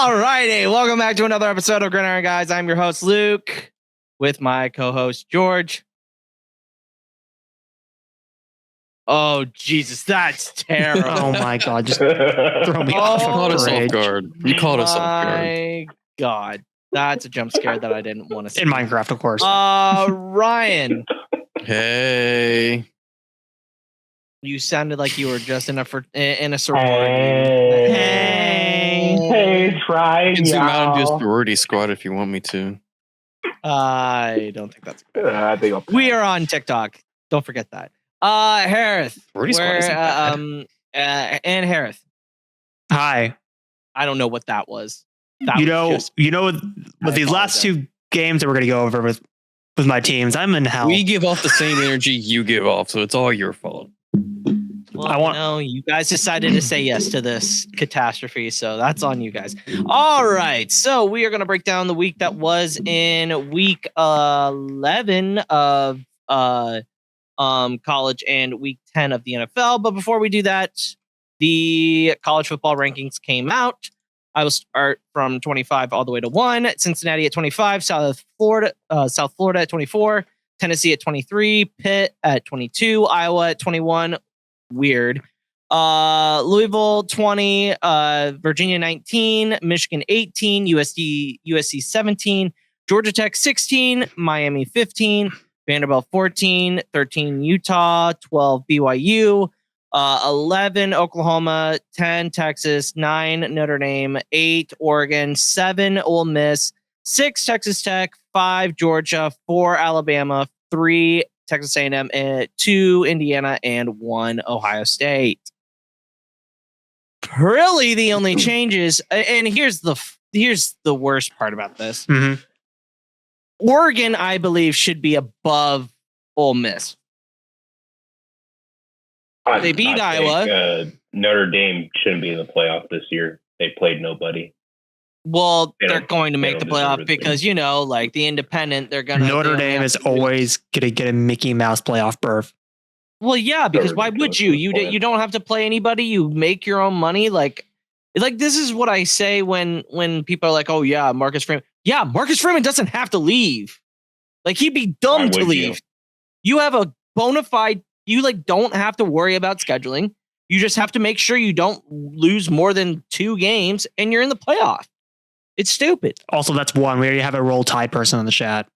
All righty, welcome back to another episode of Gridiron Guys. I'm your host Luke, with my co-host George. Oh Jesus, that's terrible! Oh my God, just throw me off. You caught us off parade. guard. You caught us off guard. My God, that's a jump scare that I didn't want to see. In Minecraft, of course. Ryan, Hey. you sounded like you were just in a sorority. Hey, try You can zoom out and do a y'all. sorority squad if you want me to. I don't think that's good. I think I'll We are on TikTok. Don't forget that. Harris, Sorority squad isn't bad. and Harris. Hi. I don't know what that was. That You was know, just- with these last two games that we're going to go over with my teams, I'm in hell. We give off the same energy you give off, so it's all your fault. well, you guys decided to say yes to this catastrophe, so that's on you guys. All right, so we are going to break down the week that was in week 11 of college and week 10 of the NFL. But before we do that, the college football rankings came out. I will start from 25 all the way to 1. Cincinnati at 25, South Florida at 24, Tennessee at 23, Pitt at 22, Iowa at 21. Weird. Louisville 20, Virginia 19, Michigan 18, USC 17, Georgia Tech 16, Miami 15, Vanderbilt 14, 13 Utah, 12 BYU, 11 Oklahoma, 10 Texas, 9 Notre Dame, 8 Oregon, 7 Ole Miss, 6 Texas Tech, 5 Georgia, 4 Alabama, 3 Texas A&M, 2 Indiana, and 1 Ohio State. Really, the only changes, and here's the worst part about this. Mhm. Oregon, I believe, should be above Ole Miss. They beat Iowa. Notre Dame shouldn't be in the playoff this year. They played nobody. Well, They they're don't- going to they make the don't deserve playoff it, because, like the independent, they're going to. Notre Dame is always going to get a Mickey Mouse playoff berth. Well, yeah, because why would ridiculous you? at this You point. you don't have to play anybody. You make your own money. Like this is what I say when people are like, "Oh yeah, Marcus Freeman." Yeah, Marcus Freeman doesn't have to leave. Like he'd be dumb Why to would leave. You have a bona fide. You don't have to worry about scheduling. You just have to make sure you don't lose more than 2 games, and you're in the playoff. It's stupid. Also, that's one. We already have a roll tide person in the chat.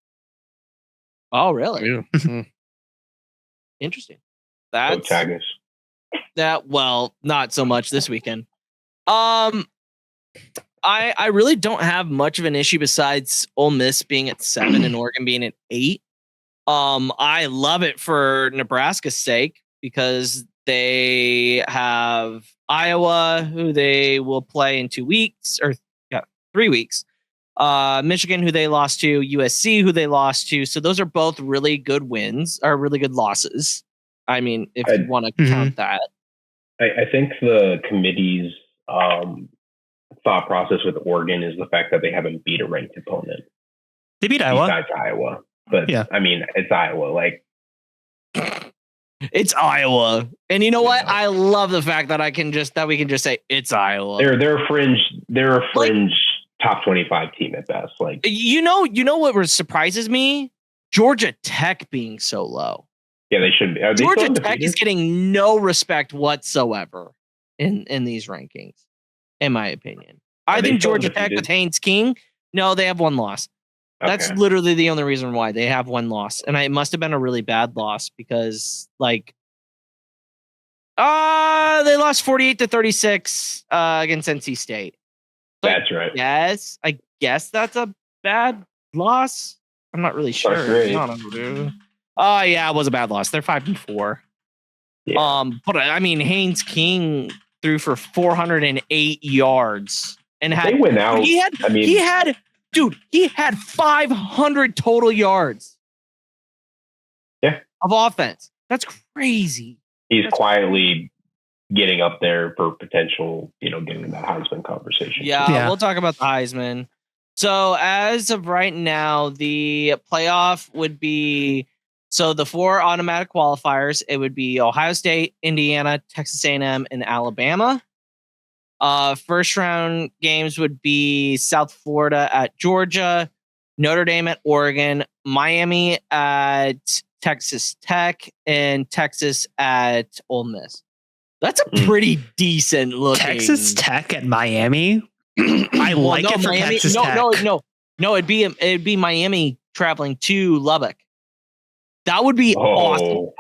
Oh, really? Yeah. Mm. Interesting. Go That's Tigers. that. Well, not so much this weekend. I really don't have much of an issue besides Ole Miss being at 7 and Oregon being at 8. I love it for Nebraska's sake because they have Iowa, who they will play in 2 weeks or 3 weeks. Michigan, who they lost to, USC, who they lost to. So those are both really good wins or really good losses. I mean, if you want to count that. I think the committee's thought process with Oregon is the fact that they haven't beat a ranked opponent. They beat Iowa. Besides Iowa. But, Yeah. I mean, it's Iowa. Like, It's Iowa. And you know what? Yeah. I love the fact that we can just say it's Iowa. they're a fringe top 25 team at best. Like, You know what surprises me? Georgia Tech being so low. yeah, they should be. Are they Georgia still Tech is undefeated? getting no respect whatsoever in these rankings, in my opinion. I Are they think still Georgia Tech undefeated? with Haynes King, no, they have 1 loss. That's Okay. literally the only reason why they have 1 loss. And it must have been a really bad loss because they lost 48-36 against NC State. That's right. Yes, I guess that's a bad loss. I'm not really sure. great. Oh yeah, it was a bad loss. They're 5-4. Yeah. But I mean, Haynes King threw for 408 yards and had They went out. he had 500 total yards. Yeah. Of offense. That's crazy. He's quietly getting up there for potential, getting in that Heisman conversation. Yeah, we'll talk about the Heisman. So as of right now, the playoff would be the 4 automatic qualifiers. It would be Ohio State, Indiana, Texas A&M, and Alabama. First round games would be South Florida at Georgia, Notre Dame at Oregon, Miami at Texas Tech, and Texas at Ole Miss. That's a pretty decent looking. Texas Tech at Miami. I like it for Miami. Texas Tech. No. It'd be Miami traveling to Lubbock. That would be awesome.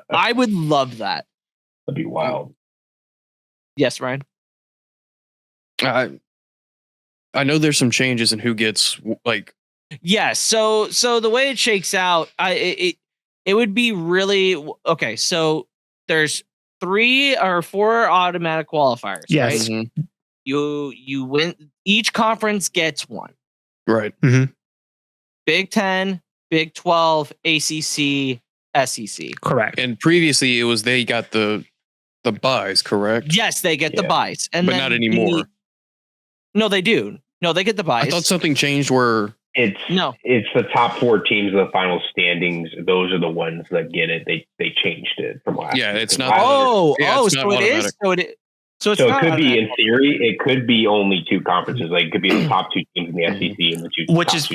I would love that. That'd be wild. Yes, Ryan. I know there's some changes in who gets like. Yes. So the way it shakes out, it would be really okay. So there's 3 or 4 automatic qualifiers. Yes. Right? Mm-hmm. You win. Each conference gets one. Right. Mm-hmm. Big 10, Big 12, ACC, SEC. Correct. And previously, it was they got the buys, correct? Yes, they get the buys, but not anymore. No, they do. No, they get the buys. I thought something changed where it's the top 4 teams of the final standings. Those are the ones that get it. They changed it from last. Yeah, it's not. It's not automatic. So it could be in theory. It could be only 2 conferences. Like it could be the top 2 teams in the SEC and the two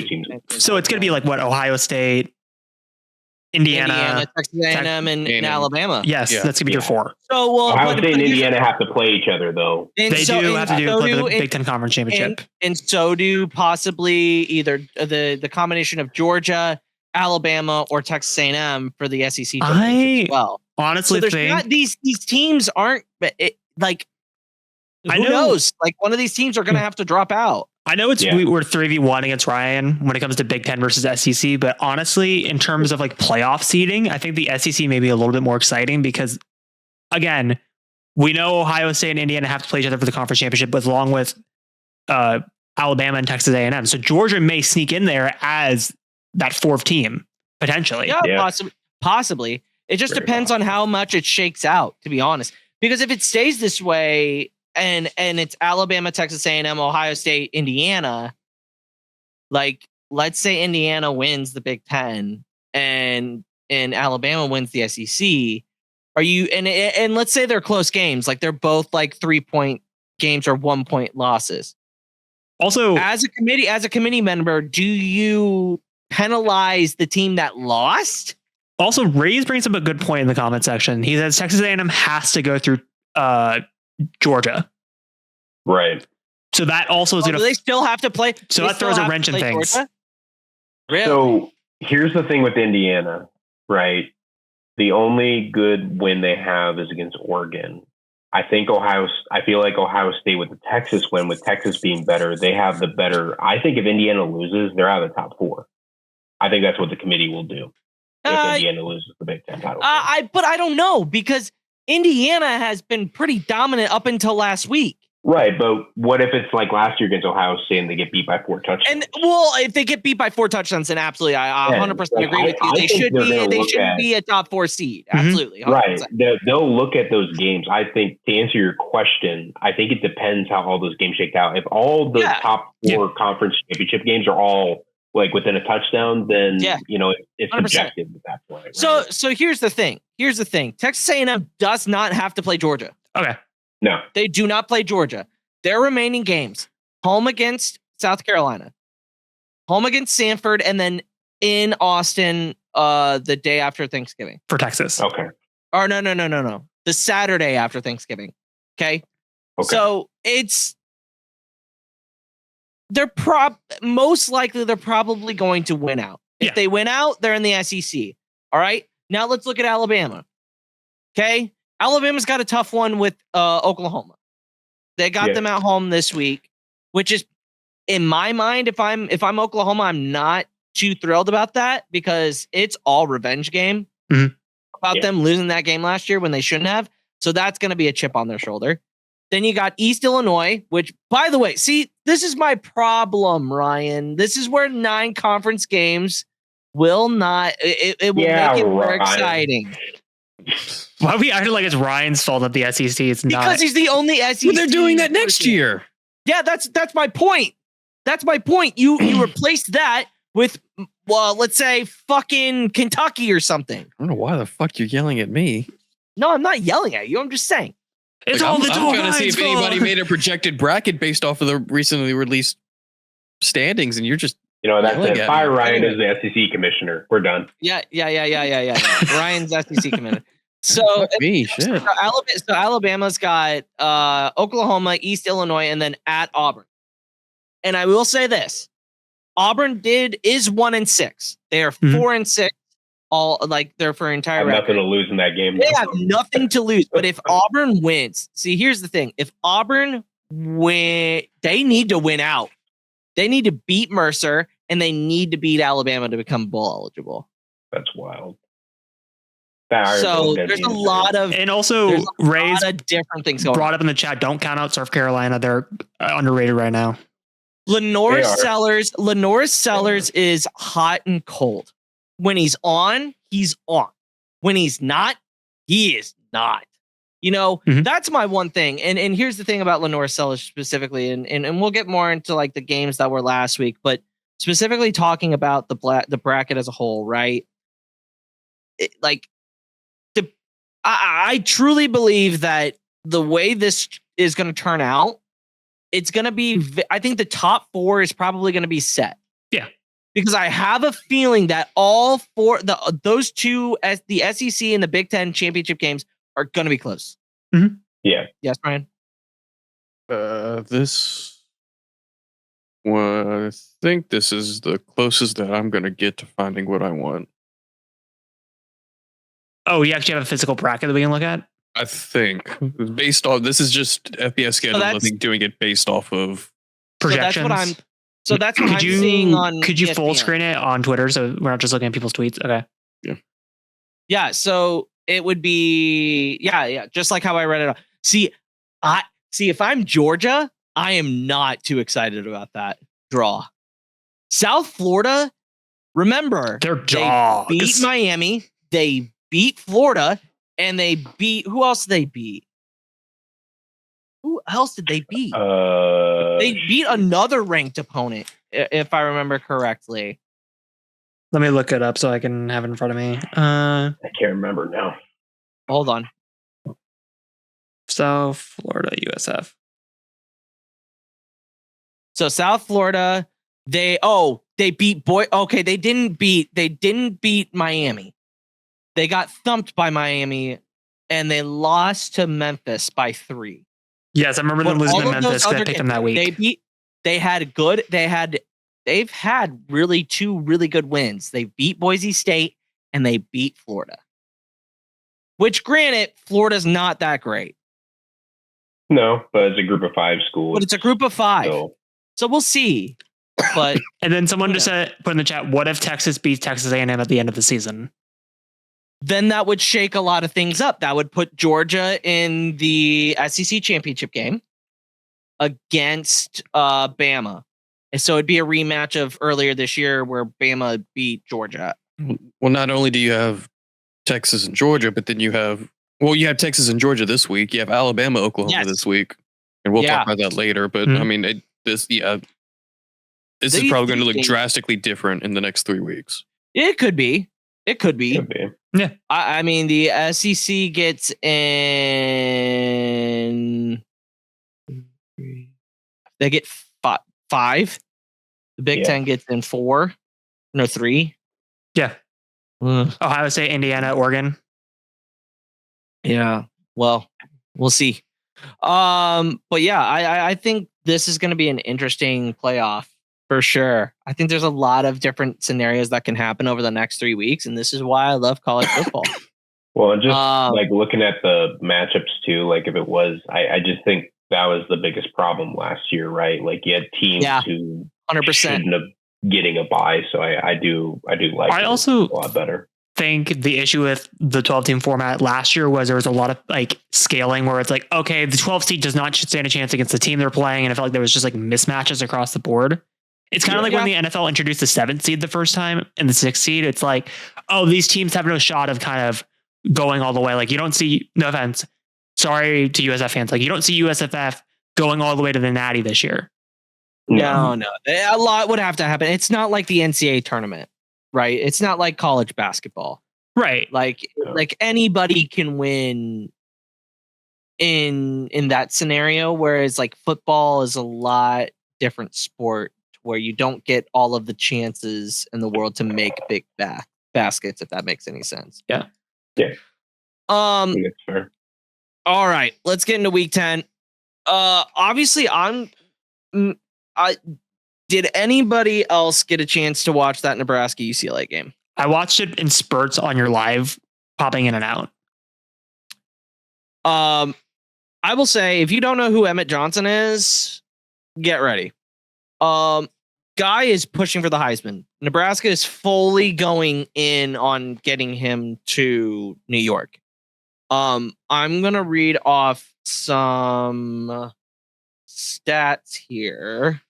teams. So it's going to be like what Ohio State, Indiana, Texas A&M, and Alabama. Yes, that's going to be your 4. So Ohio State and Indiana have to play each other though. They do have to play the Big Ten Conference Championship, and so do possibly either the combination of Georgia, Alabama, or Texas A&M for the SEC championship as well. Honestly, so not, these teams aren't like. Who knows? Like one of these teams are going to have to drop out. I know we're 3v1 against Ryan when it comes to Big Ten versus SEC, but honestly, in terms of like playoff seeding, I think the SEC may be a little bit more exciting because, again, we know Ohio State and Indiana have to play each other for the conference championship, but along with Alabama and Texas A&M, so Georgia may sneak in there as that 4th team potentially. Yeah. Possibly. It just depends on how much it shakes out, to be honest. Because if it stays this way. And it's Alabama, Texas A&M, Ohio State, Indiana. Like, let's say Indiana wins the Big Ten and Alabama wins the SEC. Are you and let's say they're close games, like they're both like 3-point games or 1-point losses. Also, as a committee member, do you penalize the team that lost? Also, Ray's brings up a good point in the comment section. He says Texas A&M has to go through Georgia. Right. So that also is going to. Do they still have to play? So that throws a wrench in things. Georgia? Really? So here's the thing with Indiana, right? The only good win they have is against Oregon. I feel like Ohio State with the Texas win, with Texas being better, they have the better. I think if Indiana loses, they're out of the top 4. I think that's what the committee will do if Indiana loses the Big Ten title. But I don't know because Indiana has been pretty dominant up until last week. Right, but what if it's like last year against Ohio State and they get beat by 4 touchdowns? And if they get beat by 4 touchdowns, then absolutely, I 100% agree with you. They should be a top 4 seed. Absolutely, 100%. Right. They'll look at those games. I think to answer your question, I think it depends how all those games shake out. If all the top 4 conference championship games are all like within a touchdown, then it's 100%. Subjective at that point. Right? So here's the thing. Texas A&M does not have to play Georgia. Okay. No, they do not play Georgia. Their remaining games: home against South Carolina, home against Sanford, and then in Austin the day after Thanksgiving for Texas. Okay. Or no. The Saturday after Thanksgiving. Okay. So most likely they're probably going to win out. If they win out, they're in the SEC. All right. Now let's look at Alabama. Okay. Alabama's got a tough one with Oklahoma. They got them at home this week, which is, in my mind, if I'm Oklahoma, I'm not too thrilled about that because it's all revenge game about them losing that game last year when they shouldn't have. So that's going to be a chip on their shoulder. Then you got East Illinois, which, by the way, see, this is my problem, Ryan. This is where 9 conference games will not. It will make it more exciting. Why are we acting like it's Ryan's fault that the SEC is not? Because he's the only SEC. Well, they're doing that next year. Yeah, that's my point. That's my point. You replaced that with, well, let's say fucking Kentucky or something. I don't know why the fuck you're yelling at me. No, I'm not yelling at you. I'm just saying. It's Like, all I'm, the I'm tall trying to see guys' if anybody fault. made a projected bracket based off of the recently released standings, and you're just That's yelling it. at Fire me. Ryan Anyway. as the SEC commissioner. We're done. Yeah. Ryan's SEC committed. So, Fuck me, shit. so Alabama's got Oklahoma, East Illinois, and then at Auburn. And I will say this: Auburn is 1-6. They are Mhm. 4-6. All like they're for entire Have nothing record. to lose in that game. They have nothing to lose. But if Auburn wins, see, here's the thing: if Auburn win, they need to win out. They need to beat Mercer, and they need to beat Alabama to become bowl eligible. That's wild. That Iron So Bowl's gonna there's be a insane. lot of And also, there's a Ray's lot of different things going brought on. up in the chat. Don't count out South Carolina. They're underrated right now. Lenore They are. Sellers is hot and cold. When he's on, he's on. When he's not, he is not. That's my one thing. And here's the thing about Lenore Sellers specifically, and we'll get more into like the games that were last week, but specifically talking about the bracket as a whole, right? I truly believe that the way this is going to turn out, it's going to be, I think the top 4 is probably going to be set. Yeah. Because I have a feeling that all 4, those two, the SEC and the Big Ten championship games are going to be close. Mm-hmm. Yeah. Yes, Brian? This one, I think this is the closest that I'm going to get to finding what I want. Oh, you actually have a physical bracket that we can look at? I think based off, this is just FPS schedule. I think doing it based off of projections. So that's what I'm you, seeing on Could you ESPN. full screen it on Twitter so we're not just looking at people's tweets? Okay. Yeah, so it would be just like how I read it out. See, if I'm Georgia, I am not too excited about that draw. South Florida, remember, they're dogs. They beat Miami, they beat Florida, and they beat who else did they beat? Who else did they beat? They beat another ranked opponent, if I remember correctly. Let me look it up so I can have it in front of me. I can't remember now. Hold on. South Florida, USF. So South Florida, they beat Okay, they didn't beat Miami. They got thumped by Miami, and they lost to Memphis by 3. Yes, I remember them losing to Memphis because I picked them that week. They've had really 2 really good wins. They beat Boise State and they beat Florida. Which, granted, Florida's not that great. No, but it's a group of 5 school. But it's a group of 5. So we'll see. But and then someone just put in the chat, what if Texas beats Texas A&M at the end of the season? Then that would shake a lot of things up. That would put Georgia in the SEC championship game against Bama. And so it'd be a rematch of earlier this year where Bama beat Georgia. Well, not only do you have Texas and Georgia, but then you have Texas and Georgia this week. You have Alabama, Oklahoma this week. And we'll talk about that later. But I mean, this is probably going to look drastically different in the next 3 weeks. It could be. Yeah. I mean, the SEC gets in. They get 5. The Big Ten gets in 4. No, 3. Yeah. Ohio State, Indiana, Oregon. Yeah. Well, we'll see. But yeah, I think this is going to be an interesting playoff for sure. I think there's a lot of different scenarios that can happen over the next 3 weeks, and this is why I love college football. Well, and just like looking at the matchups too, like if it was, I just think that was the biggest problem last year, right? Like you had teams who 100% shouldn't have getting a bye. So I do like. I also a lot better. Think the issue with the 12-team format last year was there was a lot of like scaling where it's like, okay, the 12 seed does not stand a chance against the team they're playing, and I felt like there was just like mismatches across the board. It's kind of like when the NFL introduced the 7th seed the first time and the 6th seed. It's like, oh, these teams have no shot of kind of going all the way. Like you don't see, no offense, sorry to USF fans, like you don't see USFF going all the way to the Natty this year. No. A lot would have to happen. It's not like the NCAA tournament, right? It's not like college basketball. Right. Like anybody can win in that scenario, whereas like football is a lot different sport where you don't get all of the chances in the world to make big baskets, if that makes any sense. Yeah. I think it's fair. All right, let's get into week 10. Obviously did anybody else get a chance to watch that Nebraska UCLA game? I watched it in spurts on your live, popping in and out. I will say, if you don't know who Emmett Johnson is, get ready. Guy is pushing for the Heisman. Nebraska is fully going in on getting him to New York. I'm gonna read off some stats here,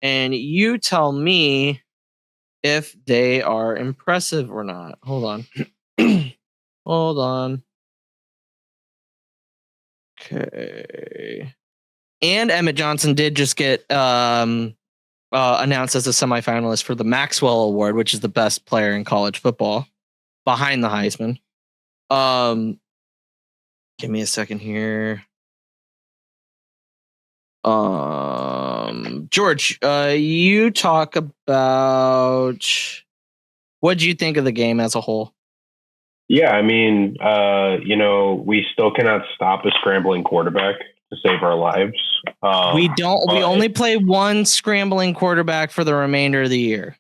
and you tell me if they are impressive or not. Hold on. Hold on. Okay. And Emmett Johnson did just get announced as a semifinalist for the Maxwell Award, which is the best player in college football, behind the Heisman. Give me a second here. George, you talk about what do you think of the game as a whole? Yeah, I mean, we still cannot stop a scrambling quarterback to save our lives. We only play one scrambling quarterback for the remainder of the year.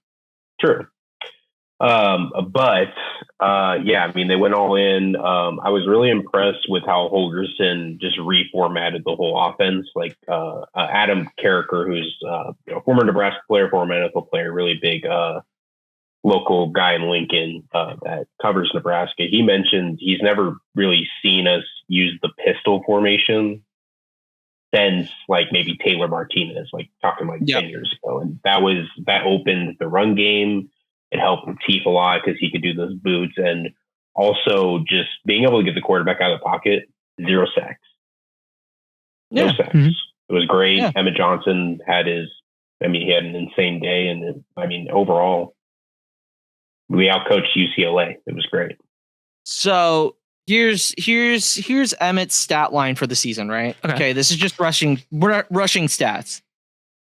True. I mean, they went all in. I was really impressed with how Holgorsen just reformatted the whole offense. Like Adam Carricker, who's a former Nebraska player, former NFL player, really big local guy in Lincoln that covers Nebraska. He mentioned he's never really seen us use the pistol formation since like maybe Taylor Martinez, like talking like 10 years ago. And that opened the run game. It helped Teef a lot because he could do those boots, and also just being able to get the quarterback out of the pocket. 0 sacks. No sacks. Mm-hmm. It was great. Yeah. Emmett Johnson he had an insane day, and overall, we outcoached UCLA. It was great. So here's Emmett's stat line for the season, right? Okay, this is just rushing stats.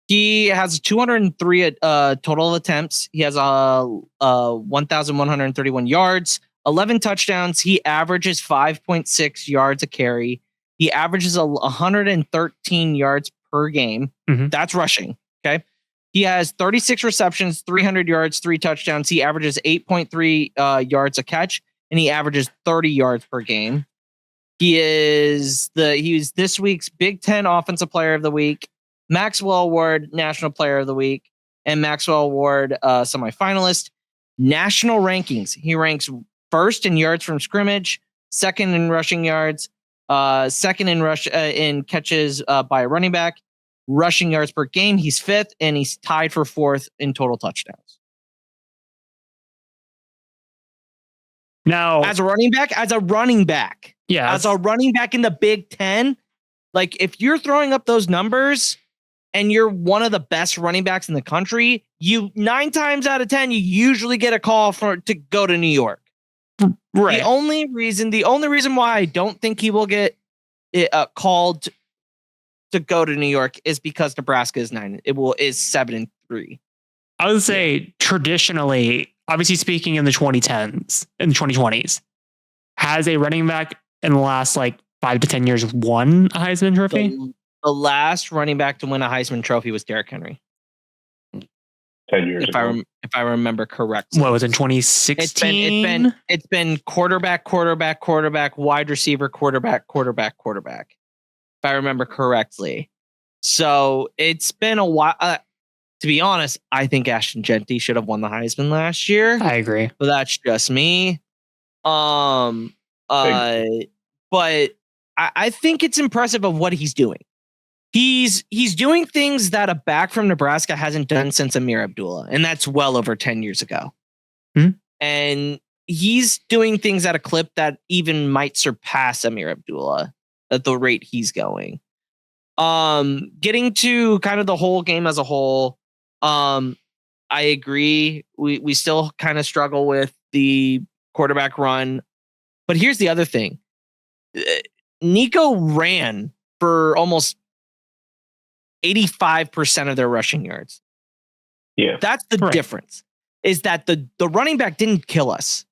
He has 203 total attempts. He has 1,131 yards, 11 touchdowns. He averages 5.6 yards a carry. He averages 113 yards per game. Mm-hmm. That's rushing. Okay. He has 36 receptions, 300 yards, 3 touchdowns. He averages 8.3 yards a catch, and he averages 30 yards per game. He was this week's Big Ten Offensive Player of the Week, Maxwell Award National Player of the Week, and Maxwell Award semifinalist. National rankings: he ranks first in yards from scrimmage, second in rushing yards, second in catches by a running back, rushing yards per game. He's 5th, and he's tied for 4th in total touchdowns. Now, as a running back, yeah, as a running back in the Big Ten, like if you're throwing up those numbers and you're one of the best running backs in the country, 9 times out of 10, you usually get a call to go to New York. Right. The only reason why I don't think he will get called to go to New York is because Nebraska is 7-3. I would say traditionally, obviously speaking in the 2010s, in the 2020s, has a running back in the last 5 to 10 years won a Heisman Trophy? The last running back to win a Heisman Trophy was Derrick Henry. 10 years ago. If I remember correctly. What was it, 2016? It's been quarterback, wide receiver, quarterback. If I remember correctly. So it's been a while. To be honest, I think Ashton Genty should have won the Heisman last year. I agree. But that's just me. But I think it's impressive of what he's doing. He's doing things that a back from Nebraska hasn't done since Amir Abdullah, and that's well over 10 years ago. And he's doing things at a clip that even might surpass Amir Abdullah at the rate he's going. Getting to kind of the whole game as a whole, I agree. We still kind of struggle with the quarterback run. But here's the other thing. Nico ran for almost 85% of their rushing yards. Yeah. That's the difference, is that the running back didn't kill us.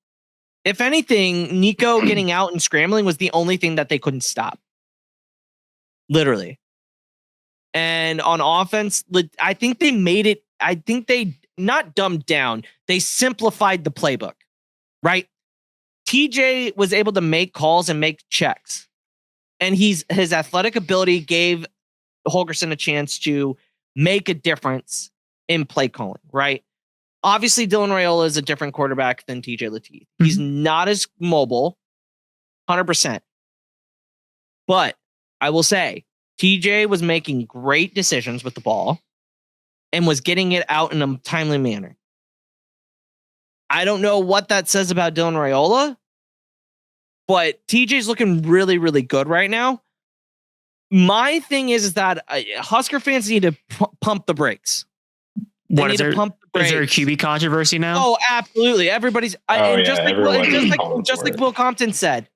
If anything, Nico getting out and scrambling was the only thing that they couldn't stop. Literally. And on offense, I think they made it, I think they not dumbed down, they simplified the playbook, right? TJ was able to make calls and make checks. And his athletic ability gave Holgorsen a chance to make a difference in play calling, right? Obviously, Dylan Raiola is a different quarterback than TJ Lateef. He's not as mobile, 100%. But I will say, TJ was making great decisions with the ball and was getting it out in a timely manner. I don't know what that says about Dylan Raiola, but TJ's looking really, really good right now. My thing is that Husker fans need to pump the brakes. What is there? Is there a QB controversy now? Oh, absolutely. Everybody's just like Will Compton said.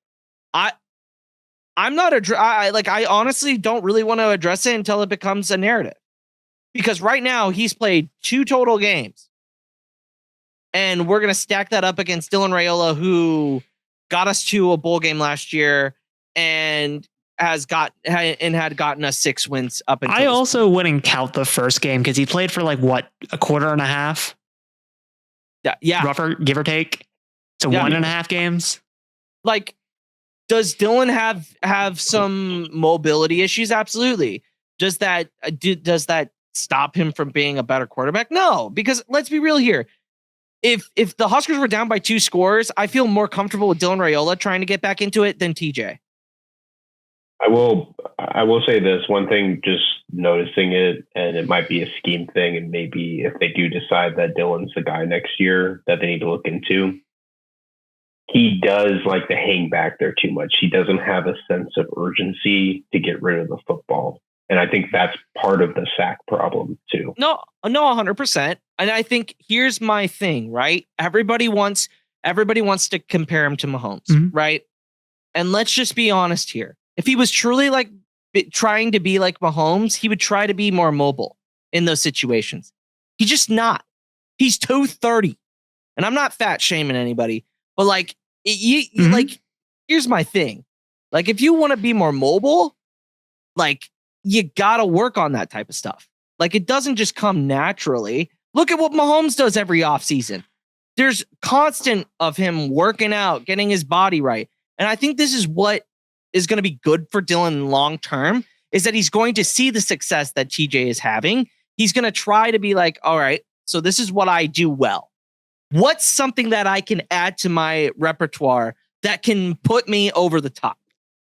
I'm not I honestly don't really want to address it until it becomes a narrative, because right now he's played 2 total games, and we're gonna stack that up against Dylan Raiola, who got us to a bowl game last year and had gotten us 6 wins up until. I also wouldn't count the first game because he played for like what, a quarter and a half. Yeah, rougher, give or take. So 1.5 games. Like, does Dylan have some mobility issues? Absolutely. Does that stop him from being a better quarterback? No, because let's be real here. If the Huskers were down by 2 scores, I feel more comfortable with Dylan Raiola trying to get back into it than TJ. I will say this one thing, just noticing it, and it might be a scheme thing, and maybe if they do decide that Dylan's the guy next year that they need to look into, he does like to hang back there too much. He doesn't have a sense of urgency to get rid of the football. And I think that's part of the sack problem too. No, 100%. And I think here's my thing, right? Everybody wants to compare him to Mahomes, right? And let's just be honest here. If he was truly like trying to be like Mahomes, he would try to be more mobile in those situations. He's just not. He's 230. And I'm not fat shaming anybody, but like, like, here's my thing. Like, if you want to be more mobile, like, you got to work on that type of stuff. Like, it doesn't just come naturally. Look at what Mahomes does every offseason. There's constant of him working out, getting his body right. And I think this is what is going to be good for Dylan long term, is that he's going to see the success that TJ is having. He's going to try to be like, all right, so this is what I do well. What's something that I can add to my repertoire that can put me over the top?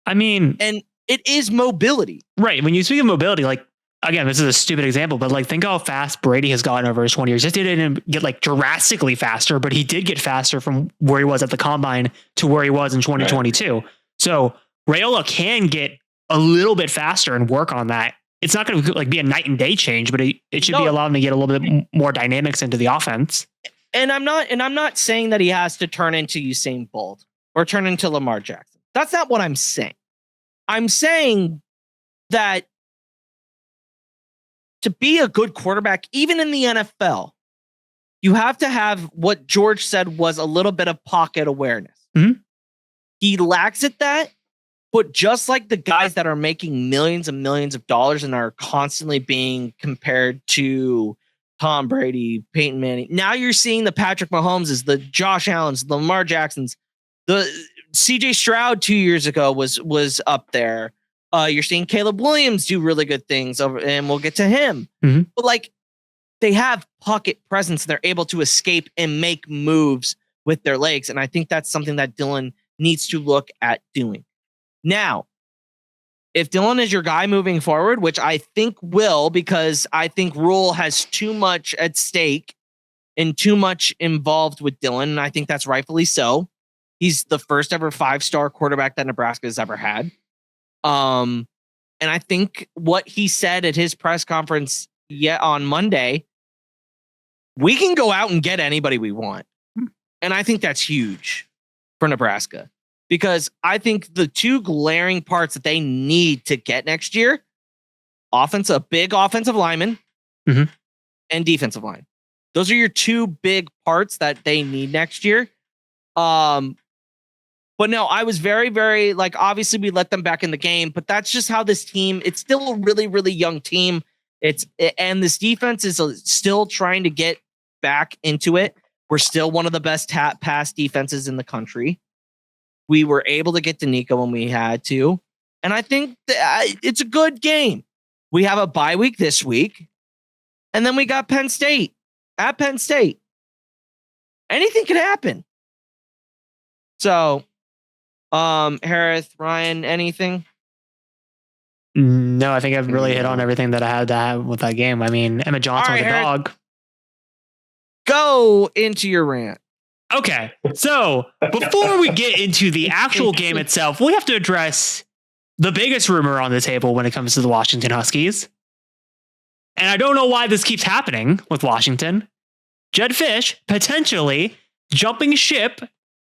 I mean, and it is mobility. Right. When you speak of mobility, like, again, this is a stupid example, but like, think how fast Brady has gotten over his 20 years. Just didn't get like drastically faster, but he did get faster from where he was at the combine to where he was in 2022. Right. So Raiola can get a little bit faster and work on that. It's not going to like be a night and day change, but it should be allowed to get a little bit more dynamics into the offense. And I'm not saying that he has to turn into Usain Bolt or turn into Lamar Jackson. That's not what I'm saying. I'm saying that to be a good quarterback, even in the NFL, you have to have what George said was a little bit of pocket awareness. He lacks at that, but just like the guys that are making millions and millions of dollars and are constantly being compared to Tom Brady, Peyton Manning, now you're seeing the Patrick Mahomes, the Josh Allens, the Lamar Jacksons, the CJ Stroud 2 years ago was up there. You're seeing Caleb Williams do really good things, and we'll get to him. But like, they have pocket presence. They're able to escape and make moves with their legs. And I think that's something that Dylan needs to look at doing. Now, if Dylan is your guy moving forward, which I think will, because I think Rule has too much at stake and too much involved with Dylan, and I think that's rightfully so. He's the first ever 5-star quarterback that Nebraska has ever had. And I think what he said at his press conference on Monday, we can go out and get anybody we want. And I think that's huge for Nebraska. because I think the two glaring parts that they need to get next year, a big offensive lineman and defensive line. Those are your two big parts that they need next year. But no, I was very, very obviously we let them back in the game, but that's just how this team, it's still a really, really young team. And this defense is still trying to get back into it. We're still one of the best pass defenses in the country. We were able to get to Nico when we had to. And I think it's a good game. We have a bye week this week. And then we got Penn State at Penn State. Anything could happen. So, Harris, Ryan, anything? No, I think I've really hit on everything that I had to have with that game. I mean, Emma Johnson was a dog. Go into your rant. Okay, so before we get into the actual game itself, we have to address the biggest rumor on the table when it comes to the Washington Huskies. And I don't know why this keeps happening with Washington. Jedd Fisch potentially jumping ship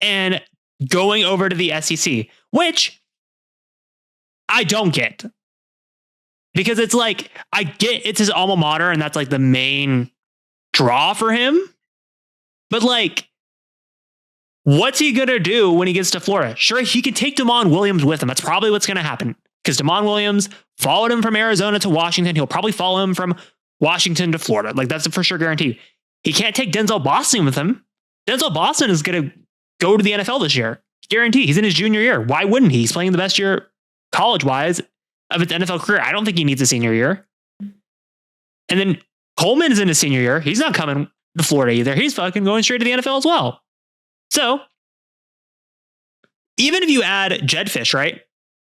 and going over to the SEC, which I don't get. Because it's I get it's his alma mater and that's the main draw for him. But what's he going to do when he gets to Florida? Sure, he can take Damon Williams with him. That's probably what's going to happen. Because Damon Williams followed him from Arizona to Washington. He'll probably follow him from Washington to Florida. That's a for sure guarantee. He can't take Denzel Boston with him. Denzel Boston is going to go to the NFL this year. Guarantee. He's in his junior year. Why wouldn't he? He's playing the best year college-wise of his NFL career. I don't think he needs a senior year. And then Coleman is in his senior year. He's not coming to Florida either. He's fucking going straight to the NFL as well. So, even if you add Jedd Fisch, right?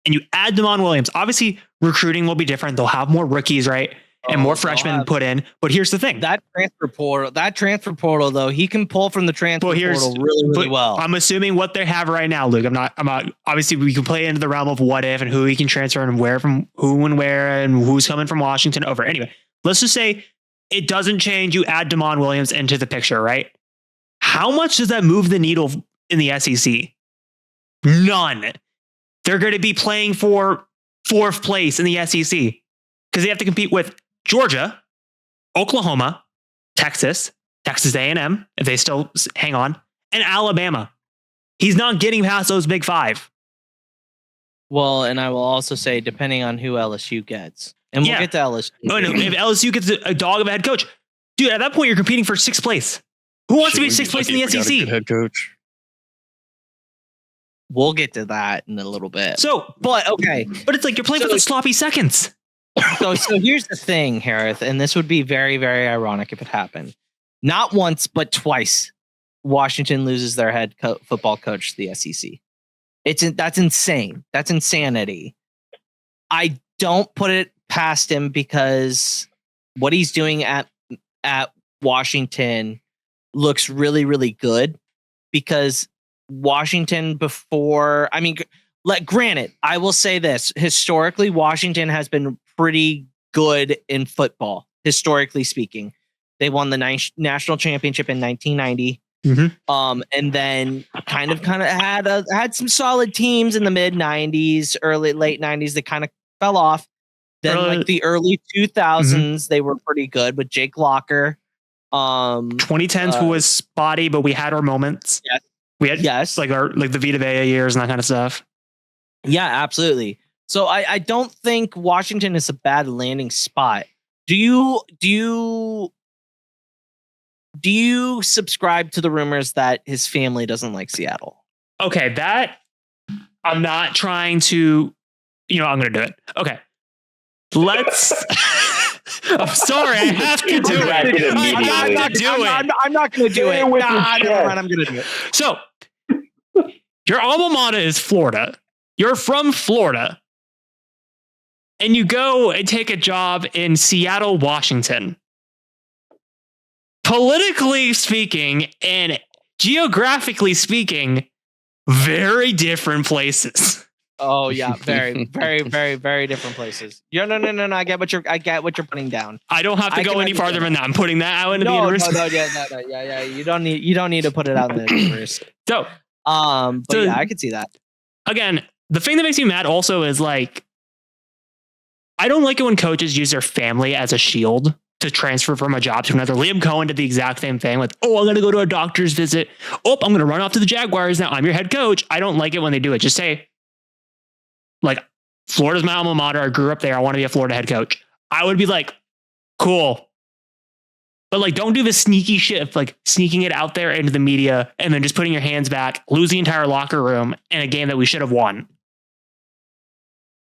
And you add Damon Williams, obviously recruiting will be different. They'll have more rookies, right? And more freshmen put in. But here's the thing. That transfer portal, though, he can pull from the transfer portal really, really well. I'm assuming what they have right now, Luke. I'm not obviously we can play into the realm of what if and who he can transfer and where from who and where and who's coming from Washington over. Anyway, let's just say it doesn't change. You add Damon Williams into the picture, right? How much does that move the needle in the SEC? None. They're going to be playing for 4th place in the SEC because they have to compete with Georgia, Oklahoma, Texas A&M, if they still hang on, and Alabama. He's not getting past those big 5. Well, and I will also say, depending on who LSU gets, and we'll get to LSU. No, if LSU gets a dog of a head coach, dude, at that point you're competing for 6th place. Who wants to be 6th place in the SEC? Good head coach. We'll get to that in a little bit. So, but okay, but it's you're playing for the sloppy seconds. So here's the thing, Harris, and this would be very, very ironic if it happened. Not once, but twice, Washington loses their head football coach to the SEC. That's insane. That's insanity. I don't put it past him because what he's doing at Washington looks really, really good. Because Washington granted, I will say this. Historically, Washington has been pretty good in football, historically speaking. They won the national championship in 1990. And then kind of had some solid teams in the mid 90s, late 90s that kind of fell off. Then the early 2000s, they were pretty good with Jake Locker. 2010s was spotty, but we had our moments. Yes. We had the Vita Vea years and that kind of stuff. Yeah, absolutely. So I don't think Washington is a bad landing spot. Do you subscribe to the rumors that his family doesn't like Seattle? Okay, that I'm not trying to, I'm going to do it. Okay. Let's I'm sorry, I have to do it. I'm not going to do it. I'm going to do it. So, your alma mater is Florida. You're from Florida. And you go and take a job in Seattle, Washington. Politically speaking and geographically speaking, very different places. Oh yeah, very, very, very, very different places. No. I get what you're putting down. I don't have to go any farther than that. I'm putting that out into the universe. Yeah. You don't need to put it out in the universe. So, yeah, I could see that. again, the thing that makes me mad also is like, I don't like it when coaches use their family as a shield to transfer from a job to another. Liam Cohen did the exact same thing with, oh, I'm going to go to a doctor's visit. Oh, I'm going to run off to the Jaguars. Now I'm your head coach. I don't like it when they do it. Just say, like, Florida's my alma mater. I grew up there. I want to be a Florida head coach. I would be like, cool. But like, don't do the sneaky shit of like sneaking it out there into the media and then just putting your hands back, lose the entire locker room in a game that we should have won.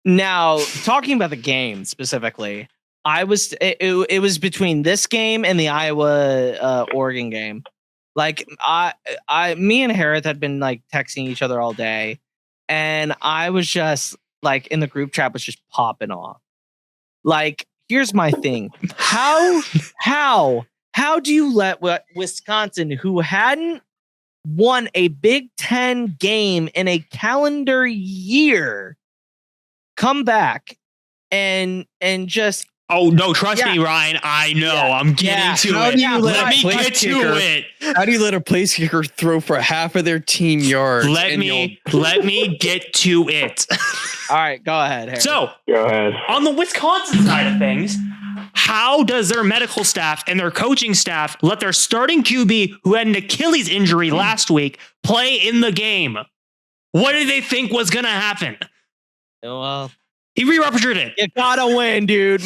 Now, talking about the game specifically, it was between this game and the Iowa Oregon game. Like me and Harith had been like texting each other all day, and I was just like in the group chat was just popping off. Like, here's my thing: how do you let Wisconsin, who hadn't won a Big Ten game in a calendar year, come back and just Oh no, trust me, Ryan. I know. Yeah. I'm getting to it. Let me get to it. How do you let a place kicker throw for half of their team yards? Let me get to it. All right, go ahead, Harry. So, on the Wisconsin side of things, how does their medical staff and their coaching staff let their starting QB, who had an Achilles injury last week, play in the game? What did they think was going to happen? Well, he re-ruptured it. You gotta win, dude.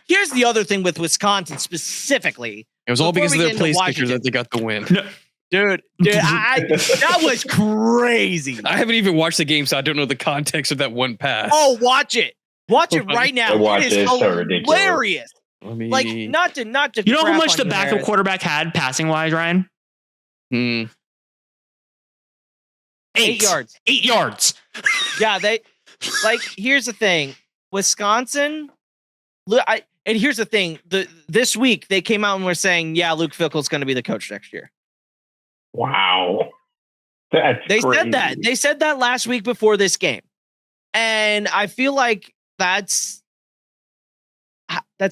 Here's the other thing with Wisconsin specifically. It was all because of their place kicker that they got the win. No. Dude, that was crazy. I haven't even watched the game, so I don't know the context of that one pass. Oh, watch it. Watch it right now. It is hilarious. Like, not to. You know how much the backup quarterback had passing wise, Ryan? 8 yards. 8 yards. Yeah, they. Like, here's the thing, Wisconsin. And here's the thing: this week they came out and were saying, "Yeah, Luke Fickell's going to be the coach next year." Wow, they said that. They said that last week before this game, and I feel like that's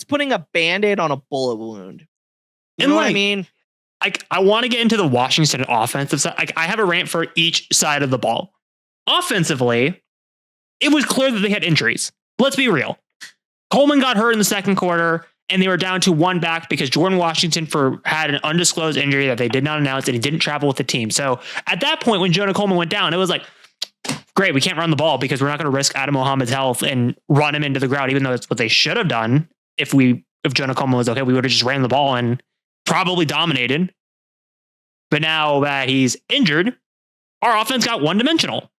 putting a Band-Aid on a bullet wound. You know what I mean? I want to get into the Washington offensive side. I have a rant for each side of the ball. Offensively, it was clear that they had injuries. Let's be real. Coleman got hurt in the second quarter, and they were down to one back because Jordan Washington had an undisclosed injury that they did not announce, and he didn't travel with the team. So at that point, when Jonah Coleman went down, it was like, great, we can't run the ball because we're not going to risk Adam Mohammed's health and run him into the ground, even though that's what they should have done. If Jonah Coleman was okay, we would have just ran the ball and probably dominated. But now that he's injured, our offense got one-dimensional.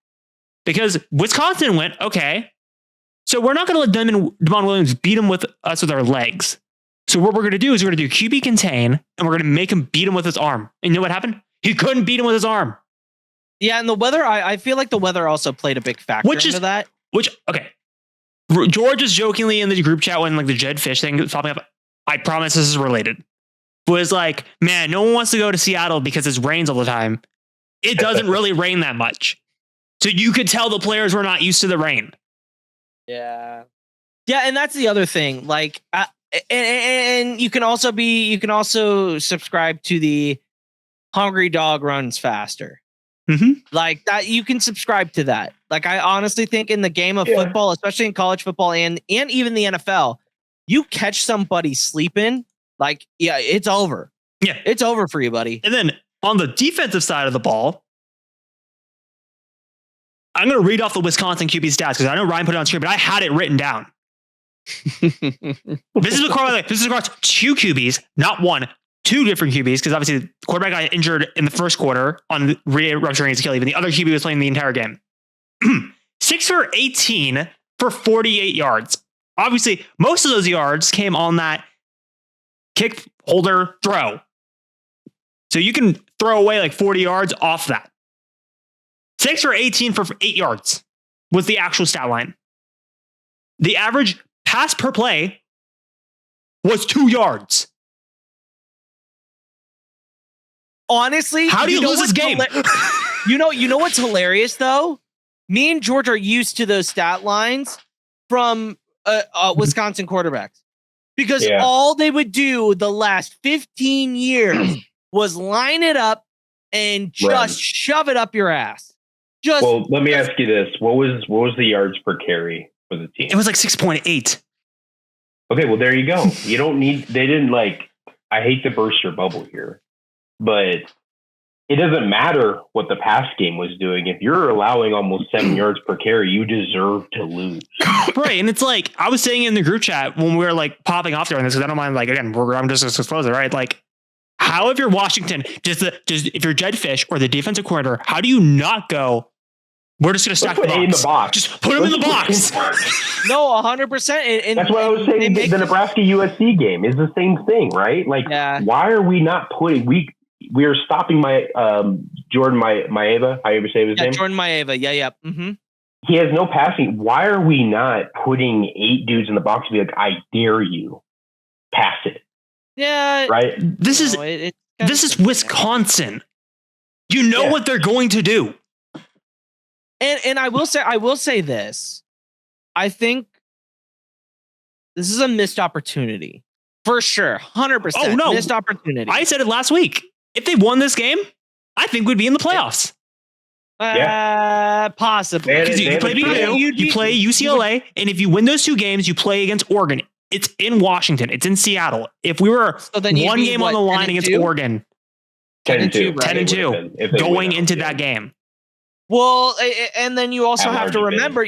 Because Wisconsin went, okay, so we're not going to let Devon Williams beat him with us with our legs. So what we're going to do is we're going to do QB contain, and we're going to make him beat him with his arm. And you know what happened? He couldn't beat him with his arm. Yeah, and the weather, I feel like the weather also played a big factor into that. Okay. George is jokingly in the group chat when like the Jed Fish thing was popping up. I promise this is related. Was like, man, no one wants to go to Seattle because it rains all the time. It doesn't really rain that much. So you could tell the players were not used to the rain. Yeah. Yeah, and that's the other thing. Like, and you can also subscribe to the Hungry Dog Runs Faster. Mm-hmm. Like that, you can subscribe to that. Like, I honestly think in the game of football, especially in college football and even the NFL, you catch somebody sleeping, like, yeah, it's over. Yeah, it's over for you, buddy. And then on the defensive side of the ball, I'm going to read off the Wisconsin QB stats because I know Ryan put it on screen, but I had it written down. This is across two QBs, not one, two different QBs, because obviously the quarterback got injured in the first quarter on re-rupturing his Achilles, and the other QB was playing the entire game. 6 for 18 for 48 yards. Obviously, most of those yards came on that kick holder throw. So you can throw away like 40 yards off that. 6 for 18 for 8 yards was the actual stat line. The average pass per play was 2 yards. Honestly, how do you lose this game? You know what's hilarious though? Me and George are used to those stat lines from Wisconsin quarterbacks because all they would do the last 15 years was line it up and just shove it up your ass. Well, let me ask you this: what was the yards per carry for the team? It was like 6.8. Okay, well there you go. You don't need. They didn't like. I hate to burst your bubble here, but it doesn't matter what the pass game was doing. If you're allowing almost 7 yards per carry, you deserve to lose. Right. And it's like, I was saying in the group chat when we were like popping off during this, because I don't mind, like, again, I'm just a disclosure, right? Like, how if you're Washington, if you're Jed Fish or the defensive coordinator, how do you not go, we're just going to stack the box. In the box. Just put him in the box. No, 100%. That's what I was saying. The Nebraska USC game is the same thing, right? Like, why are we not putting, we are stopping Jordan Maeva. How you ever say his name? Jordan Maeva. Yeah. Mm-hmm. He has no passing. Why are we not putting 8 dudes in the box to be like, I dare you, pass it? Yeah. Right. This is Wisconsin. You know what they're going to do. And I will say this. I think this is a missed opportunity for sure. 100%. Oh no, missed opportunity. I said it last week. If they won this game, I think we'd be in the playoffs. Possibly. Because you play BYU, you play UCLA, and if you win those 2 games, you play against Oregon. It's in Washington. It's in Seattle. If we were one game on the line against Oregon, 10-2 going into that game. Well, and then you also have to remember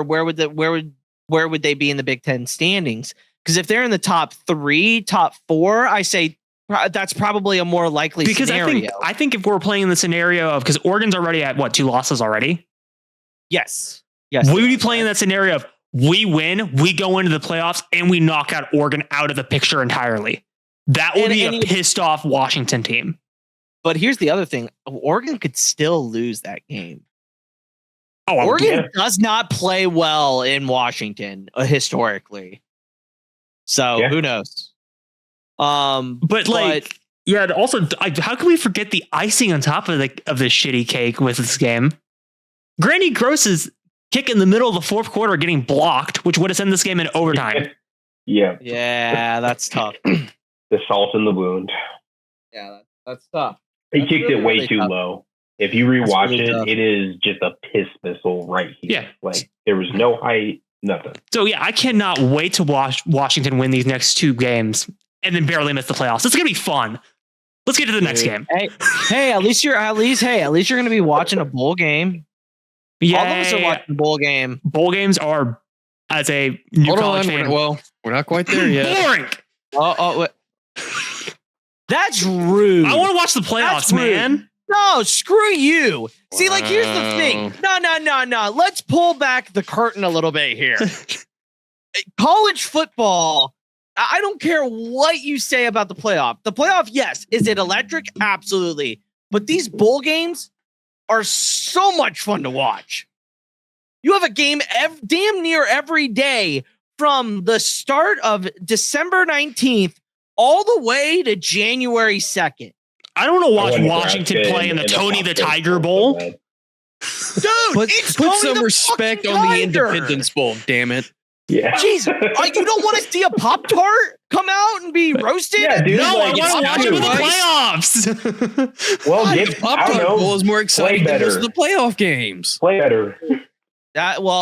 where would they be in the Big Ten standings? Because if they're in the top 3, top 4, I say that's probably a more likely scenario. I think if we're playing in the scenario of, because Oregon's already at 2 losses already. Yes. We would be playing that scenario of we win, we go into the playoffs, and we knock out Oregon out of the picture entirely. That would be a pissed off Washington team. But here's the other thing. Oregon could still lose that game. Oregon does not play well in Washington historically. So who knows? But also, how can we forget the icing on top of the shitty cake with this game? Granny Gross's kick in the middle of the 4th quarter getting blocked, which would have sent this game in overtime. Yeah, that's tough. The salt in the wound. Yeah, that's tough. He kicked it way too low. If you rewatch it, it is just a piss missile right here. Yeah. Like, there was no height, nothing. So, I cannot wait to watch Washington win these next 2 games and then barely miss the playoffs. It's going to be fun. Let's get to the next game. Hey, at least you're going to be watching a bowl game. Yeah. All of us are watching a bowl game. Bowl games are, as a new college fan. We're not quite there yet. Boring. Oh, that's rude. I want to watch the playoffs, man. No, screw you. See, like, here's the thing. No. Let's pull back the curtain a little bit here. College football, I don't care what you say about the playoff. The playoff, yes. Is it electric? Absolutely. But these bowl games are so much fun to watch. You have a game damn near every day from the start of December 19th all the way to January 2nd. I don't want to watch Washington play in the Tony the Tiger Bowl. Dude, put some respect on the Independence Bowl, damn it. Yeah. Jesus, you don't want to see a Pop-Tart come out and be roasted? Yeah, dude, no, I want to watch it in the playoffs. Well, the Pop-Tart Bowl is more exciting than most of the playoff games. Play better.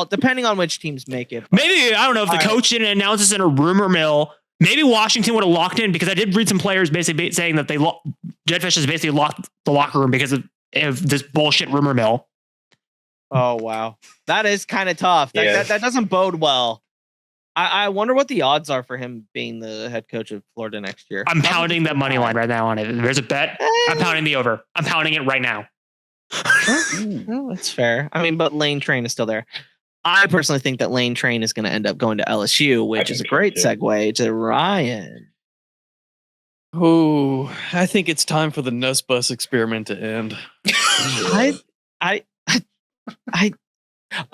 Depending on which teams make it. Maybe, I don't know, if the coach didn't announce this in a rumor mill, maybe Washington would have locked in, because I did read some players basically saying that Jedfish has basically locked the locker room because of this bullshit rumor mill. Oh, wow. That is kind of tough. That doesn't bode well. I wonder what the odds are for him being the head coach of Florida next year. I'm pounding that money line right now on it. There's a bet. I'm pounding the over. I'm pounding it right now. Well, that's fair. I mean, but Lane Train is still there. I personally think that Lane Train is going to end up going to LSU, which is a great segue to Ryan. Oh, I think it's time for the Nuss Bus experiment to end.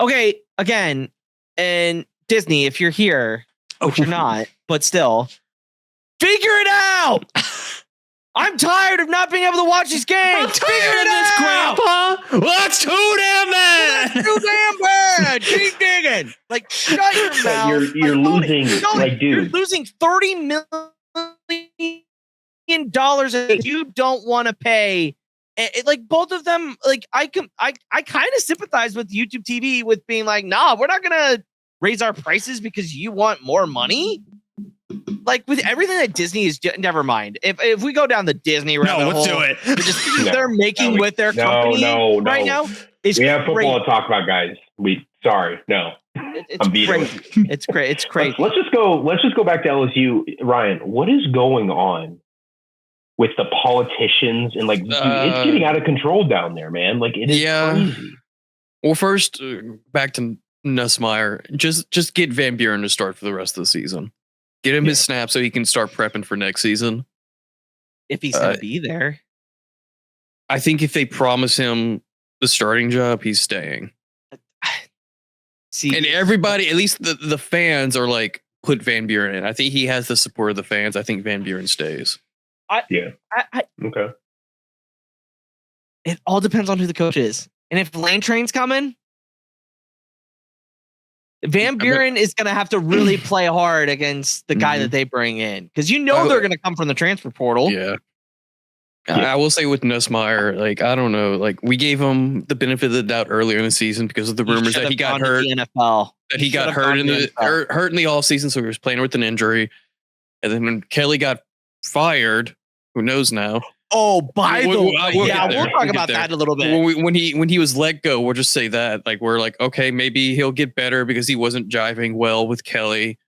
Okay, again, and Disney, if you're here, which you're not, but still, figure it out. I'm tired of not being able to watch these games. Figure it out, Grandpa. Well, that's too damn bad. That's too damn bad. Keep digging. Like, shut your mouth. You're losing, like, dude. You're losing $30 million, and you don't want to pay like both of them, like I kind of sympathize with YouTube TV with being like, nah, we're not gonna raise our prices because you want more money. Like with everything that Disney is, never mind. If we go down the Disney rabbit let's hole, do it. They're making with their company right now. We have football to talk about, guys. It's crazy. It's great. It's crazy. Let's just go back to LSU, Ryan. What is going on with the politicians and dude, it's getting out of control down there, man. Like it is crazy. Well, first back to Nussmeier. Just get Van Buren to start for the rest of the season. Get him his snap so he can start prepping for next season. If he's gonna be there, I think if they promise him the starting job, he's staying. See, and everybody, at least the fans, are like, put Van Buren in. I think he has the support of the fans. I think Van Buren stays. Okay. It all depends on who the coach is, and if Lane Train's coming, Van Buren is going to have to really play hard against the guy that they bring in, because they're going to come from the transfer portal. Yeah. I will say with Nussmeier, like, I don't know, like we gave him the benefit of the doubt earlier in the season because of the rumors that he got hurt. NFL. That he got hurt in the offseason, so he was playing with an injury. And then when Kelly got fired, who knows now? Oh, by the way, we'll talk about that a little bit. When he was let go, we'll just say that. Like, we're like, okay, maybe he'll get better because he wasn't jiving well with Kelly.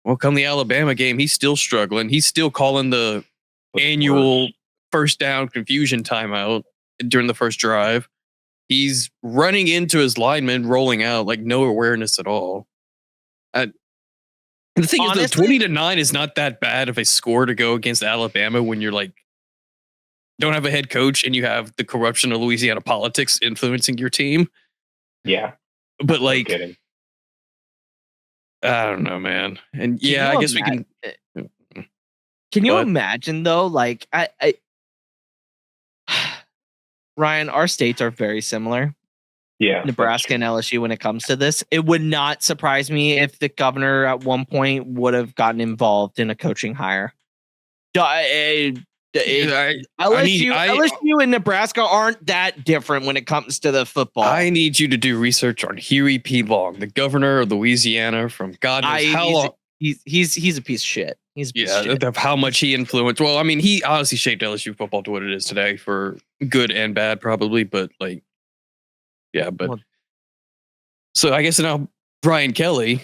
Well, come the Alabama game, he's still struggling. He's still calling the annual first down confusion timeout during the first drive. He's running into his lineman, rolling out, like no awareness at all. The thing is, 20-9 is not that bad of a score to go against Alabama when you're like, don't have a head coach and you have the corruption of Louisiana politics influencing your team. Yeah. But like, I don't know, man. And I guess we can. Can you imagine though? Like, Ryan, our states are very similar. Yeah. Nebraska and LSU when it comes to this. It would not surprise me if the governor at one point would have gotten involved in a coaching hire. LSU and Nebraska aren't that different when it comes to the football. I need you to do research on Huey P. Long, the governor of Louisiana from God knows how long. He's a piece of shit. He's a piece of shit. Of how much he influenced. Well, I mean, he honestly shaped LSU football to what it is today, for good and bad, probably. But like, yeah, but so I guess now Brian Kelly.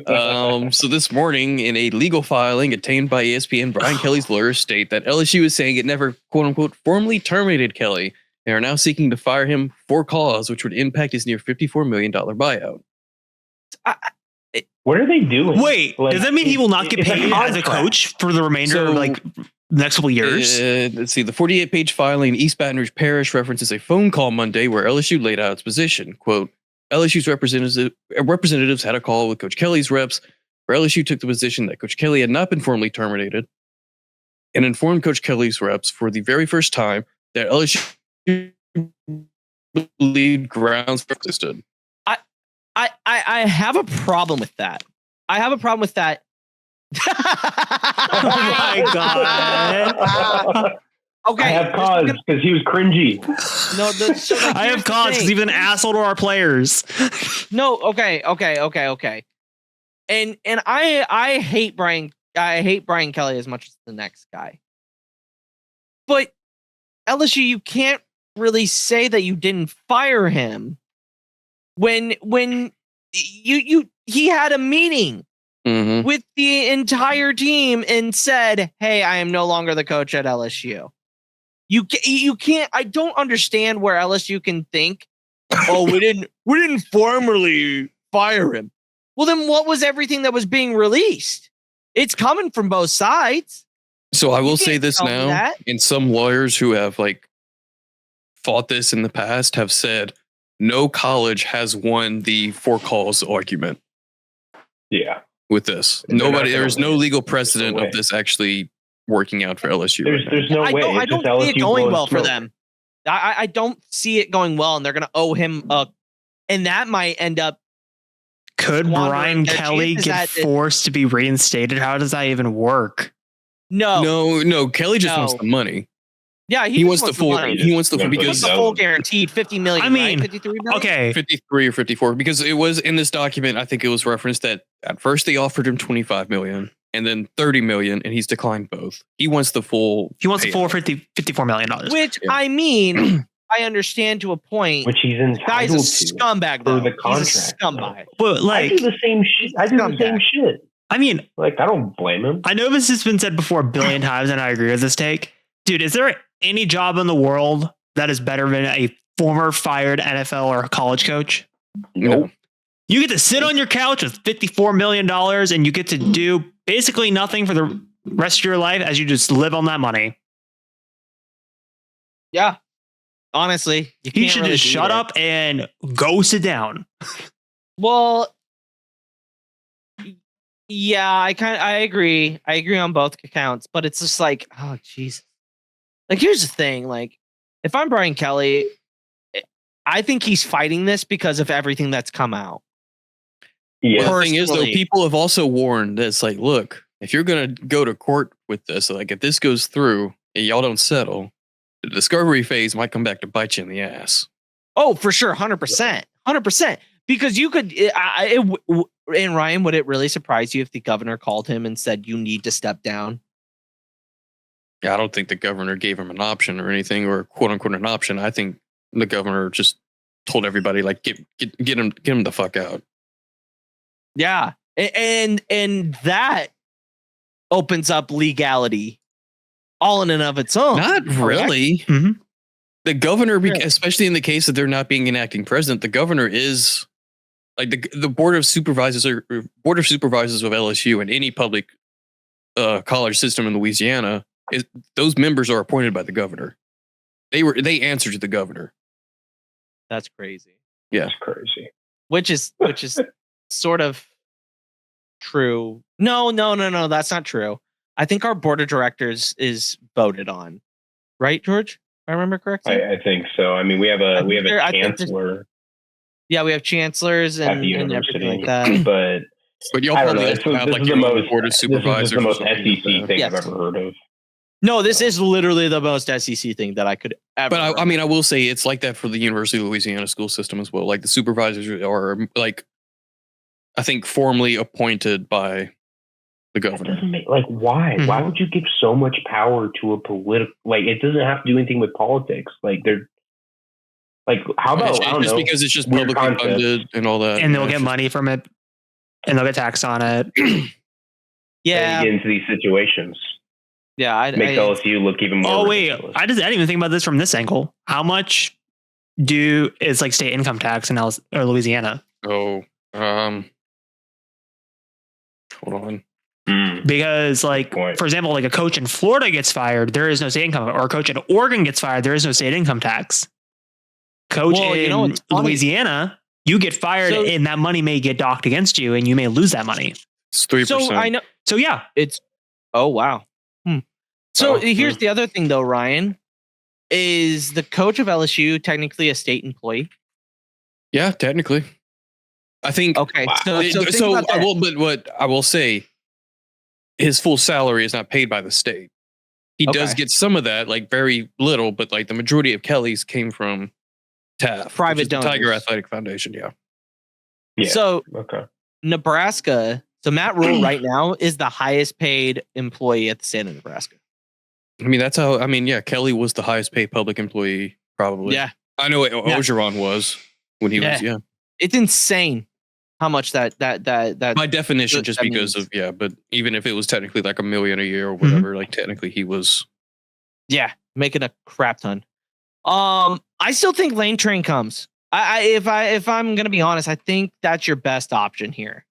So this morning, in a legal filing obtained by ESPN, Brian Kelly's lawyers state that LSU is saying it never, quote unquote, formally terminated Kelly. They are now seeking to fire him for cause, which would impact his near $54 million buyout. What are they doing? Wait, does that mean he will not get paid as a coach for the remainder of the next couple of years? Let's see. The 48-page filing, East Baton Rouge Parish, references a phone call Monday where LSU laid out its position. Quote, LSU's representatives had a call with Coach Kelly's reps, where LSU took the position that Coach Kelly had not been formally terminated and informed Coach Kelly's reps for the very first time that LSU believed grounds existed. I have a problem with that. Oh my God. Okay. I have cause because he was cringy. No, I have cause because he was an asshole to our players. No, okay. And I hate Brian Kelly as much as the next guy. But LSU, you can't really say that you didn't fire him when he had a meeting with the entire team and said, "Hey, I am no longer the coach at LSU." You can't. I don't understand where LSU can think, "Oh, we didn't formally fire him." Well, then what was everything that was being released? It's coming from both sides. So I will say this now, and some lawyers who have like fought this in the past have said no college has won the four calls argument. Yeah. With this, there's no legal precedent of this actually working out for LSU. There's no way. I don't see it going well for them. I don't see it going well, and they're going to owe him and that might end up. Could Brian Kelly get forced to be reinstated? How does that even work? No. Kelly just wants the money. Yeah, he wants the full. money. He wants the full He He because wants the full guaranteed 50 million. I mean, right? 53 million? Okay. 53 or 54 because it was in this document. I think it was referenced that at first they offered him 25 million and then 30 million, and he's declined both. He wants the full. He wants the full payout. $54 million. Which I mean, I understand to a point. Which he's Guy's a entitled to scumbag, though. for the He's a contract. scumbag. But I like, do the same shit. I do the same shit. I mean, Like, I don't blame him. I know this has been said before a billion times, and I agree with this take. Dude, is there any job in the world that is better than a former fired NFL or college coach? No. You get to sit on your couch with $54 million and you get to do basically nothing for the rest of your life as you just live on that money. Yeah. Honestly, you He can't should really just do shut that. up and go sit down. Well, yeah, I agree. I agree on both accounts, but it's just like, oh Jesus. Like, here's the thing. Like, if I'm Brian Kelly, I think he's fighting this because of everything that's come out. Yeah. Well, the thing is, though, Personally. people have also warned that it's like, look, if you're going to go to court with this, like if this goes through and y'all don't settle, the discovery phase might come back to bite you in the ass. Oh, for sure. 100%. 100%. Because you could, and Ryan, would it really surprise you if the governor called him and said, you need to step down? Yeah, I don't think the governor gave him an option or anything, or quote unquote an option. I think the governor just told everybody, like, get him the fuck out. Yeah. And that opens up legality all in and of its own. Not really. Mhm. The governor, Yeah. especially in the case that they're not being an acting president, the governor is like the board of supervisors or board of supervisors of LSU and any public college system in Louisiana. Those members are appointed by the governor. They answer to the governor. That's crazy. Yeah, That's crazy. Which is sort of true. No, that's not true. I think our board of directors is voted on. Right, George? If I remember correctly? I think so. I mean, we have a I think chancellor Yeah, we have chancellors at and, the and university, everything like that. but y'all I don't know. probably This also have is like the your most board of This supervisors. is the or most something like SEC that. thing Yes. I've ever heard of. No, this is literally the most SEC thing that I could ever. But I mean, I will say it's like that for the University of Louisiana school system as well. Like the supervisors are like, I think, formally appointed by the It governor. doesn't make, like, why? Mhm. Why would you give so much power to a political? Like, it doesn't have to do anything with politics. Like, they're like, how about I don't Just know? because it's just weird publicly concept. funded and all that, And they'll it's get just- money from it and they'll get taxed on it. yeah, Then you get into these situations. yeah. I Makes LSU look even more. Oh, wait. ridiculous. I didn't even think about this from this angle. How much is like state income tax in Louisiana? Oh, hold on. Mm. Because, like, Point. for example, like a coach in Florida gets fired, there is no state income, or a coach in Oregon gets fired, there is no state income tax. Coach Well, in you know what's funny? Louisiana, you get fired, So- and that money may get docked against you, and you may lose that money. It's 3%. So I know So yeah, it's. Oh wow. So Oh, here's the other thing, though, Ryan. Is the coach of LSU technically a state employee? Yeah, technically. I think. Okay, Wow. so think about I that. will, but what I will say, his full salary is not paid by the state. He does Okay. get some of that, like very little, but like the majority of Kelly's came from TAF, Private which is the Tiger donors. Athletic Foundation. Yeah. Yeah. So Okay. Nebraska. So Matt Rule right now is the highest paid employee at the state of Nebraska. I mean, that's how. I mean, yeah, Kelly was the highest paid public employee, probably. Yeah, I know Ogeron was when he was. Yeah. it's insane how much that By definition, just that because means- of but even if it was technically like $1 million a year or whatever, like technically he was. yeah, making a crap ton. I still think Lane Train comes. If I'm gonna be honest, I think that's your best option here.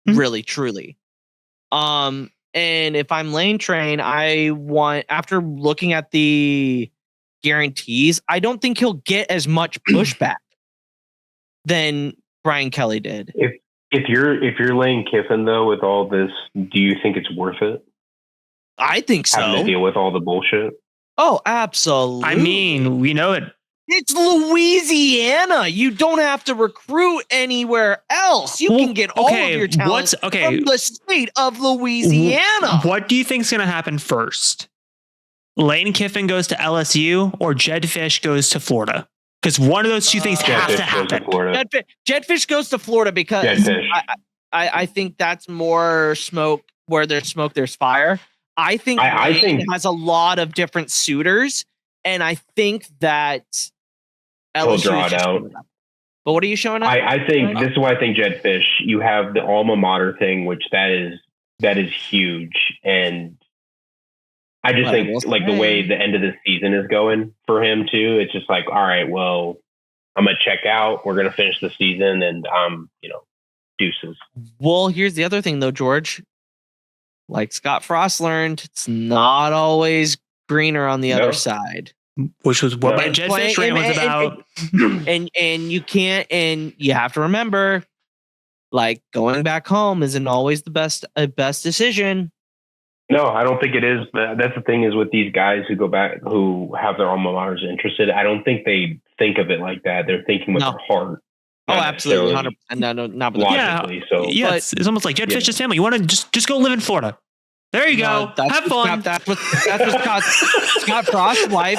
Mhm. Really, truly. And if I'm Lane Train, I want, after looking at the guarantees, I don't think he'll get as much pushback than Brian Kelly did. If you're Lane Kiffin though, with all this, do you think it's worth it? I think Having to so. deal with all the bullshit. Oh, absolutely. I mean, we know it. It's Louisiana. You don't have to recruit anywhere else. You Well, can get all of your talent okay? from the state of Louisiana. What do you think's going to happen first? Lane Kiffin goes to LSU or Jed Fish goes to Florida? Because one of those two things have to happen. Jed Fish goes to Florida because I think that's more smoke. Where there's smoke, there's fire. I think Lane has a lot of different suitors, and I think that he'll draw it out. But what are you showing us? I think this is why I think Jed Fish. You have the alma mater thing, which that is huge, and I just think like the way the end of the season is going for him too. It's just like, all right, well, I'm gonna check out. We're gonna finish the season, and deuces. Well, here's the other thing though, George. Like Scott Frost learned, it's not always greener on the other side. Which was what my Jed Fish rant was about. And you can't, and you have to remember, like going back home isn't always the best decision. No, I don't think it is. That's the thing is with these guys who go back, who have their alma maters interested. I don't think they think of it like that. They're thinking with their heart. Oh, absolutely, 100%. Not logically. So it's almost like Jed Fish's family. You want to just go live in Florida. There you go. Have fun. That's what Scott Frost's wife.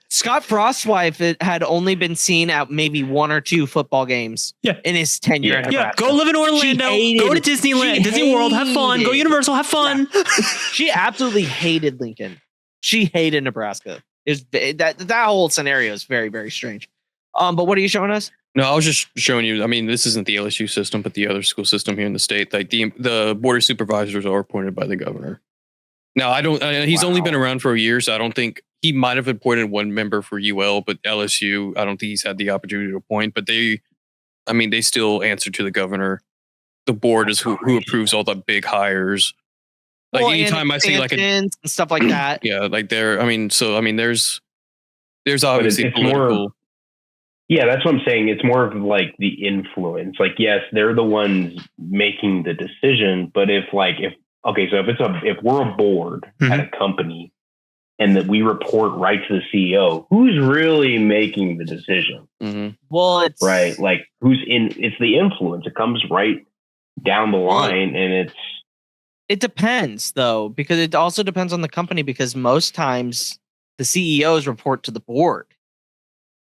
Scott Frost's wife had only been seen at maybe one or two football games. In his tenure. Yeah, go live in Orlando. Go to Disneyland, Disney World. Have fun. Go Universal. Have fun. Yeah. She absolutely hated Lincoln. She hated Nebraska. That whole scenario is very, very strange. But what are you showing us? No, I was just showing you. I mean, this isn't the LSU system, but the other school system here in the state. Like the board of supervisors are appointed by the governor. Now, he's only been around for a year, so I don't think he might have appointed one member for UL, but LSU, I don't think he's had the opportunity to appoint. But they still answer to the governor. The board is who approves all the big hires. Like anytime I see like and stuff like that. Yeah, like there's obviously political. Yeah, that's what I'm saying. It's more of like the influence. Like, yes, they're the ones making the decision, but if we're a board at a company and that we report right to the CEO, who's really making the decision? Mm-hmm. Well, it's right. Like it's the influence. It comes right down the line, and it depends though, because it also depends on the company, because most times the CEOs report to the board.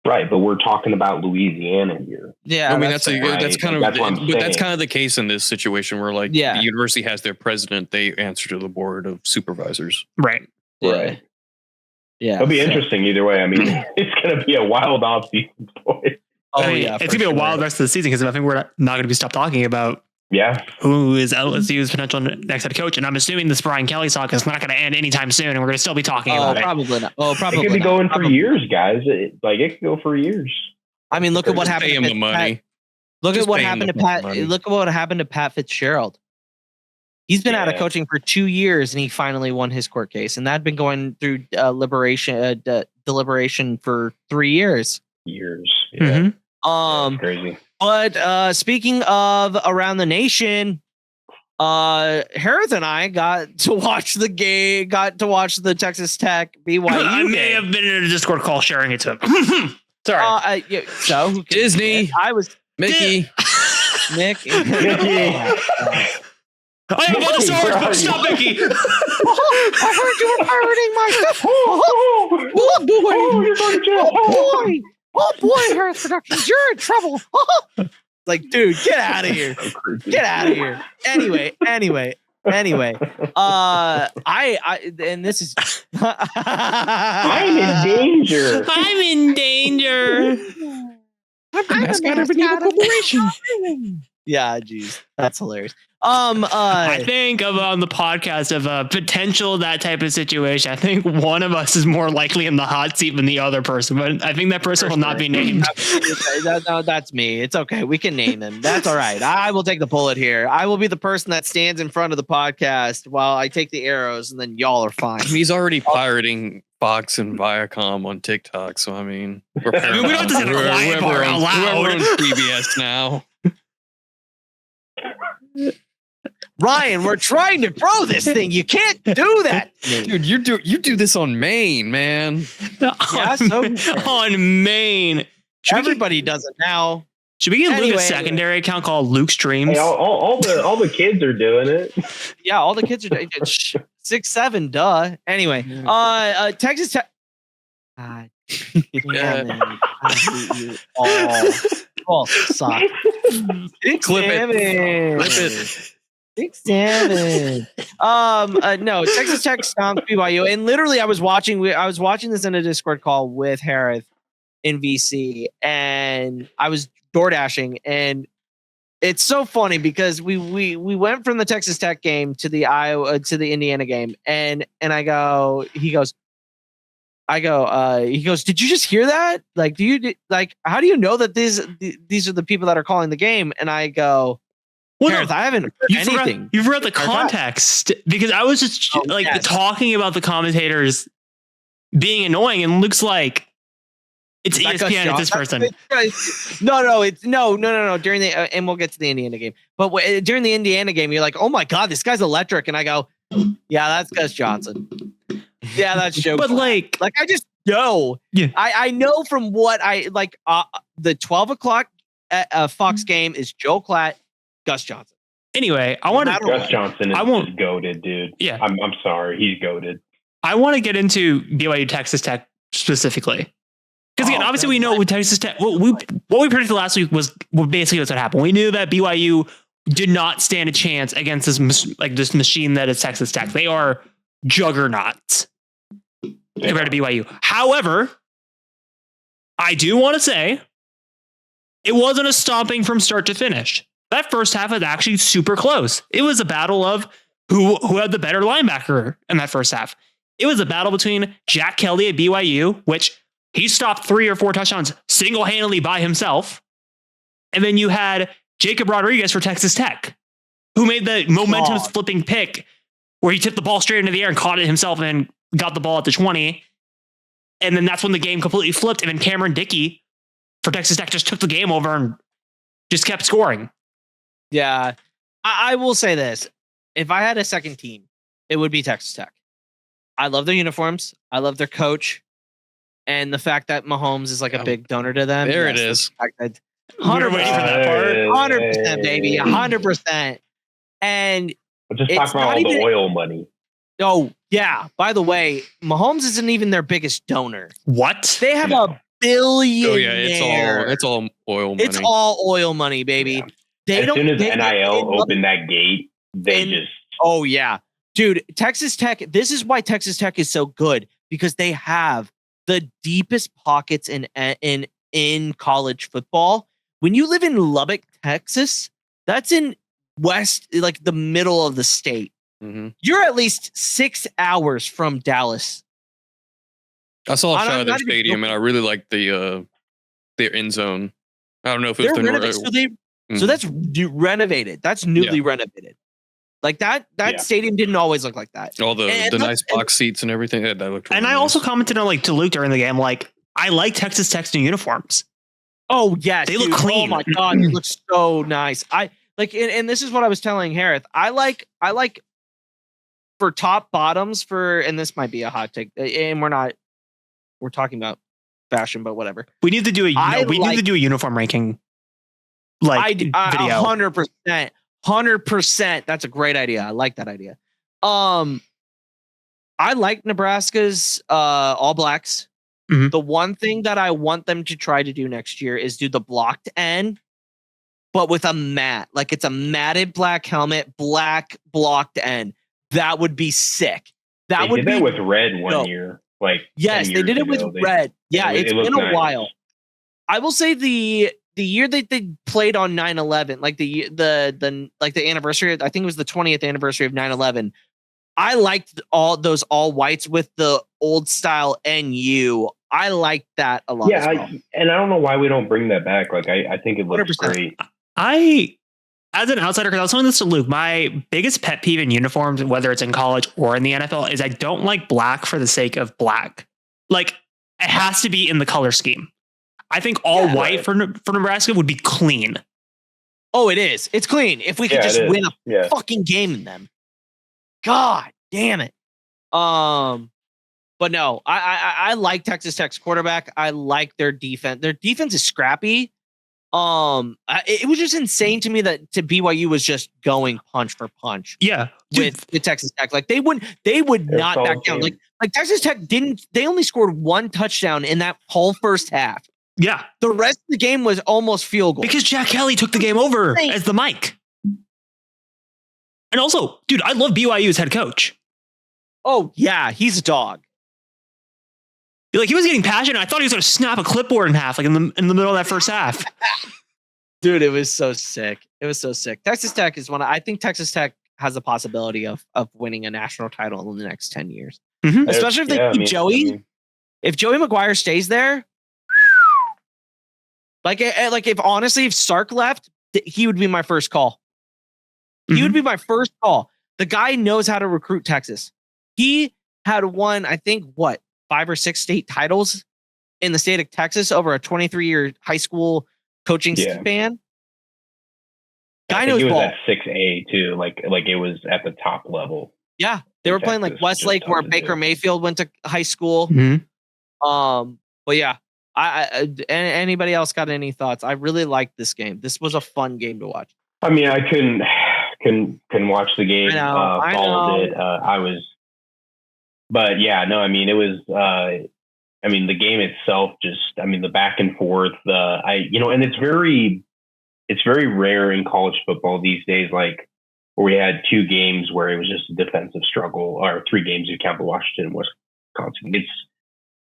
Right, but we're talking about Louisiana here. Yeah, I mean that's kind of the case in this situation where the university has their president, they answer to the board of supervisors. Right. Right. Yeah. It'll be interesting either way. I mean, it's going to be a wild offseason, boy. It's going to be a wild rest of the season because I think we're not going to be stopped talking about who is LSU's potential next head coach. And I'm assuming this Brian Kelly saga is not going to end anytime soon, and we're going to still be talking about probably not. Oh, probably. It could be going for years, guys. It could go for years. I mean, look at what happened. Pay him the money. Look at what happened to Pat. Look at what happened to Pat Fitzgerald. He's been out of coaching for 2 years, and he finally won his court case. And that'd been going through deliberation for 3 years. Yeah. Crazy. But speaking of around the nation, Harith and I got to watch the Texas Tech BYU. I may have been in a Discord call sharing it to him. Sorry. So Disney. I was Mickey. Nick. I have other stars, but stop, Mickey. I heard you were pirating my stuff. Oh boy. Oh boy, Harris Productions, you're in trouble. Like, dude, get out of here. Get out of here. Anyway. I and this is I'm in danger. I'm in danger. I'm mascot of a new corporation. Yeah, geez. That's hilarious. I think of on the podcast of a potential that type of situation. I think one of us is more likely in the hot seat than the other person, but I think that person will not be named. No, that's me. It's okay. We can name him. That's all right. I will take the bullet here. I will be the person that stands in front of the podcast while I take the arrows, and then y'all are fine. He's already pirating Fox and Viacom on TikTok, so I mean, we don't have to say the quiet part out loud. Whoever owns PBS now. Ryan, we're trying to throw this thing. You can't do that, dude. You do this on Maine, man. On Maine. Everybody does it now. Should we get Luke a secondary account called Luke Streams? Hey, all the kids are doing it. Yeah, all the kids are doing it. 6'7", duh. Anyway, Texas Tech. God damn it! I hate you all suck. 6'7". 6'7". No, Texas Tech stomped BYU, and literally, I was watching this in a Discord call with Harith in VC, and I was door dashing, and it's so funny because we went from the Texas Tech game to the Indiana game, and he goes, did you just hear that? Like, how do you know that these are the people that are calling the game? And I go, well, Gareth, I haven't heard anything. You've read the context, because I was just talking about the commentators being annoying, and looks like it's ESPN. It's this person. No. During the and we'll get to the Indiana game, but during the Indiana game, you're like, oh my god, this guy's electric, and I go, yeah, that's Gus Johnson. Yeah, that's Joe. But like I just know. Yeah. I know from what I like. The 12 o'clock Fox game is Joe Klatt, Gus Johnson. Anyway, I want to. Gus Johnson is goated, dude. Yeah, I'm sorry, he's goated. I want to get into BYU Texas Tech specifically, because again, obviously we know with Texas Tech, what we predicted last week was basically what's what happened. We knew that BYU did not stand a chance against this machine that is Texas Tech. They are juggernauts compared to BYU. However, I do want to say it wasn't a stomping from start to finish. That first half was actually super close. It was a battle of who had the better linebacker in that first half. It was a battle between Jack Kelly at BYU, which he stopped 3 or 4 touchdowns single-handedly by himself. And then you had Jacob Rodriguez for Texas Tech, who made the momentum flipping pick where he tipped the ball straight into the air and caught it himself and got the ball at the 20. And then that's when the game completely flipped. And then Cameron Dickey for Texas Tech just took the game over and just kept scoring. Yeah. I will say this. If I had a second team, it would be Texas Tech. I love their uniforms. I love their coach. And the fact that Mahomes is like a big donor to them. There it is. 100% for that part. 100%, baby. 100%. And just talk about all the oil money. Oh, yeah. By the way, Mahomes isn't even their biggest donor. What? They have a billionaire. Oh, yeah. It's all oil money. It's all oil money, baby. Yeah. As soon as NIL opened that gate, oh, yeah. Dude, Texas Tech, this is why Texas Tech is so good, because they have the deepest pockets in college football. When you live in Lubbock, Texas, that's in west, like the middle of the state. Mm-hmm. You're at least 6 hours from Dallas. I saw a shot of their stadium, and I really like their end zone. I don't know if it was so that's renovated. That's newly renovated. Like that stadium didn't always look like that. All the nice box seats and everything. That looked really nice. I also commented on to Luke during the game, I like Texas Tech's new uniforms. Oh yes, they look clean. Oh my god, they look so nice. I like, and this is what I was telling Harith. I like for top bottoms and this might be a hot take, and we're talking about fashion, but whatever. We need to do a uniform ranking. Video. 100%. 100%. That's a great idea. I like that idea. I like Nebraska's All Blacks. Mm-hmm. The one thing that I want them to try to do next year is do the blocked end, but with a matte. Like it's a matted black helmet, black blocked end. That would be sick. They did that with red one year. Yes, they did it with red. Yeah, it's been a while. I will say the year that they played on 9/11, like the anniversary, I think it was the 20th anniversary of 9/11. I liked all those all whites with the old style NU. I liked that a lot. Yeah, and I don't know why we don't bring that back. I think it looks 100%. Great. As an outsider, because I was telling this to Luke, my biggest pet peeve in uniforms, whether it's in college or in the NFL, is I don't like black for the sake of black. Like it has to be in the color scheme. I think all white for Nebraska would be clean. Oh, it is. It's clean. If we could just win a fucking game in them. God damn it. But no, I like Texas Tech's quarterback. I like their defense. Their defense is scrappy. It was just insane to me that BYU was just going punch for punch. Yeah, with the Texas Tech, like they would not back down. Like Texas Tech they only scored one touchdown in that whole first half. Yeah, the rest of the game was almost field goal because Jack Kelly took the game over as the mic. And also, dude, I love BYU's head coach. Oh yeah, he's a dog. Like he was getting passionate. I thought he was going to snap a clipboard in half, like in the middle of that first half. Dude, it was so sick. Texas Tech is I think Texas Tech has the possibility of winning a national title in the next 10 years. Mm-hmm. Especially if they keep Joey. If Joey McGuire stays there, if Sark left, he would be my first call. He would be my first call. The guy knows how to recruit Texas. He had won, I think, 5 or 6 state titles in the state of Texas over a 23-year high school coaching span. Guy knows ball. It was at 6A too, like it was at the top level. Yeah, they were playing like Westlake, where Baker Mayfield went to high school. But yeah, anybody else got any thoughts? I really liked this game. This was a fun game to watch. I mean, I couldn't watch the game. I followed it. But yeah, no, I mean, it was, the game itself, the back and forth, and it's very rare in college football these days, like where we had 2 games where it was just a defensive struggle, or 3 games if you count the Washington and Wisconsin.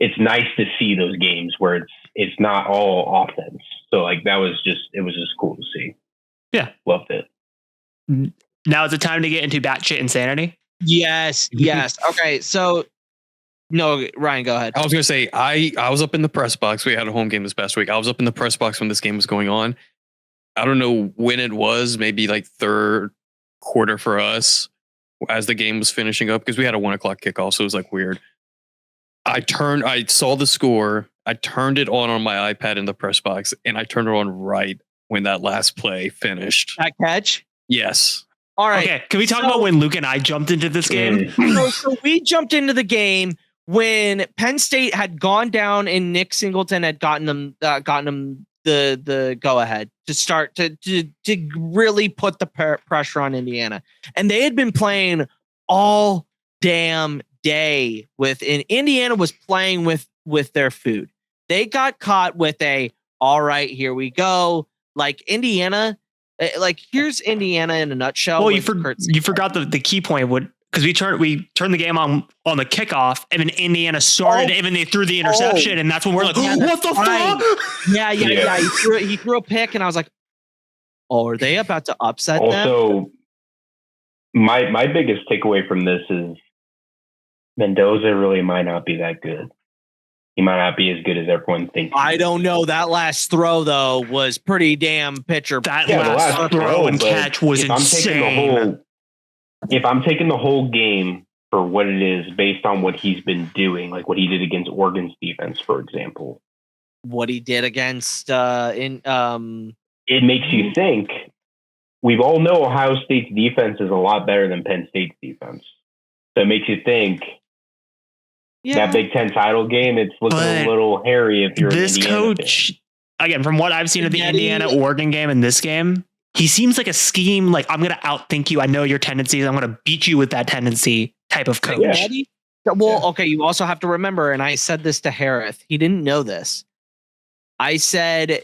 It's nice to see those games where it's not all offense. So like it was just cool to see. Yeah. Loved it. Now is the time to get into batshit insanity. Yes. Okay, so no, Ryan, go ahead. I was going to say, I was up in the press box. We had a home game this past week. I was up in the press box when this game was going on. I don't know when it was, maybe like third quarter for us as the game was finishing up, because we had a 1:00 kickoff. So it was like weird. I saw the score. I turned it on my iPad in the press box, and I turned it on right when that last play finished. That catch? Yes. All right. Okay. Can we talk about when Luke and I jumped into this game? So we jumped into the game when Penn State had gone down and Nick Singleton had gotten them the go ahead to start to really put the pressure on Indiana, and they had been playing all damn day Indiana was playing with their food. They got caught with all right, here we go. Like Indiana. Like here's Indiana in a nutshell. Well, you forgot the key point because we turned the game on the kickoff, and then Indiana started, and then they threw the interception, and that's when we're like, what the fuck? Yeah. He threw a pick, and I was like, are they about to upset them? Also, my biggest takeaway from this is Mendoza really might not be that good. He might not be as good as everyone thinks. I don't know. That last throw, though, was pretty damn pitcher. That last throw and catch was insane. If I'm taking the whole game for what it is, based on what he's been doing, like what he did against Oregon's defense, for example, what he did against it makes you think. We all know Ohio State's defense is a lot better than Penn State's defense, so it makes you think. Yeah. That Big Ten title game, it's looking a little hairy if you're this coach. Again, from what I've seen of the Indiana-Oregon game and this game, he seems like a scheme, like, I'm going to outthink you. I know your tendencies. I'm going to beat you with that tendency type of coach. Yeah. Well, okay, you also have to remember, and I said this to Harith. He didn't know this. I said,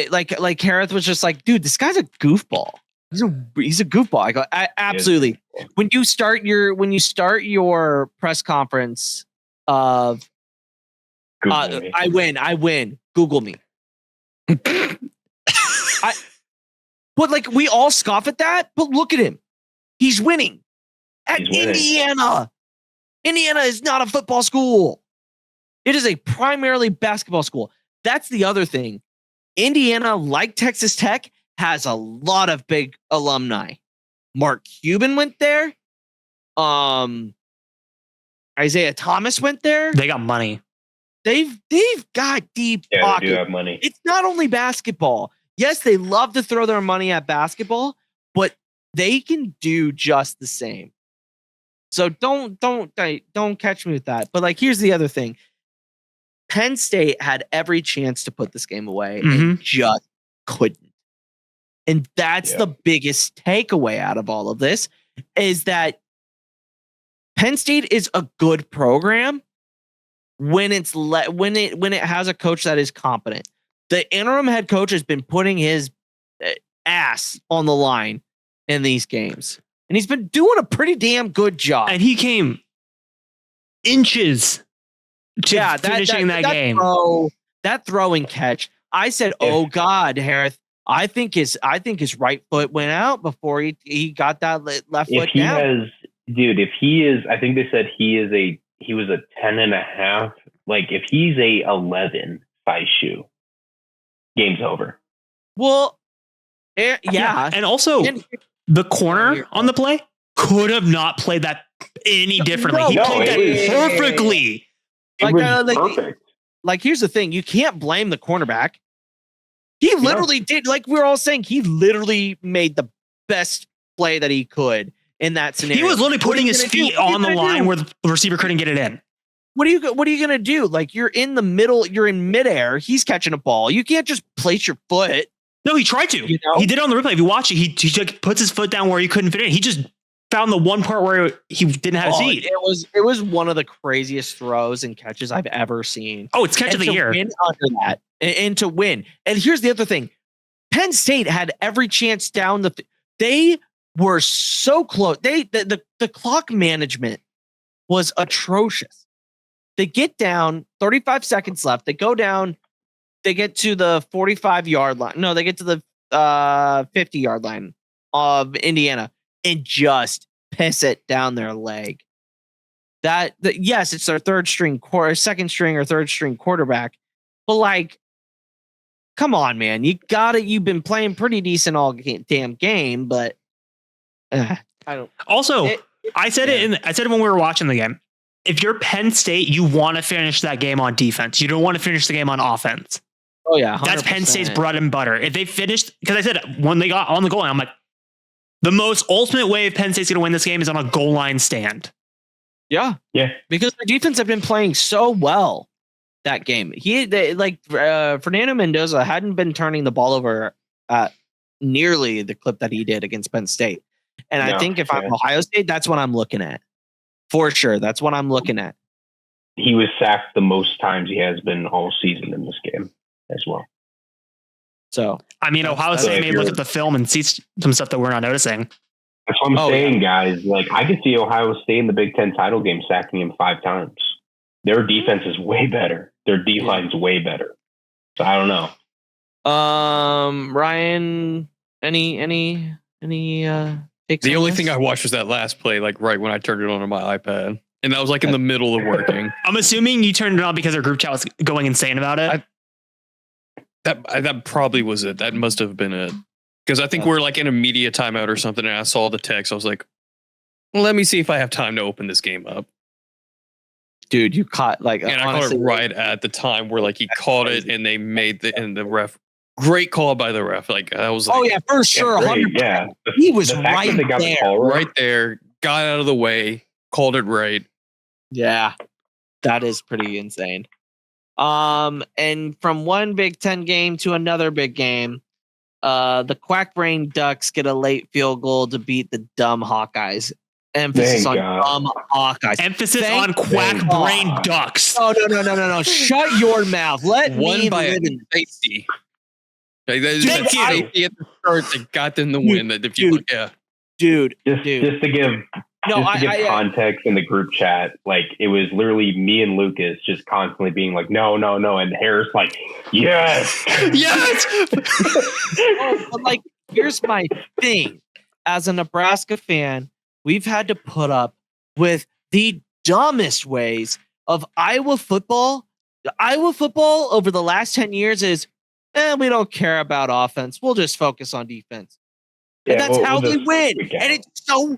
like Harith was just like, dude, this guy's a goofball. He's a goofball. I go, absolutely. When you start your press conference of I win. Google me. But like we all scoff at that, but look at him. He's winning at Indiana. Indiana is not a football school. It is a primarily basketball school. That's the other thing. Indiana, like Texas Tech, has a lot of big alumni. Mark Cuban went there. Isaiah Thomas went there. They got money. They've got deep pockets. They do have money. It's not only basketball. Yes, they love to throw their money at basketball, but they can do just the same. So don't catch me with that. But like, here's the other thing. Penn State had every chance to put this game away and just couldn't. And that's the biggest takeaway out of all of this, is that Penn State is a good program when when it has a coach that is competent. The interim head coach has been putting his ass on the line in these games, and he's been doing a pretty damn good job. And he came inches to finishing that game. That throw and catch. I said, "Oh God, Harris." I think his right foot went out before he got that left foot down. If he is, I think they said he was a 10.5. Like if he's a 11 size shoe, game's over. Well, yeah. And also the corner on the play could have not played that any differently. He played that perfectly. Perfect. Like here's the thing: you can't blame the cornerback. He literally did, like we were all saying, he literally made the best play that he could in that scenario. He was literally putting his feet on the line where the receiver couldn't get it in. What are you going to do? Like you're in the middle, you're in midair. He's catching a ball. You can't just place your foot. No, he tried to. You know? He did it on the replay. If you watch it, he puts his foot down where he couldn't fit in. He just found the one part where he didn't have a seat. It was one of the craziest throws and catches I've ever seen. Oh, it's catch of the year. Win under that and to win. And here's the other thing: Penn State had every chance down they were so close. The clock management was atrocious. They get down 35 seconds left. They go down. They get to the 45-yard line. No, they get to the 50-yard line of Indiana and just piss it down their leg. Yes, it's their second string or third string quarterback, but like, come on, man, you've been playing pretty decent all damn game, but I don't. Also, I said it when we were watching the game. If you're Penn State, you want to finish that game on defense. You don't want to finish the game on offense. Oh yeah, 100%. That's Penn State's bread and butter. If they finished, because I said when they got on the goal line, I'm like, the most ultimate way of Penn State's going to win this game is on a goal line stand. Yeah. Because the defense have been playing so well that game. Fernando Mendoza hadn't been turning the ball over at nearly the clip that he did against Penn State. And I think if I'm Ohio State, that's what I'm looking at. For sure. That's what I'm looking at. He was sacked the most times he has been all season in this game as well. So, I mean, Ohio State may look at the film and see some stuff that we're not noticing. That's what I'm saying, guys. Like, I could see Ohio State in the Big Ten title game sacking him 5 times. Their defense is way better. Their D line's way better. So I don't know. Ryan, any takes? The only thing I watched was that last play, like right when I turned it on my iPad, and that was like in the middle of working. I'm assuming you turned it on because our group chat was going insane about it. That probably was it. That must have been it. Because I think we're like in a media timeout or something, and I saw the text. I was like, well, let me see if I have time to open this game up. Dude, you caught and honestly, I caught it right at the time where like he called it and they made the ref. Great call by the ref. Like I was like, oh yeah, for sure. Yeah, he was right there. Right there. Got out of the way. Called it right. Yeah, that is pretty insane. And from one Big Ten game to another big game, the Quack Brain Ducks get a late field goal to beat the dumb Hawkeyes. Emphasis on dumb Hawkeyes. Emphasis on Quack Brain Ducks. Oh no! Shut your mouth. Let one me by live in safety. Like, that safety at the start that got them the win. That if you look, dude. Just to give context in the group chat, like it was literally me and Lucas just constantly being like, no, and Harris like, yes. But like, here's my thing. As a Nebraska fan, we've had to put up with the dumbest ways of Iowa football. Iowa football over the last 10 years is, we don't care about offense. We'll just focus on defense. And that's how they win. And it's so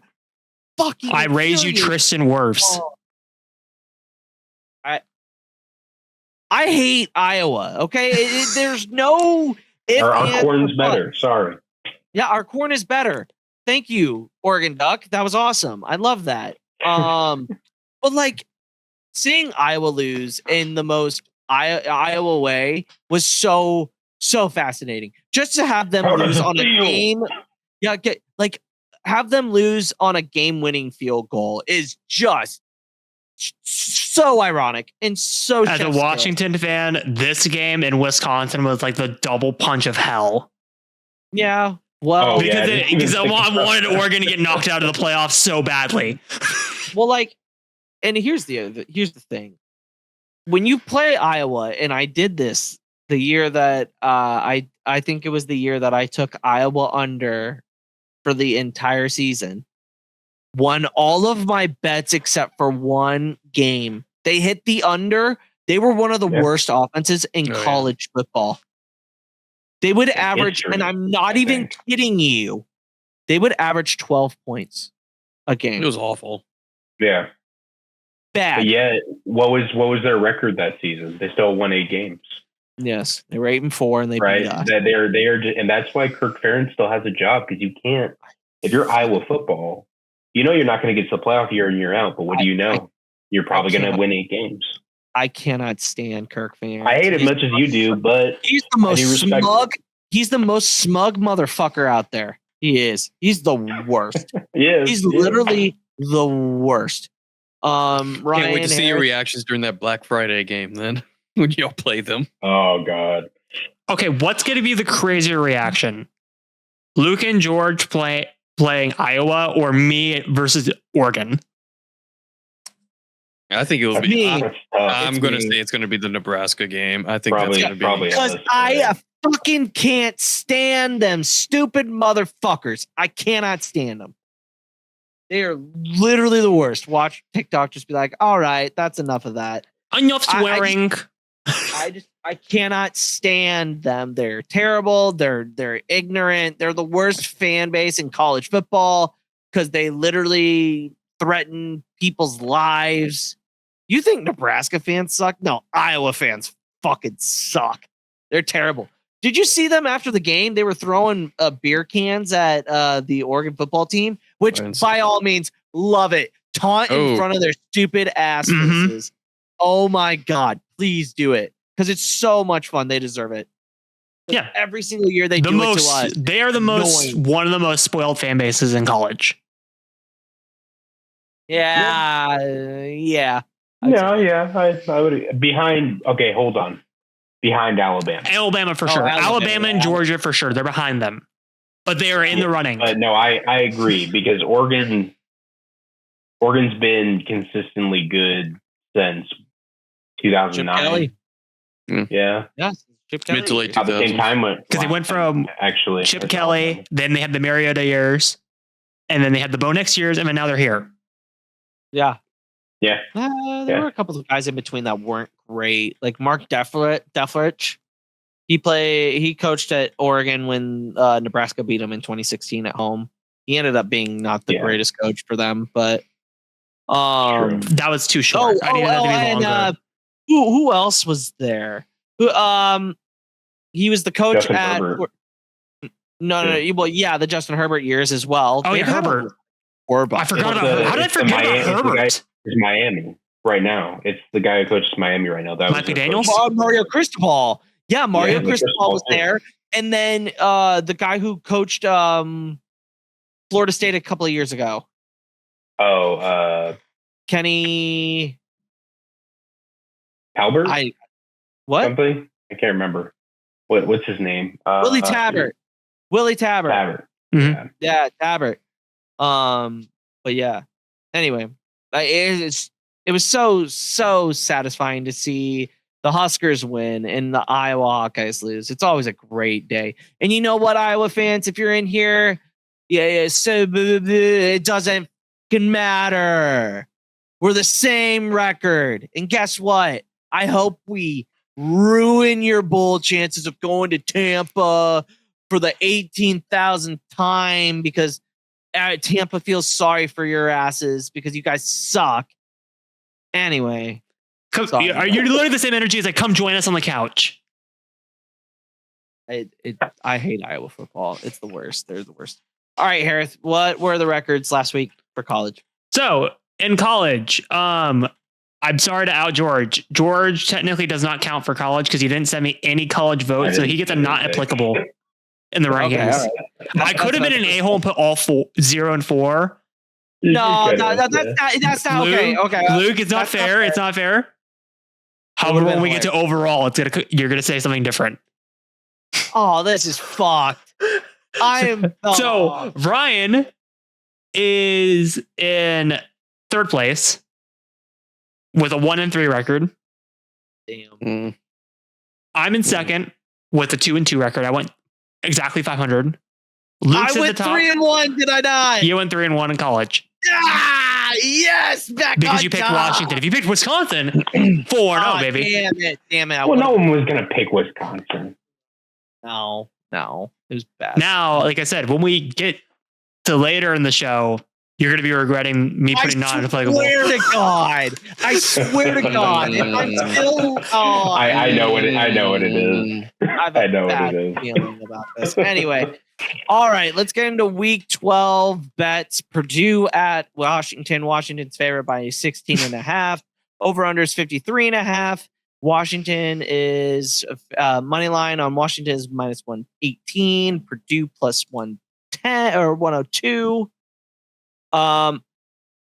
fucking I raise you Tristan Wirfs. I hate Iowa. Okay, there's no. Our corn's better. Sorry. Yeah, our corn is better. Thank you, Oregon Duck. That was awesome. I love that. But like seeing Iowa lose in the most Iowa way was so So fascinating. Just to have them lose on a game. Yeah, have them lose on a game-winning field goal is just so ironic and so. As a Washington fan, this game in Wisconsin was like the double punch of hell. Yeah, well, because I wanted Oregon to get knocked out of the playoffs so badly. Well, and here's the thing: when you play Iowa, and I did this the year that I think it was the year that I took Iowa under for the entire season. Won all of my bets except for one game. They hit the under. They were one of the worst offenses in college football. They would average, and I'm not even kidding you, they would average 12 points a game. It was awful. Yeah. Bad. But yet, what was their record that season? They still won 8 games. Yes, they were 8-4, and they right. beat us. And that's why Kirk Ferentz still has a job, because you can't. If you're Iowa football, you know you're not going to get to the playoff year in year out. But what do you know? You're probably going to win 8 games. I cannot stand Kirk Ferentz. I hate it much as you do, but he's the most smug. He's the most smug motherfucker out there. He is. He's the worst. He's literally the worst. Ryan, can't wait to see your reactions during that Black Friday game then when y'all play them. Oh God. Okay, what's going to be the crazier reaction? Luke and George playing Iowa, or me versus Oregon? I think it will be. I'm going to say it's going to be the Nebraska game. I think that's going to be because I fucking can't stand them stupid motherfuckers. I cannot stand them. They are literally the worst. Watch TikTok just be like, all right, that's enough of that. Enough swearing. I cannot stand them. They're terrible. They're ignorant. They're the worst fan base in college football because they literally threaten people's lives. You think Nebraska fans suck? No, Iowa fans fucking suck. They're terrible. Did you see them after the game? They were throwing beer cans at the Oregon football team, which by all means, love it. Taunt in front of their stupid ass faces. Oh my God, please do it. Because it's so much fun. They deserve it. Yeah. Every single year they do it to us. They are one of the most spoiled fan bases in college. Yeah. I would behind. Okay, hold on. Behind Alabama. Alabama for sure. Alabama and Georgia for sure. They're behind them. But they are in the running. No, I agree, because Oregon's been consistently good since 2009. Yeah. Chip Kelly. Mid to late 2000s. At the same time, because they went from Chip Kelly, then they had the Mariota years, and then they had the Bo Nix years, and then now they're here. Yeah. Yeah. There were a couple of guys in between that weren't great. Like Mark Defrich. He coached at Oregon when Nebraska beat him in 2016 at home. He ended up being not the greatest coach for them, but that was too short. I needed that to be longer. Who else was there? He was the coach Justin at Herbert. No. Well, yeah, the Justin Herbert years as well. Oh, yeah, Herbert. I forgot about how did I forget about Herbert? It's Miami right now. It's the guy who coaches Miami right now. That Mike Daniels? Mario Cristobal. Yeah, Mario Cristobal was there. And then the guy who coached Florida State a couple of years ago. Kenny Albert? What? Something? I can't remember. What's his name? Willie Tabbert. Willie Tabbert. Tabbert. Mm-hmm. Yeah, Tabbert. But yeah. Anyway, it was so satisfying to see the Huskers win and the Iowa Hawkeyes lose. It's always a great day. And you know what, Iowa fans, if you're in here, so it doesn't matter. We're the same record. And guess what? I hope we ruin your bowl chances of going to Tampa for the 18,000th time, because Tampa feels sorry for your asses because you guys suck. Anyway. Are you literally the same energy as like, come join us on the couch? I hate Iowa football. It's the worst. They're the worst. All right, Harris, what were the records last week for college? So in college, I'm sorry to out George. George technically does not count for college because he didn't send me any college votes, so he gets a not applicable in the rankings. Okay, I could have been an a-hole and put all 0 and 4. No, that's not okay. Okay, Luke, it's not fair. It's not fair. However, when we get to overall, you're gonna say something different. Oh, this is fucked. So Ryan is in third place with a 1-3 record. Damn. I'm in second with a 2-2 record. I went exactly 500. Luke's I went 3-1. Did I not? You went 3-1 in college. Yes, because you picked Washington. If you picked Wisconsin, 4-0, baby. Damn it. Well, no one was gonna pick Wisconsin. No, it was bad. Now, like I said, when we get to later in the show, you're gonna be regretting me putting non-applicable. I swear to God. If I'm still, I know what it is. I know what it is. Feeling about this. Anyway. All right, let's get into week 12 bets. Purdue at Washington. Washington's favored by 16.5. Over-under is 53.5. Washington is money line on Washington is minus 118. Purdue plus 110 or 102.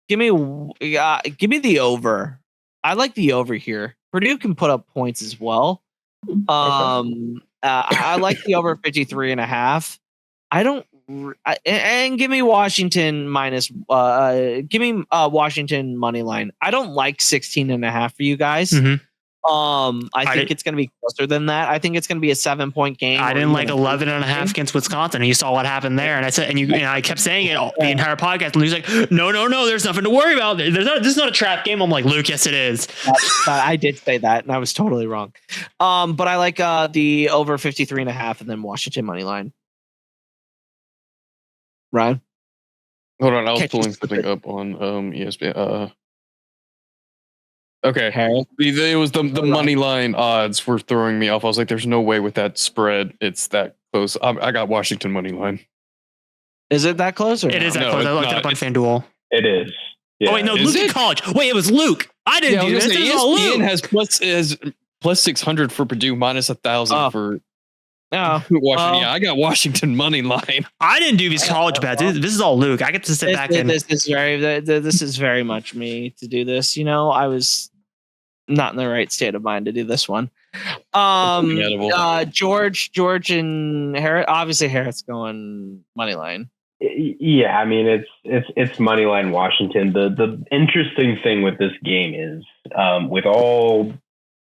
Give me the over. I like the over here. Purdue can put up points as well. I like the over 53.5. I don't, and give me Washington minus. Give me Washington money line. I don't like 16.5 for you guys. Mm-hmm. I think it's going to be closer than that. I think it's going to be a 7-point game. I didn't like 11.5 against Wisconsin, and you saw what happened there. And I said, and I kept saying it the entire podcast. And he was like, "No, there's nothing to worry about. This is not a trap game." I'm like, Luke, yes, it is. I did say that, and I was totally wrong. But I like the over 53.5, and then Washington money line. Ryan, hold on, I was pulling something up on ESPN. Okay, it was the money line odds were throwing me off. I was like, "There's no way with that spread, it's that close." I got Washington money line. Is it that close? Or it is that close. I looked it up on FanDuel. It is. Yeah. Oh wait, no, Luke in college. Wait, it was Luke. I didn't do this. ESPN has plus 600 for Purdue, minus 1,000 for. Washington. I got Washington money line. I didn't do these college bets. This is all Luke. I get to sit back and this is very much me to do this. I was not in the right state of mind to do this one. George and Harris. Obviously, Harris going money line. Yeah, I mean it's money line Washington. The interesting thing with this game is with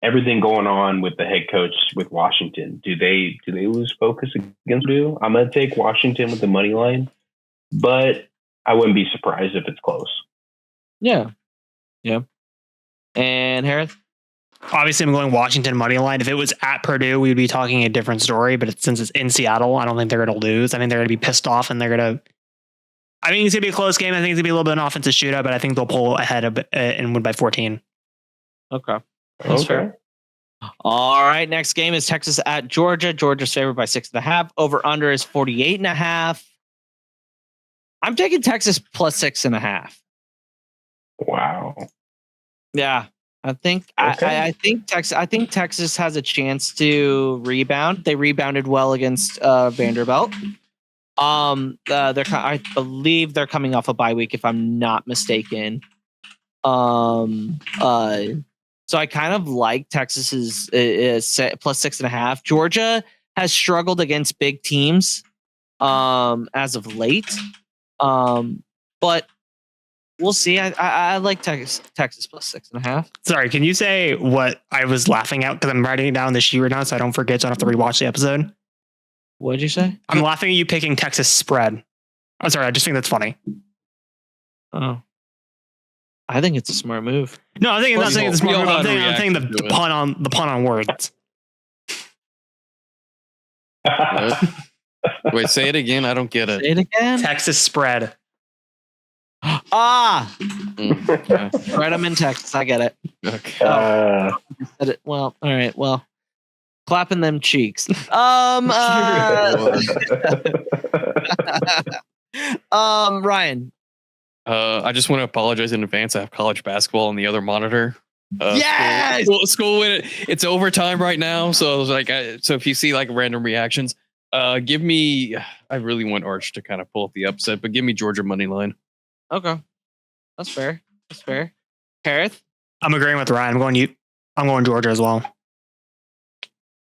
everything going on with the head coach with Washington, do they lose focus against Purdue? I'm going to take Washington with the money line, but I wouldn't be surprised if it's close. Yeah. And Harris? Obviously, I'm going Washington money line. If it was at Purdue, we would be talking a different story. But since it's in Seattle, I don't think they're going to lose. I think they're going to be pissed off, and they're going to. I think it's going to be a close game. I think it's going to be a little bit of an offensive shootout, but I think they'll pull ahead and win by 14. Okay. That's fair. All right. Next game is Texas at Georgia. Georgia's favored by 6.5. Over under is 48.5. I'm taking Texas plus 6.5. Wow. Yeah. I think I think Texas has a chance to rebound. They rebounded well against Vanderbilt. I believe they're coming off a bye week, if I'm not mistaken. So I kind of like Texas's plus 6.5. Georgia has struggled against big teams as of late, but we'll see. I like Texas plus 6.5. Sorry, can you say what I was laughing at? Because I'm writing it down on the sheet right now, so I don't forget. So I don't have to rewatch the episode. What did you say? I'm laughing at you picking Texas spread. I'm sorry. I just think that's funny. Oh. I think it's a smart move. No, I'm not saying it's a smart move. I'm saying the pun on words. Wait, say it again. I don't get it. Say it again. Texas spread. Okay. Right, I'm in Texas. I get it. Okay. Well, all right. Well, clapping them cheeks. Ryan. I just want to apologize in advance. I have college basketball on the other monitor, Yes! School win it. It's overtime right now, so I was like, so if you see like random reactions, give me. I really want Arch to kind of pull up the upset, but give me Georgia money line. Okay, that's fair. That's fair. Harith? I'm agreeing with Ryan. I'm going Georgia as well.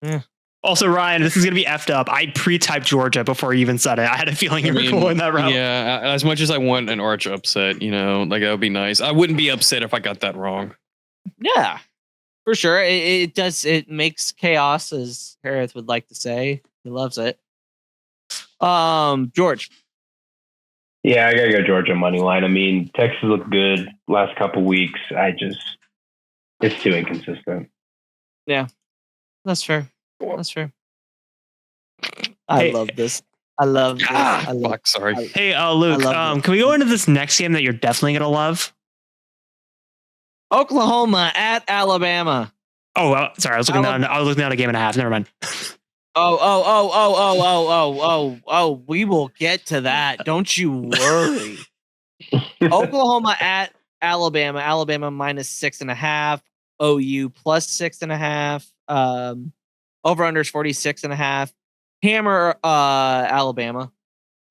Yeah. Also, Ryan, this is going to be effed up. I pre-typed Georgia before you even said it. I had a feeling you were going that route. Yeah, as much as I want an Arch upset, like that would be nice. I wouldn't be upset if I got that wrong. Yeah, for sure. It does. It makes chaos, as Harith would like to say. He loves it. George. Yeah, I gotta go Georgia money line. I mean, Texas looked good last couple weeks. It's too inconsistent. Yeah, that's fair. That's fair. I love this. I love this. Fuck, sorry. Hey, Luke, can we go into this next game that you're definitely going to love? Oklahoma at Alabama. Oh, sorry. I was looking at a game and a half. Never mind. Oh, we will get to that. Don't you worry. Oklahoma at Alabama. Alabama -6.5. OU +6.5. Over under is 46.5. Hammer Alabama.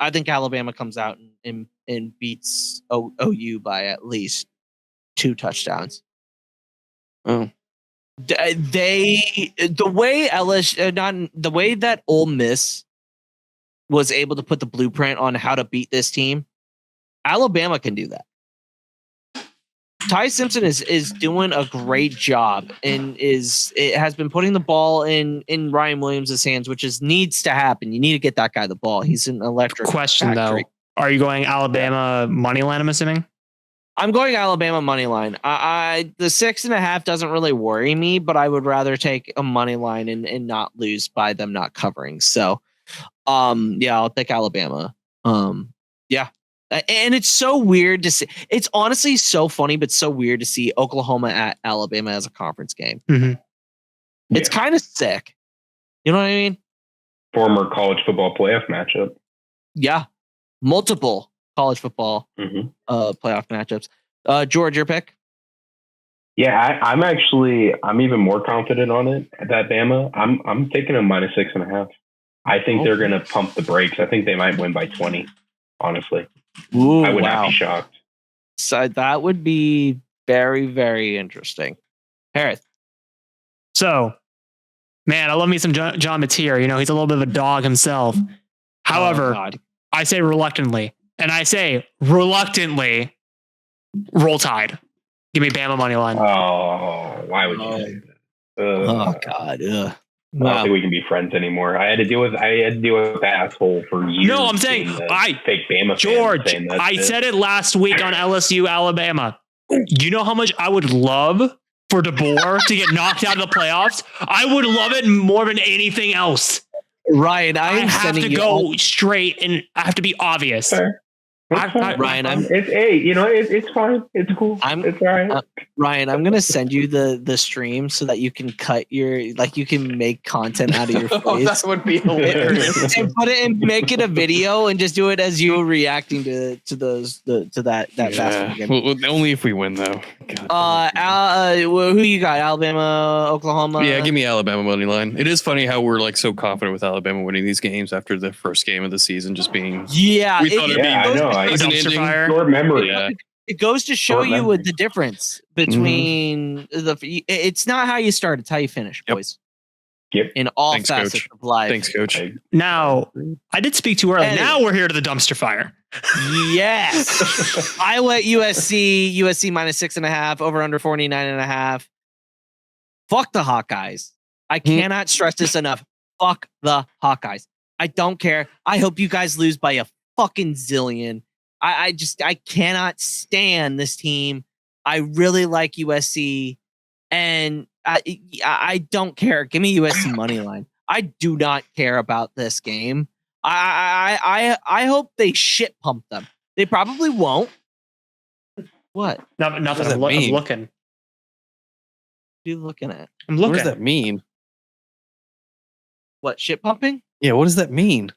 I think Alabama comes out and beats OU by at least 2 touchdowns. Oh. The way that Ole Miss was able to put the blueprint on how to beat this team, Alabama can do that. Ty Simpson is doing a great job and has been putting the ball in Ryan Williams' hands, which needs to happen. You need to get that guy the ball. He's an electric question factory. Though. Are you going Alabama money line, I'm assuming? I'm going Alabama money line. The 6.5 doesn't really worry me, but I would rather take a money line and not lose by them not covering. So, I'll take Alabama. Yeah. And it's so weird to see. It's honestly so funny, but so weird to see Oklahoma at Alabama as a conference game. Mm-hmm. It's kind of sick. You know what I mean? Former college football playoff matchup. Yeah. Multiple college football playoff matchups. George, your pick? Yeah, I'm even more confident on it at that Bama. I'm taking them -6.5. I think they're going to pump the brakes. I think they might win by 20. Honestly, I would not be shocked. So that would be very, very interesting. Harris. So, man, I love me some John Mateer. He's a little bit of a dog himself. However, I say reluctantly, roll Tide. Give me Bama money line. Oh, why would you say that? Oh God. I don't think we can be friends anymore. I had to deal with that asshole for years. No, I'm saying fake Bama George. I said it last week on LSU Alabama. You know how much I would love for DeBoer to get knocked out of the playoffs? I would love it more than anything else. Ryan, I have to go straight and I have to be obvious. Fair. Ryan, it's fine. It's cool. It's all right. Ryan, I'm gonna send you the stream so that you can cut you can make content out of your face. That would be hilarious. And put it and make it a video and just do it as you reacting to that fast game. Well, only if we win though. Who you got? Alabama, Oklahoma? Yeah, give me Alabama money line. It is funny how we're like so confident with Alabama winning these games after the first game of the season just being. Yeah, we thought it'd be. I know. Short memory. Yeah. It goes to show you the difference between it's not how you start, it's how you finish, boys. Yep. In all facets of life. Thanks, Coach. Now, I did speak too early. Now we're here to the dumpster fire. Yes. I went USC -6.5, over under 49.5. Fuck the Hawkeyes. I cannot stress this enough. Fuck the Hawkeyes. I don't care. I hope you guys lose by a fucking zillion. I cannot stand this team. I really like USC, and I don't care. Give me USC money line. I do not care about this game. I hope they shit pump them. They probably won't. What? Nothing. I'm looking. What are you looking at? I'm looking. What does that mean? What, shit pumping? Yeah, what does that mean?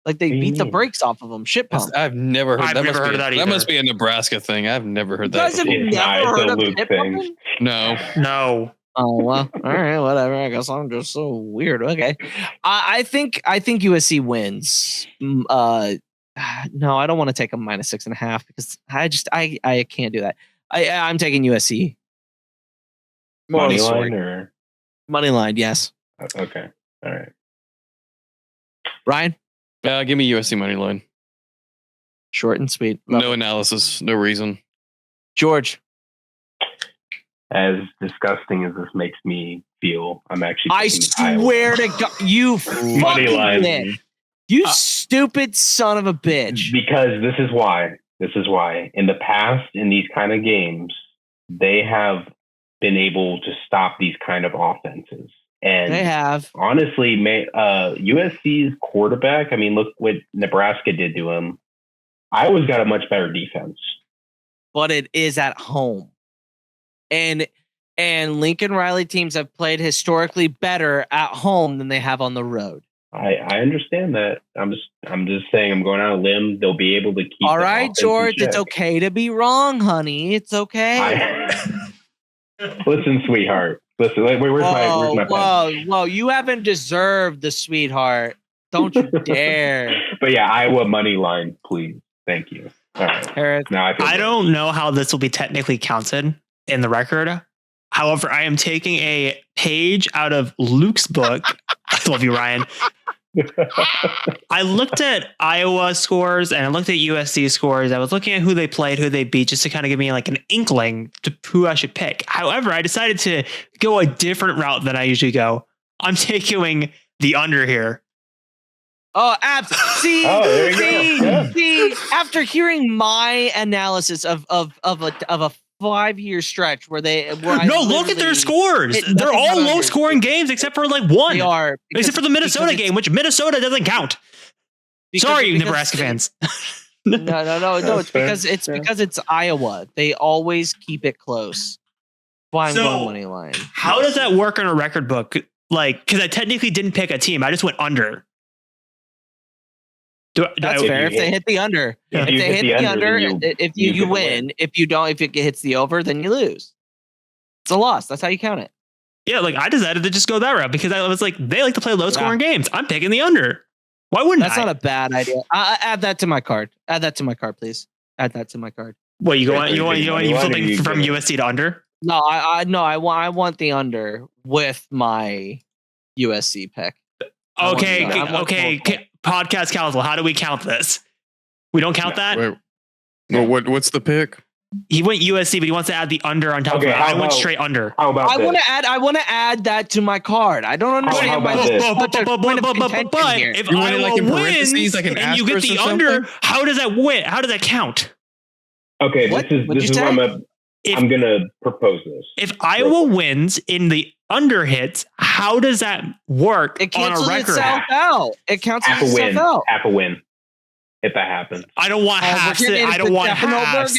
Like they What do you beat the mean? brakes off of them. Shit pump. I've never heard. I've That never must heard be of that that either. must be a Nebraska thing. I've never heard You guys that. have It's not, never it's a heard of Luke shit thing. pumping? No. No. Oh well, all right, whatever. I guess I'm just so weird. Okay, I think USC wins. No, I don't want to take a -6.5 because I can't do that. I'm taking USC Money Montessori. line or money line. Yes, okay, all right. Ryan, Give me USC money line. short and sweet. Love No it. analysis. No reason. George, As disgusting as this makes me feel, I'm actually. I taking swear to God, you money fucking line. bitch. You stupid son of a bitch. Because this is why. This is why. In the past, in these kind of games, they have been able to stop these kind of offenses. And They have. honestly, USC's quarterback, I mean, look what Nebraska did to him. Iowa's got a much better defense. But it is at home. And Lincoln Riley teams have played historically better at home than they have on the road. I understand that. I'm just saying I'm going out on a limb. They'll be able to keep. All the right, offense in George, it's check. okay to be wrong, honey. It's okay. Listen, sweetheart. Listen, where's my pen? Whoa! You haven't deserved the sweetheart. Don't you dare. But yeah, Iowa money line, please. Thank you. All right. Harris, Now I feel I good. don't know how this will be technically counted in the record. However, I am taking a page out of Luke's book. I love you, Ryan. I looked at Iowa scores and I looked at USC scores. I was looking at who they played, who they beat, just to kind of give me like an inkling to who I should pick. However, I decided to go a different route than I usually go. I'm taking the under here. Oh, abs. See, there you go. Yeah. see. After hearing my analysis of a 5-year stretch where Look at their scores. hit They're nothing all but low unders. scoring games except for like one. They are Except for the Minnesota because game, which Minnesota doesn't count. Sorry, Nebraska fans. No. It's fair. because it's Iowa. They always keep it close. Why I'm going money line. How does that work in a record book? Like, because I technically didn't pick a team. I just went under. That's fair. If they hit the under, If if you they hit hit the the under, under, then if you you get the win. If you don't, if it hits the over, then you lose. It's a loss. That's how you count it. Yeah, like I decided to just go that route because I was like, they like to play low scoring games. I'm picking the under. Why wouldn't That's I? not a bad idea. Add that to my card. Add that to my card, please. Add that to my card. What you Yeah, you flipping you from gonna- USC to under? No, I want the under with my USC pick. I want Okay, the- I want okay. the- Podcast council, how do we count this? We don't count that. Wait, well, what's the pick? He went USC, but he wants to add the under on top Okay, of it. how I went about- straight under. How about I this? want to add that to my card. I don't understand how why about there's this? such a point of contention But here. if You want it, Iowa like, in wins parentheses, like an and you get asterisk the or under, something? how does that win? How does that count? Okay, What? this What'd is you what say? I'm gonna propose this. If Iowa wins in the under hits, how does that work It on a cancels record? itself out. It cancels Half a itself win. out. Half a win. If that happens. I don't want halves. I don't want halves.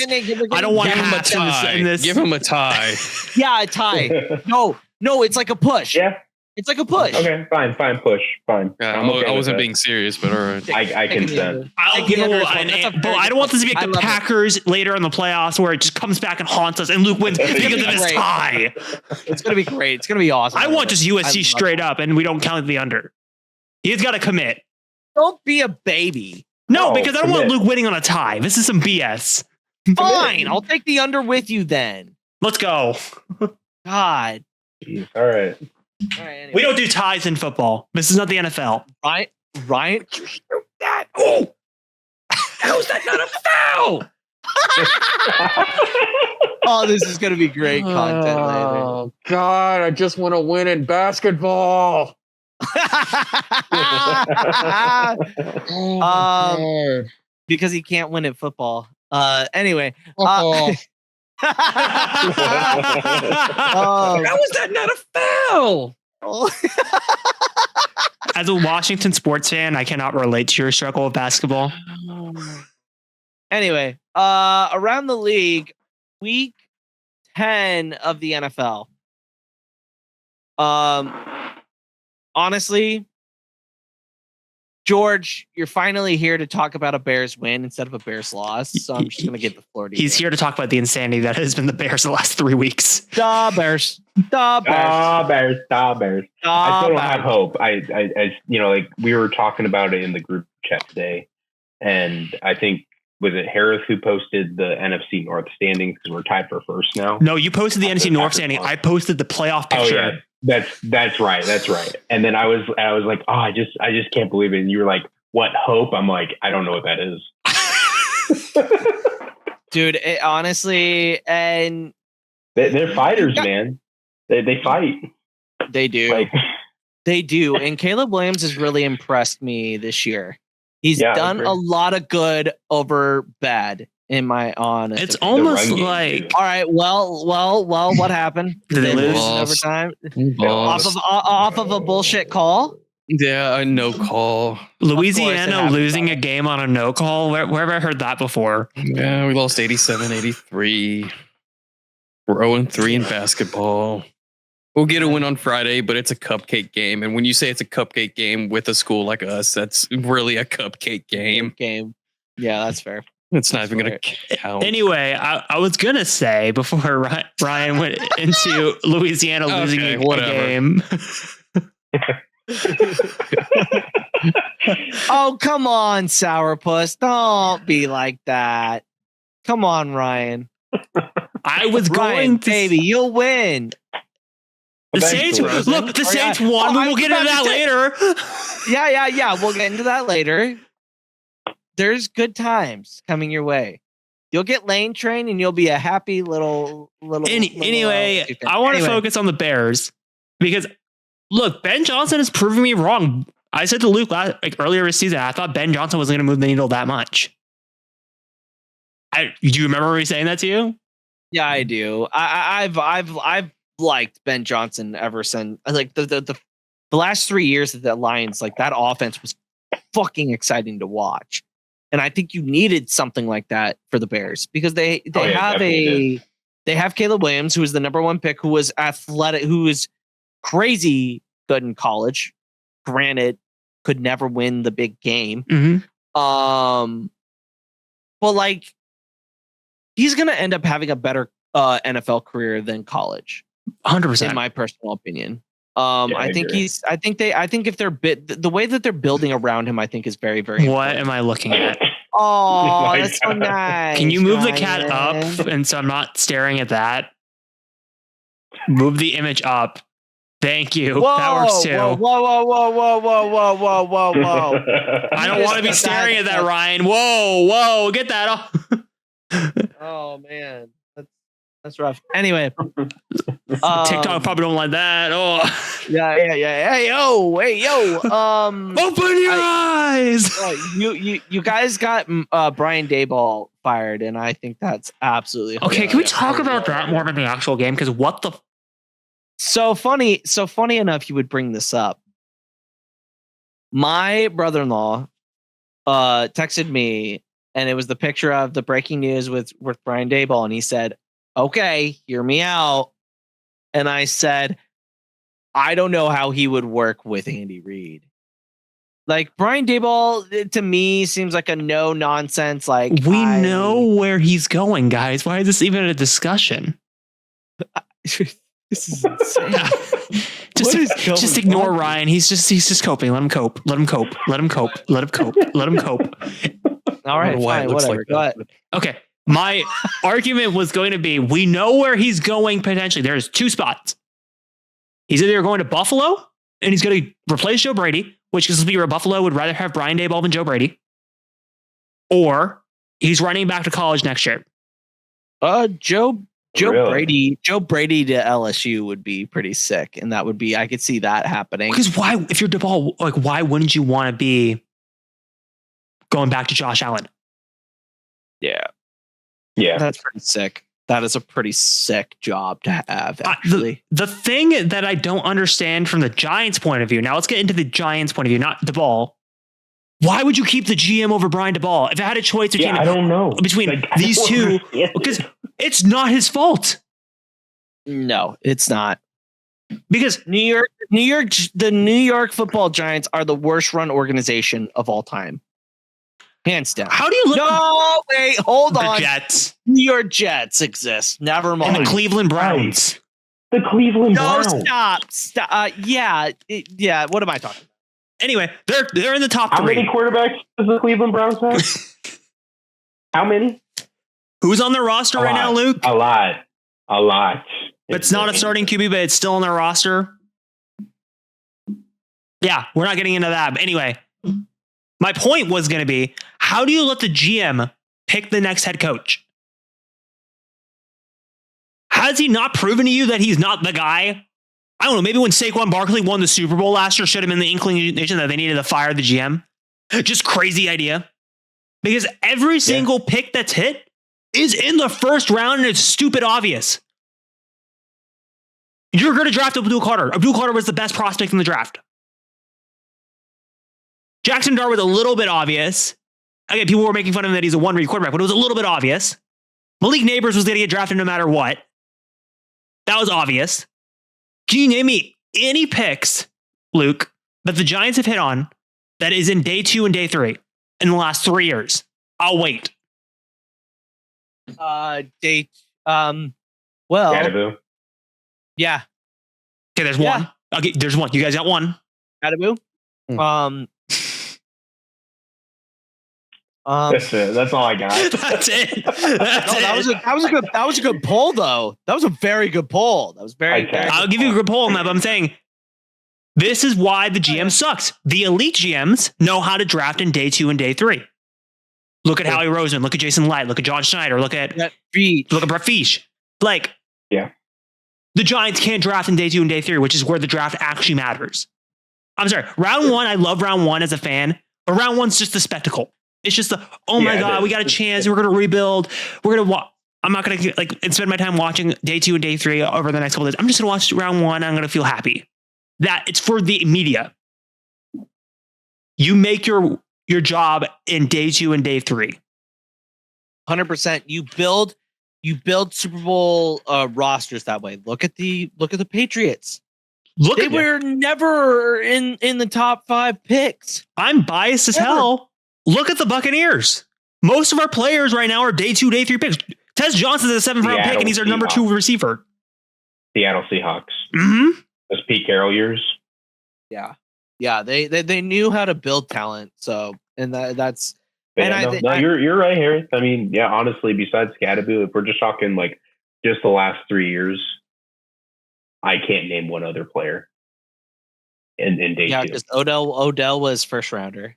I don't want Give him a halves in tie. this. Give him a tie. Yeah, a tie. No, it's like a push. Yeah. It's like a push. Okay. Fine. Push. Fine. Yeah, I'm okay I with wasn't that. being serious, but all right. I Taking the consent. under. I'll Taking give the a under little, is fine. That's a but very I good don't want this to be point. like the I love it. Packers later in the playoffs where it just comes back and haunts us and Luke wins because of this great. tie. It's gonna be great. It's gonna be awesome. I want just I USC love straight it. up and we don't count the under. He's got to commit. Don't be a baby. No, No, because I don't want commit. Luke winning on a tie. This is some BS. Fine, I'll take the under with you then. Let's go. God. Jeez, all right. All right, anyway. We don't do ties in football. This is not the NFL. Ryan, you shoot that. Oh, how's that not a foul? Oh, this is gonna be great content later. Oh God, I just want to win in basketball. Oh my God. Because he can't win at football. Anyway. Oh, How is that not a foul? As a Washington sports fan, I cannot relate to your struggle with basketball. Anyway, around the league, week 10 of the NFL. Honestly, George, you're finally here to talk about a Bears win instead of a Bears loss. So I'm just going to give the floor to you. He's here to talk about the insanity that has been the Bears the last 3 weeks. The Bears. The Bears. Bears. Bears. I still don't have hope. I like we were talking about it in the group chat today, and I think was it Harris who posted the NFC North standings because we're tied for first now. No, you posted the NFC North standing. I posted the playoff picture. Oh, yeah. That's right. And then I was like, oh, I just can't believe it. And you were like, what hope? I'm like, I don't know what that is. Dude, honestly, and they're fighters, man. They fight. They do. They do. And Caleb Williams has really impressed me this year. He's done a lot of good over bad, in my honest It's opinion. almost like... All right, well, what happened? Did they lose overtime? Off of a bullshit call? Yeah, a no call. Louisiana losing a game on a no call? Where have I heard that before? Yeah, we lost 87-83. We're 0-3 in basketball. We'll get a win on Friday, but it's a cupcake game. And when you say it's a cupcake game with a school like us, that's really a cupcake game. Yeah, that's fair. It's not even going to count. Anyway, I was going to say before Ryan went into Louisiana losing a game. Oh, come on, sourpuss. Don't be like that. Come on, Ryan. I was going to... Baby, you'll win. The Saints won. We will get into that later. Yeah. We'll get into that later. There's good times coming your way. You'll get lane train and you'll be a happy little anyway, I want to focus on the Bears because look, Ben Johnson has proven me wrong. I said to Luke earlier this season, I thought Ben Johnson wasn't going to move the needle that much. Do you remember me saying that to you? Yeah, I do. I've liked Ben Johnson ever since like the last 3 years of the Lions. Like that offense was fucking exciting to watch, and I think you needed something like that for the Bears because they have Caleb Williams, who is the number 1 pick, who was athletic, who is crazy good in college. Granted, could never win the big game. Mm-hmm. But like he's gonna end up having a better NFL career than college. 100%, in my personal opinion. I think if they're the way that they're building around him, I think is very, very. What am I looking at? Oh, that's so nice. Can you move the cat up, and so I'm not staring at that? Move the image up. Thank you. Whoa, that works too. Whoa. I don't want to be staring at that, Ryan. Whoa, get that off. Oh man. That's rough. Anyway, TikTok probably don't like that. Oh, yeah. Hey, yo. Open your eyes. You guys got Brian Daboll fired, and I think that's absolutely okay. Can we talk about that more than the actual game? Because what the? So funny enough, you would bring this up. My brother-in-law texted me, and it was the picture of the breaking news with Brian Daboll, and he said, okay, hear me out. And I said, I don't know how he would work with Andy Reid. Like Brian Daboll, to me, seems like a no nonsense. Like we know where he's going, guys. Why is this even a discussion? This is insane. just ignore Ryan. He's just coping. Let him cope. All right, fine, whatever. Go ahead. Okay. My argument was going to be, we know where he's going potentially. There's 2 spots. He's either going to Buffalo and he's going to replace Joe Brady, which is where Buffalo would rather have Brian Daboll than Joe Brady, or he's running back to college next year. Joe Brady to LSU would be pretty sick, and that would be, I could see that happening. Because why, if you're DePaul, like why wouldn't you want to be going back to Josh Allen? Yeah, that's pretty sick. That is a pretty sick job to have, actually. The thing that I don't understand from the Giants' point of view, now let's get into the Giants' point of view, not DePaul. Why would you keep the GM over Brian DePaul? If I had a choice between, I don't know. Between these two, because it's not his fault. No, it's not. Because the New York Football Giants are the worst run organization of all time, hands down. How do you look? No, wait, hold on. The Jets, New York Jets exist. Never mind. and the Cleveland Browns. The Cleveland No, Browns. stop. Yeah. What am I talking about? Anyway, they're in the top How 3. many quarterbacks does the Cleveland Browns have? How many? Who's on their roster right now, Luke? A lot. It's not a starting QB, but it's still on their roster. Yeah, we're not getting into that. But anyway, my point was going to be, how do you let the GM pick the next head coach? Has he not proven to you that he's not the guy? I don't know. Maybe when Saquon Barkley won the Super Bowl last year, should have been the inclination that they needed to fire the GM. Just crazy idea. Because every single pick that's hit is in the first round, and it's stupid obvious. You're going to draft Abdul Carter. Abdul Carter was the best prospect in the draft. Jackson Dart was a little bit obvious. Again, people were making fun of him that he's a one-read quarterback, but it was a little bit obvious. Malik Neighbors was going to get drafted no matter what. That was obvious. Can you name me any picks, Luke, that the Giants have hit on that is in day 2 and day 3 in the last 3 years? I'll wait. Well, Gadaboo. yeah. Okay, there's one. Okay, there's one. You guys got one. Gadaboo. That's it. That's all I got. That's it. That was a good poll, though. That was a very good poll. That was very. I'll give you a good poll on that, but I'm saying this is why the GM sucks. The elite GMs know how to draft in day 2 and day 3. Look at Howie Roseman. Look at Jason Light. Look at John Schneider. Look at Brett Veach. Like, the Giants can't draft in day 2 and day 3, which is where the draft actually matters. I'm sorry. Round 1, I love round 1 as a fan, but round 1's just a spectacle. It's just my God, we got a chance. We're going to rebuild. We're going to I'm not going to spend my time watching day 2 and day 3 over the next couple of days. I'm just going to watch round 1. I'm going to feel happy. That it's for the media. You make your job in day 2 and day 3. 100%. You build Super Bowl rosters that way. Look at the Patriots. They were never in the top 5 picks. I'm biased as hell. Look at the Buccaneers. Most of our players right now are day 2, day 3 picks. Tez Johnson's a 7th round pick, and he's our number 2 receiver. Seattle Seahawks. Mm-hmm. Those Pete Carroll years. Yeah. They knew how to build talent. So, and that's. You're right, Harry. I mean, yeah. Honestly, besides Gadaboo, if we're just talking like just the last 3 years, I can't name one other player in day 2. Yeah, because Odell was first rounder.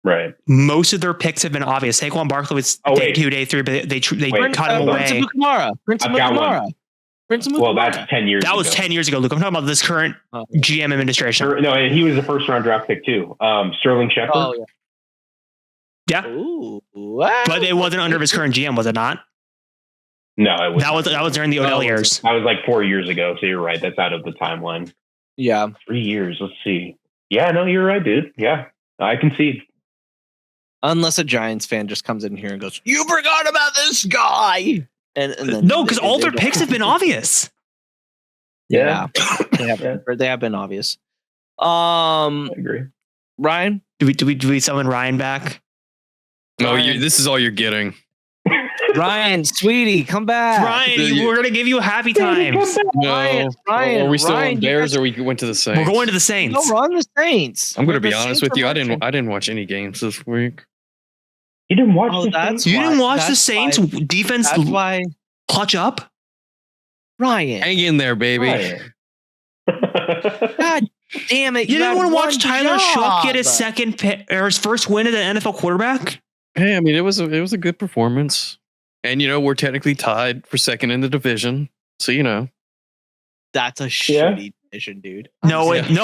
Right. Most of their picks have been obvious. Saquon Barkley was day 2, day 3, but they cut him away. Prince Amukamara. Well, that's 10 years ago. That was 10 years ago, Luke. I'm talking about this current GM administration. No, and he was a first-round draft pick, too. Sterling Shepard. Oh, yeah. Ooh, wow. But it wasn't under his current GM, was it not? No, it was. That was during the Odell years. That was like 4 years ago, so you're right. That's out of the timeline. Yeah. 3 years. Let's see. Yeah, no, you're right, dude. Yeah, I concede. Unless a Giants fan just comes in here and goes, "You forgot about this guy." And then no, because all their picks have been obvious. Yeah, they have been obvious. I agree. Ryan, do we summon Ryan back? No, this is all you're getting. Ryan, sweetie, come back. Ryan, we're gonna give you a happy time. No, Ryan, are we still Ryan, on Bears or we went to the Saints? We're going to the Saints. No, we're on the Saints. I'm gonna be honest with you. I didn't watch any games this week. You didn't watch the Saints? You didn't watch the Saints defense clutch up? Ryan. Hang in there, baby. God damn it. You didn't want to watch Tyler Shough get his second or his first win as an NFL quarterback? Hey, I mean, it was a good performance. And, we're technically tied for second in the division. So, That's a shitty division, dude. No, Ryan.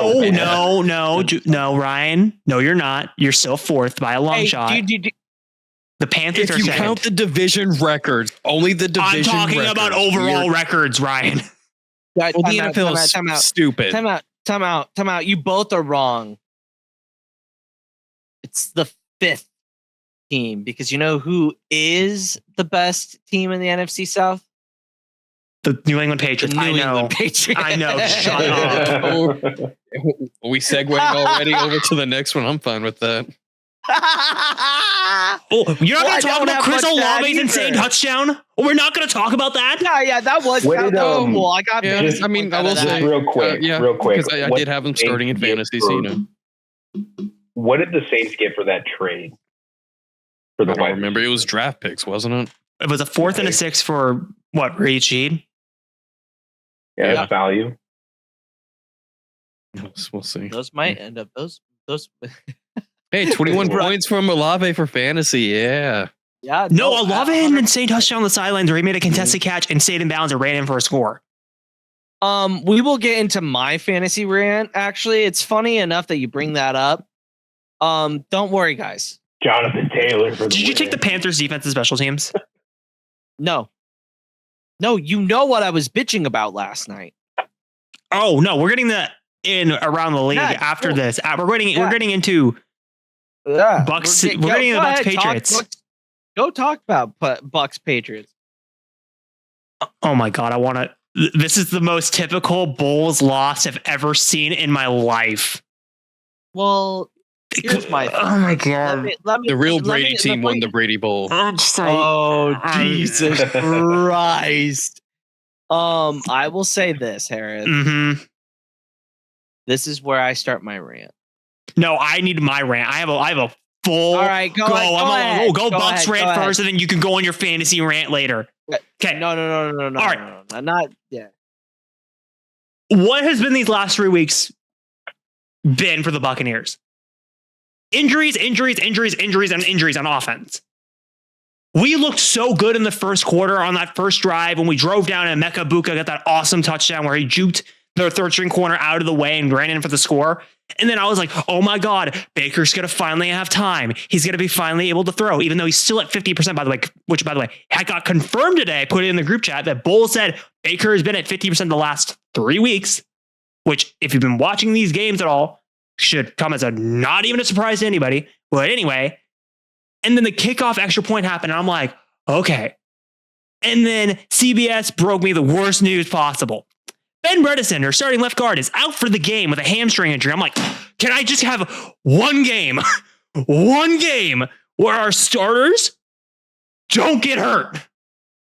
No, you're not. You're still 4th by a long shot. The Panthers if you count the division records, only the division I'm talking records. about overall records, Ryan. Well, the NFL is stupid. Time out. You both are wrong. It's the 5th team because you know who is the best team in the NFC South? The New England Patriots. The New I know. England Patriots. I know. Shut up. Are we segueing already over to the next one? I'm fine with that. Oh, you're not going to talk about Chris Olave's insane touchdown? Oh, we're not going to talk about that? Yeah, that was cool. I got. Yeah, I mean, I will say real quick, real quick. Because I did have him starting in fantasy. So, you know, what did the Saints get for that trade? For the I don't remember. It was draft picks, wasn't it? It was a 4th and a 6th for what? Reed? Yeah, that's value. We'll see. Those might end up those. Hey, 21 points from Olave for fantasy. Yeah. Yeah. No, Olave had an insane touchdown on the sidelines where he made a contested catch and stayed in bounds and ran in for a score. We will get into my fantasy rant. Actually, it's funny enough that you bring that up. Don't worry, guys. Jonathan Taylor. Did you take the Panthers defense and special teams? No, you know what I was bitching about last night. Oh no, we're getting that in around the league after this. We're getting into Bucks. We're getting into Bucks Patriots. Go talk about Bucks Patriots. Oh my god, I want to. This is the most typical Bulls loss I've ever seen in my life. Well, here's my thing. Oh my god. The real Brady team won the Brady Bowl. Oh, Jesus Christ. I will say this, Harris. Mm-hmm. This is where I start my rant. No, I need my rant. I have a full. All right, go ahead. Go Bucks rant first, and then you can go on your fantasy rant later. Okay. No. All right. No, not yeah. What has been these last 3 weeks been for the Buccaneers? Injuries on offense. We looked so good in the first quarter on that first drive when we drove down and Emeka Buka got that awesome touchdown where he juked their third string corner out of the way and ran in for the score. And then I was like, oh my God, Baker's going to finally have time. He's going to be finally able to throw, even though he's still at 50%, by the way, which, by the way, I got confirmed today. I put it in the group chat that Bull said Baker has been at 50% the last 3 weeks, which, if you've been watching these games at all, should come as not even a surprise to anybody. But anyway, and then the kickoff extra point happened, and I'm like, okay. And then CBS broke me the worst news possible. Ben Bredesen, our starting left guard, is out for the game with a hamstring injury. I'm like, can I just have one game where our starters don't get hurt?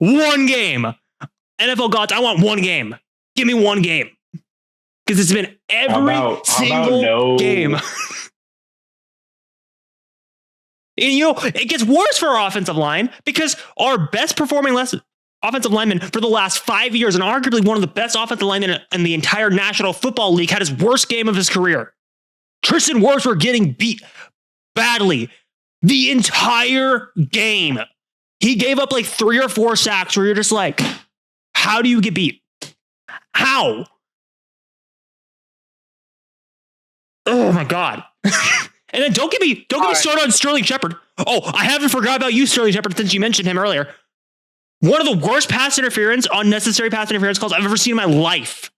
One game. NFL gods, I want one game. Give me one game. Because it's been every single game. And, it gets worse for our offensive line because our best performing offensive lineman for the last 5 years, and arguably one of the best offensive linemen in the entire National Football League, had his worst game of his career. Tristan Wirfs were getting beat badly the entire game. He gave up like 3 or 4 sacks where you're just like, how do you get beat? How? Oh my God. And then don't get me started on Sterling Shepard. Oh, I haven't forgot about you, Sterling Shepard, since you mentioned him earlier. One of the worst unnecessary pass interference calls I've ever seen in my life.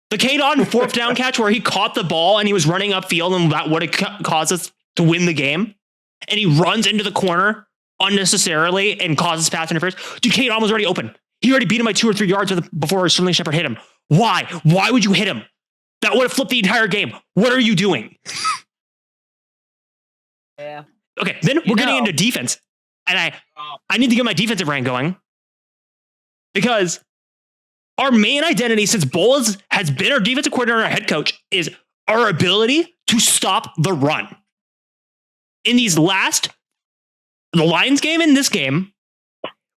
The Cade Otton 4th down catch where he caught the ball and he was running upfield and that would have caused us to win the game. And he runs into the corner unnecessarily and causes pass interference. Dude, Cade Otton was already open. He already beat him by 2 or 3 yards before Sterling Shepard hit him. Why? Why would you hit him? That would have flipped the entire game. What are you doing? Yeah. Okay, then we're getting into defense. And I need to get my defensive rank going. Because our main identity since Bowles has been our defensive coordinator and our head coach is our ability to stop the run. In the Lions game and this game,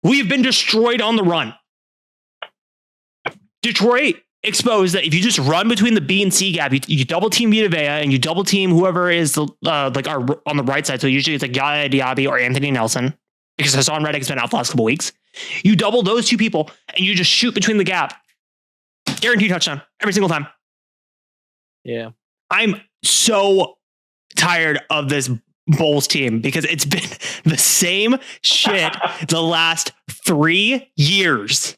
we've been destroyed on the run. Detroit exposed that if you just run between the B and C gap, you double team Vita Vea and you double team whoever is on the right side. So usually it's like Yaya Diaby or Anthony Nelson, because Hassan Reddick has been out the last couple weeks. You double those 2 people and you just shoot between the gap. Guaranteed touchdown every single time. Yeah. I'm so tired of this Bulls team because it's been the same shit the last 3 years.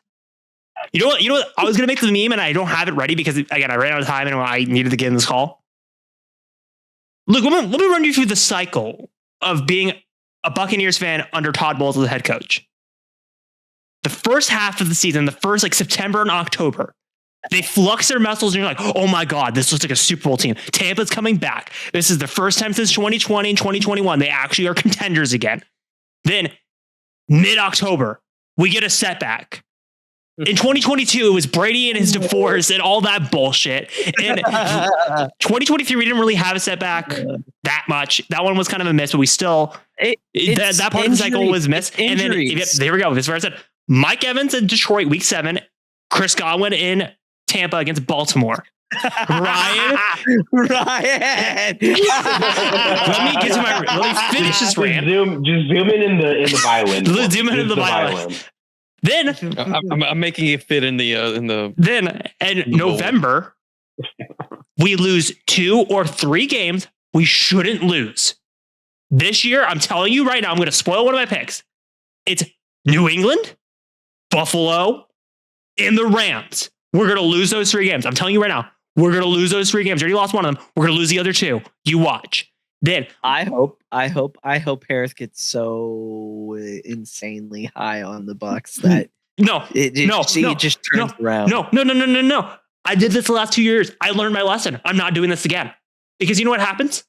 You know what? I was going to make the meme and I don't have it ready because, again, I ran out of time and I needed to get in this call. Look, let me run you through the cycle of being a Buccaneers fan under Todd Bowles as the head coach. the first half of the season, the first like September and October, they flux their muscles and you're like, oh my God, this looks like a Super Bowl team. Tampa's coming back. This is the first time since 2020 and 2021 they actually are contenders again. Then mid-October, we get a setback. In 2022, it was Brady and his divorce and all that bullshit. In 2023, we didn't really have a setback that much. That one was kind of a miss, but we still that part of the cycle was missed. And then there we go. This is where I said Mike Evans in Detroit, week 7. Chris Godwin in Tampa against Baltimore. Ryan. Let me finish this rant. Just zoom in the violin. Zoom in the violin. Then I'm making it fit in the. Then in November, we lose 2 or 3 games we shouldn't lose. This year, I'm telling you right now, I'm going to spoil one of my picks. It's New England, Buffalo, and the Rams. We're going to lose those 3 games. I'm telling you right now, we're going to lose those 3 games. We already lost one of them. We're going to lose the other 2. You watch. Then I hope Harris gets so insanely high on the Bucs that it just turns around. No. I did this the last 2 years. I learned my lesson. I'm not doing this again. Because you know what happens?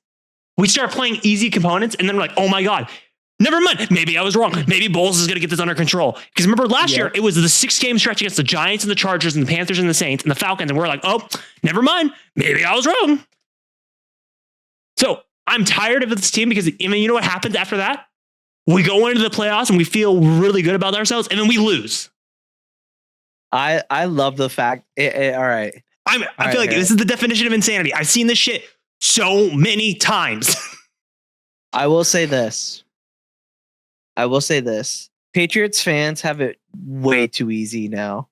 We start playing easy components and then we're like, oh my God, never mind. Maybe I was wrong. Maybe Bowles is going to get this under control. Because remember last year, it was the 6-game stretch against the Giants and the Chargers and the Panthers and the Saints and the Falcons. And we're like, oh, never mind. Maybe I was wrong. So I'm tired of this team because you know what happens after that? We go into the playoffs and we feel really good about ourselves and then we lose. I love the fact. All right. I feel like this is the definition of insanity. I've seen this shit so many times. I will say this. Patriots fans have it way too easy now.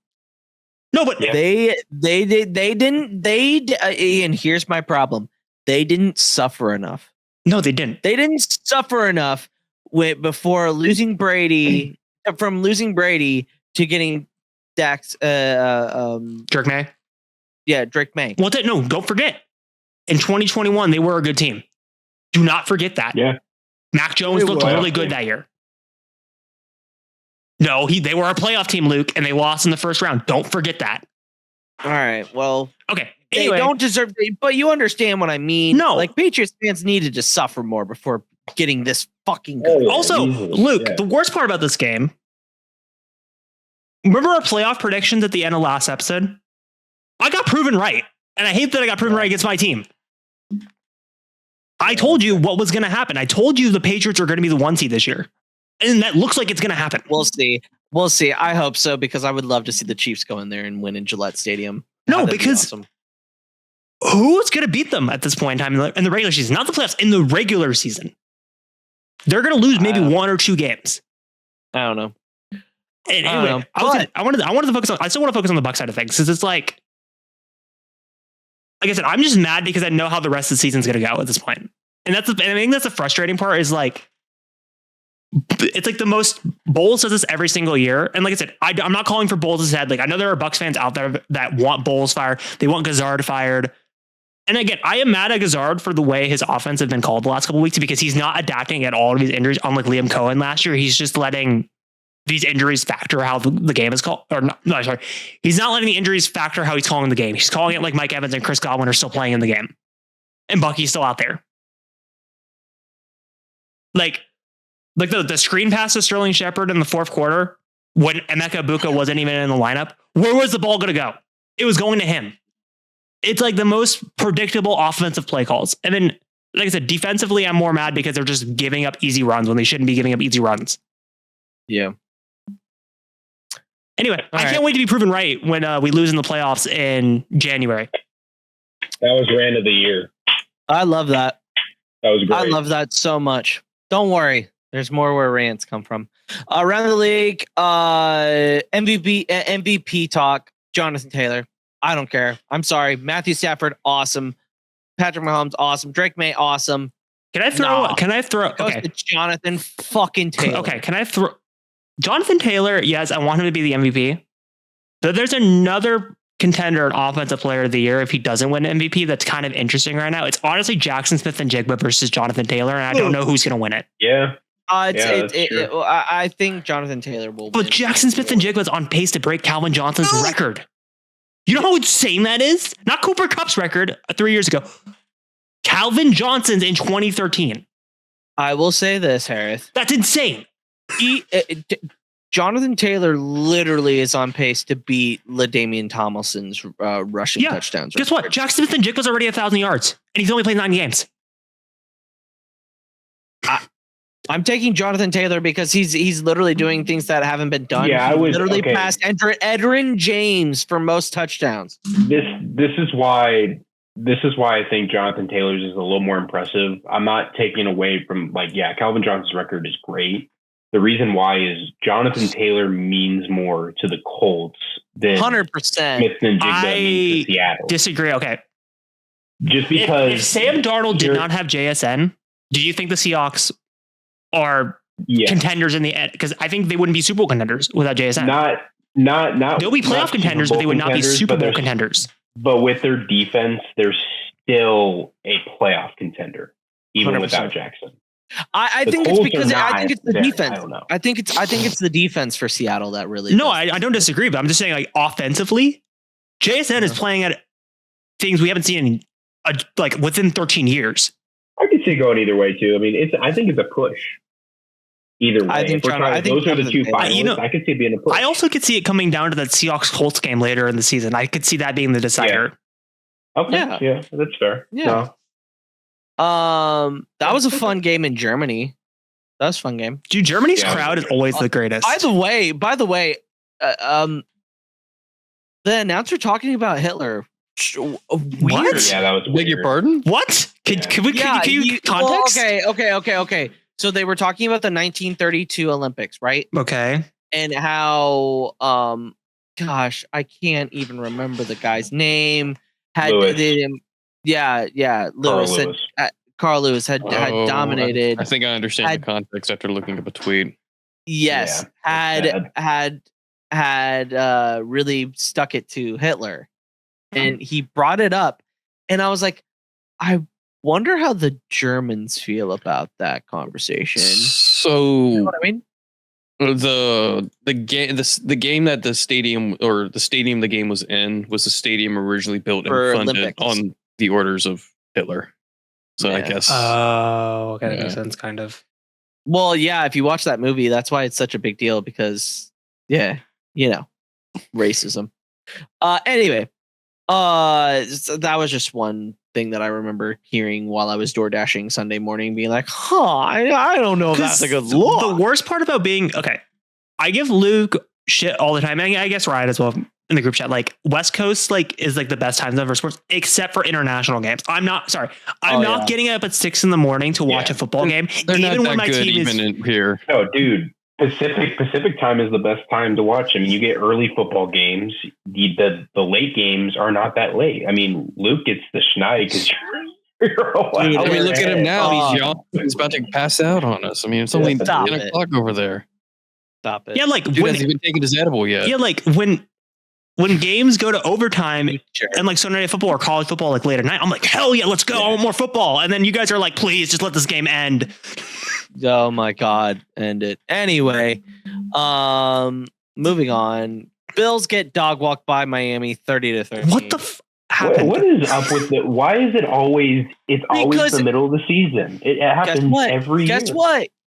No, but they didn't, and here's my problem. They didn't suffer enough. No, they didn't. They didn't suffer enough before losing Brady, from losing Brady to getting Dax, Drake May. Yeah, Drake May. Well, no, don't forget. In 2021, they were a good team. Do not forget that. Yeah. Mac Jones looked really good that year. No, they were a playoff team, Luke, and they lost in the first round. Don't forget that. All right. Well, okay. Anyway. They don't deserve, but you understand what I mean. No, like Patriots fans needed to suffer more before getting this fucking good. Also, Luke, the worst part about this game. Remember our playoff predictions at the end of last episode? I got proven right, and I hate that I got proven right against my team. I told you what was going to happen. I told you the Patriots are going to be the 1 seed this year, and that looks like it's going to happen. We'll see. I hope so because I would love to see the Chiefs go in there and win in Gillette Stadium. No, because who's going to beat them at this point in time in the regular season? Not the playoffs, in the regular season. They're going to lose maybe 1 or 2 games. I don't know. And anyway, I wanted to focus on. I still want to focus on the Bucs side of things because it's like I said, I'm just mad because I know how the rest of the season's going to go at this point, and I think that's the frustrating part. Is like it's like the most Bowles does this every single year, and like I said, I'm not calling for Bowles' head. Like I know there are Bucs fans out there that want Bowles fired. They want Gazard fired. And again, I am mad at Gazard for the way his offense has been called the last couple of weeks because he's not adapting at all to these injuries. Unlike Liam Cohen last year, he's just letting these injuries factor how the game is called. Or no, sorry. He's not letting the injuries factor how he's calling the game. He's calling it like Mike Evans and Chris Godwin are still playing in the game. And Bucky's still out there. Like the screen pass to Sterling Shepard in the 4th quarter when Emeka Buka wasn't even in the lineup. Where was the ball going to go? It was going to him. It's like the most predictable offensive play calls. And then, like I said, defensively, I'm more mad because they're just giving up easy runs when they shouldn't be giving up easy runs. Yeah. Anyway, I can't wait to be proven right when we lose in the playoffs in January. That was rant of the year. I love that. That was great. I love that so much. Don't worry. There's more where rants come from. Around the league, MVP talk, Jonathan Taylor. I don't care. I'm sorry. Matthew Stafford, awesome. Patrick Mahomes, awesome. Drake May, awesome. Can I throw? Okay. Jonathan fucking Taylor. Okay. Can I throw? Jonathan Taylor, yes, I want him to be the MVP. But there's another contender and offensive player of the year if he doesn't win MVP that's kind of interesting right now. It's honestly Jackson Smith and Jigba versus Jonathan Taylor, and I don't know who's going to win it. Yeah. I think Jonathan Taylor will. But Jackson Smith-Njigba's on pace to break Calvin Johnson's record. You know how insane that is? Not Cooper Kupp's record 3 years ago. Calvin Johnson's in 2013. I will say this, Harris. That's insane. Jonathan Taylor literally is on pace to beat LaDainian Tomlinson's rushing touchdowns. Guess what? Jackson Smith-Njigba's already 1,000 yards, and he's only played 9 games. I'm taking Jonathan Taylor because he's literally doing things that haven't been done. Yeah, I would literally passed Edgerrin James for most touchdowns. This is why I think Jonathan Taylor's is a little more impressive. I'm not taking away from Calvin Johnson's record is great. The reason why is Jonathan Taylor means more to the Colts than 100%. Smith-Njigba means to Seattle. Disagree. Okay. Just because if Sam Darnold did not have JSN, do you think the Seahawks are contenders in the end? Because I think they wouldn't be Super Bowl contenders without JSN. Not they'll be playoff contenders, but they would not be Super Bowl contenders. But with their defense, they're still a playoff contender, even 100%. Without Jackson. I think it's because I think it's the defense. I think it's the defense for Seattle that really. No, I don't disagree, but I'm just saying, offensively, JSN is playing at things we haven't seen in within 13 years. I could see going either way too. I mean, I think it's a push. Either way, I think those are the two finals. I could see it being a push. I also could see it coming down to that Seahawks Colts game later in the season. I could see that being the decider. Yeah. Okay, yeah, that's fair. Yeah. That was a fun game in Germany. That was a fun game. Dude, Germany's crowd is always the greatest. By the way, the announcer talking about Hitler. What? Yeah, that was weird. Beg your pardon? What? Can you context? Okay. So they were talking about the 1932 Olympics, right? Okay. And how, gosh, I can't even remember the guy's name. Lewis. Carl Lewis had dominated. I think I understand the context after looking up a tweet. Yes, had really stuck it to Hitler, and he brought it up, and I was like, I wonder how the Germans feel about that conversation. So, you know what I mean? The game that the stadium the game was in was a stadium originally built and funded Olympics. On the orders of Hitler. So I guess. Oh, okay, that makes sense, kind of. Well, yeah, if you watch that movie, that's why it's such a big deal because, racism. Anyway, so that was just one thing that I remember hearing while I was door dashing Sunday morning, being like, I don't know if that's a good look. The worst part about being, I give Luke shit all the time. And I guess Ryan as well in the group chat, West Coast, is the best time zone for sports, except for international games. I'm not getting up at 6 a.m. to watch a football game. They're even not when my team even is here. No, dude. Pacific time is the best time to watch. I mean, you get early football games. The late games are not that late. I mean, Luke gets the schneid because look at him now. He's about to pass out on us. I mean, it's only 10 o'clock over there. Stop it. Yeah, dude hasn't even taken his edible yet. Yeah, when games go to overtime and Sunday Night Football or college football late at night, I'm like, hell yeah, let's go. I want more football. And then you guys are like, please just let this game end. Oh my God, end it. Anyway, moving on. Bills get dog walked by Miami 30-13. What the happened? What is up with it? Why is it always always the middle of the season? It happens every year.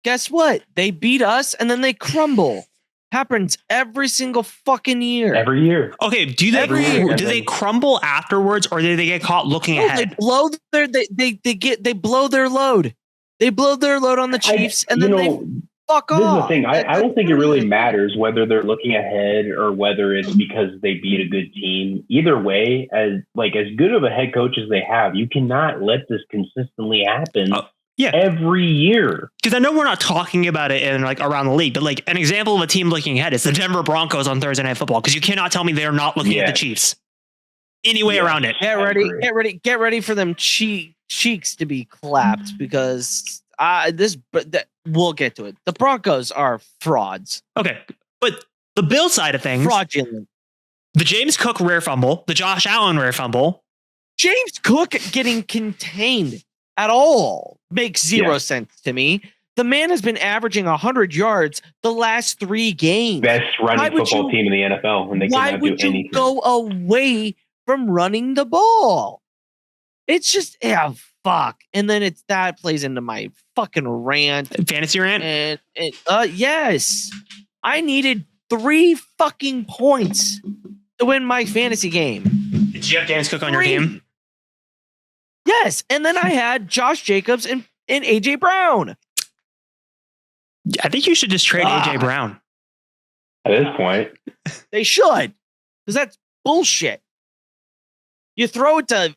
Guess what? They beat us and then they crumble. Happens every single fucking year. Every year. Okay, do they crumble afterwards, or do they get caught looking ahead? They blow they blow their load. They blow their load on the Chiefs, and then they fuck off. This is the thing. I don't think it really matters whether they're looking ahead or whether it's because they beat a good team. Either way, as good of a head coach as they have, you cannot let this consistently happen. Every year. Because I know we're not talking about it in around the league, but an example of a team looking ahead is the Denver Broncos on Thursday Night Football. Because you cannot tell me they're not looking at the Chiefs. Any way around it. Get ready for them cheeks to be clapped because we'll get to it. The Broncos are frauds. Okay, but the Bill side of things, fraudulent. The James Cook rare fumble, the Josh Allen rare fumble, James Cook getting contained at all makes zero sense to me. The man has been averaging 100 yards the last 3 games. Best running football team in the NFL, and they cannot do anything. Why would you go away from running the ball? It's just, fuck. And then that plays into my fucking rant. Fantasy rant? And yes. I needed 3 fucking points to win my fantasy game. Did you have James Cook on your team? Yes. And then I had Josh Jacobs and AJ Brown. I think you should just trade AJ Brown. At this point. They should. Because that's bullshit. You throw it to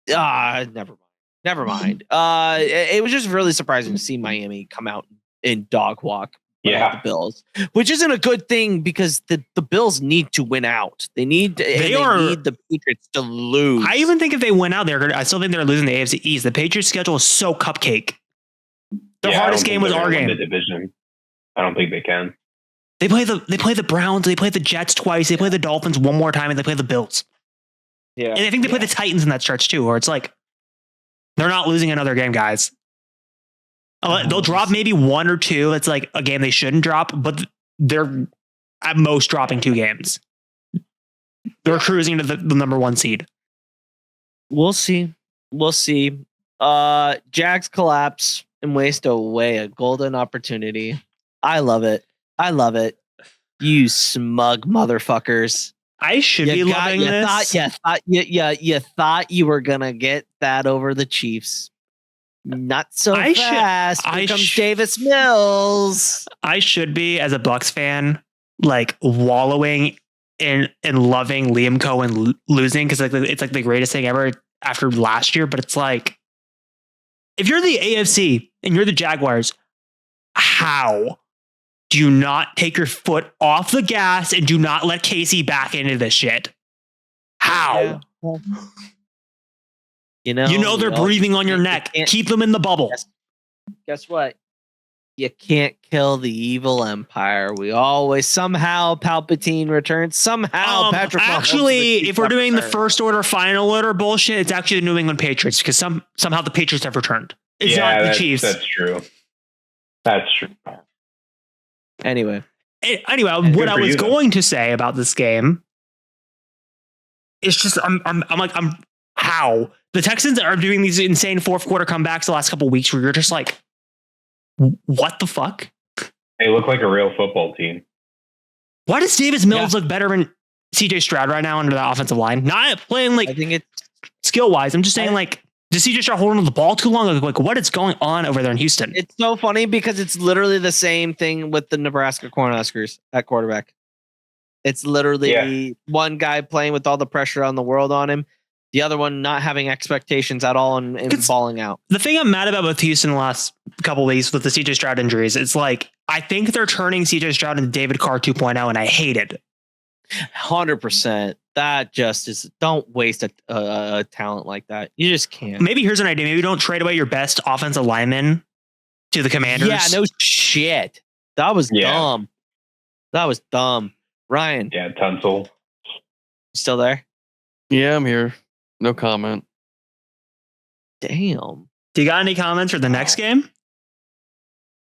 never mind. It was just really surprising to see Miami come out and dog walk the Bills, which isn't a good thing because the Bills need to win out. They need the Patriots to lose. I even think if they win out, I still think they're losing the AFC East. The Patriots schedule is so cupcake. The hardest game was our game. The division. I don't think they can. They play the Browns. They play the Jets twice. They play the Dolphins one more time, and they play the Bills. Yeah, and I think they play the Titans in that stretch too, where it's like they're not losing another game, guys. They'll drop maybe 1 or 2. That's like a game they shouldn't drop, but they're at most dropping 2 games. They're cruising to the number 1 seed. We'll see. Jags collapse and waste away a golden opportunity. I love it. You smug motherfuckers. I should be loving this. You thought you were gonna get that over the Chiefs. Not so fast. Here comes Davis Mills. I should be, as a Bucs fan, like wallowing in loving Liam Cohen losing because it's like the greatest thing ever after last year. But it's like, if you're the AFC and you're the Jaguars, how do you not take your foot off the gas and do not let Casey back into this shit? How? Yeah. You know they're breathing on your neck. Keep them in the bubble. Guess what? You can't kill the evil empire. We always somehow Palpatine returns. Somehow Patrick. Actually, if we're doing the first order, final order bullshit, it's actually the New England Patriots because somehow the Patriots have returned. It's not the Chiefs. That's true. Anyway, what I was going to say about this game is just I'm how the Texans are doing these insane 4th quarter comebacks the last couple of weeks where you're just like, what the fuck? They look like a real football team. Why does Davis Mills look better than CJ Stroud right now under the offensive line? Not playing like, I think it's skill wise. I'm just saying like, does CJ Stroud holding the ball too long? Like what is going on over there in Houston? It's so funny because it's literally the same thing with the Nebraska Cornhuskers at quarterback. It's literally one guy playing with all the pressure on the world on him. The other one not having expectations at all and balling out. The thing I'm mad about with Houston the last couple of weeks with the CJ Stroud injuries, it's like, I think they're turning CJ Stroud into David Carr 2.0, and I hate it. 100%. That just is, don't waste a talent like that. You just can't. Maybe here's an idea. Maybe don't trade away your best offensive lineman to the Commanders. Yeah, no shit. That was dumb. Ryan. Yeah, Tunsil. Still there? Yeah, I'm here. No comment. Damn. Do you got any comments for the next game?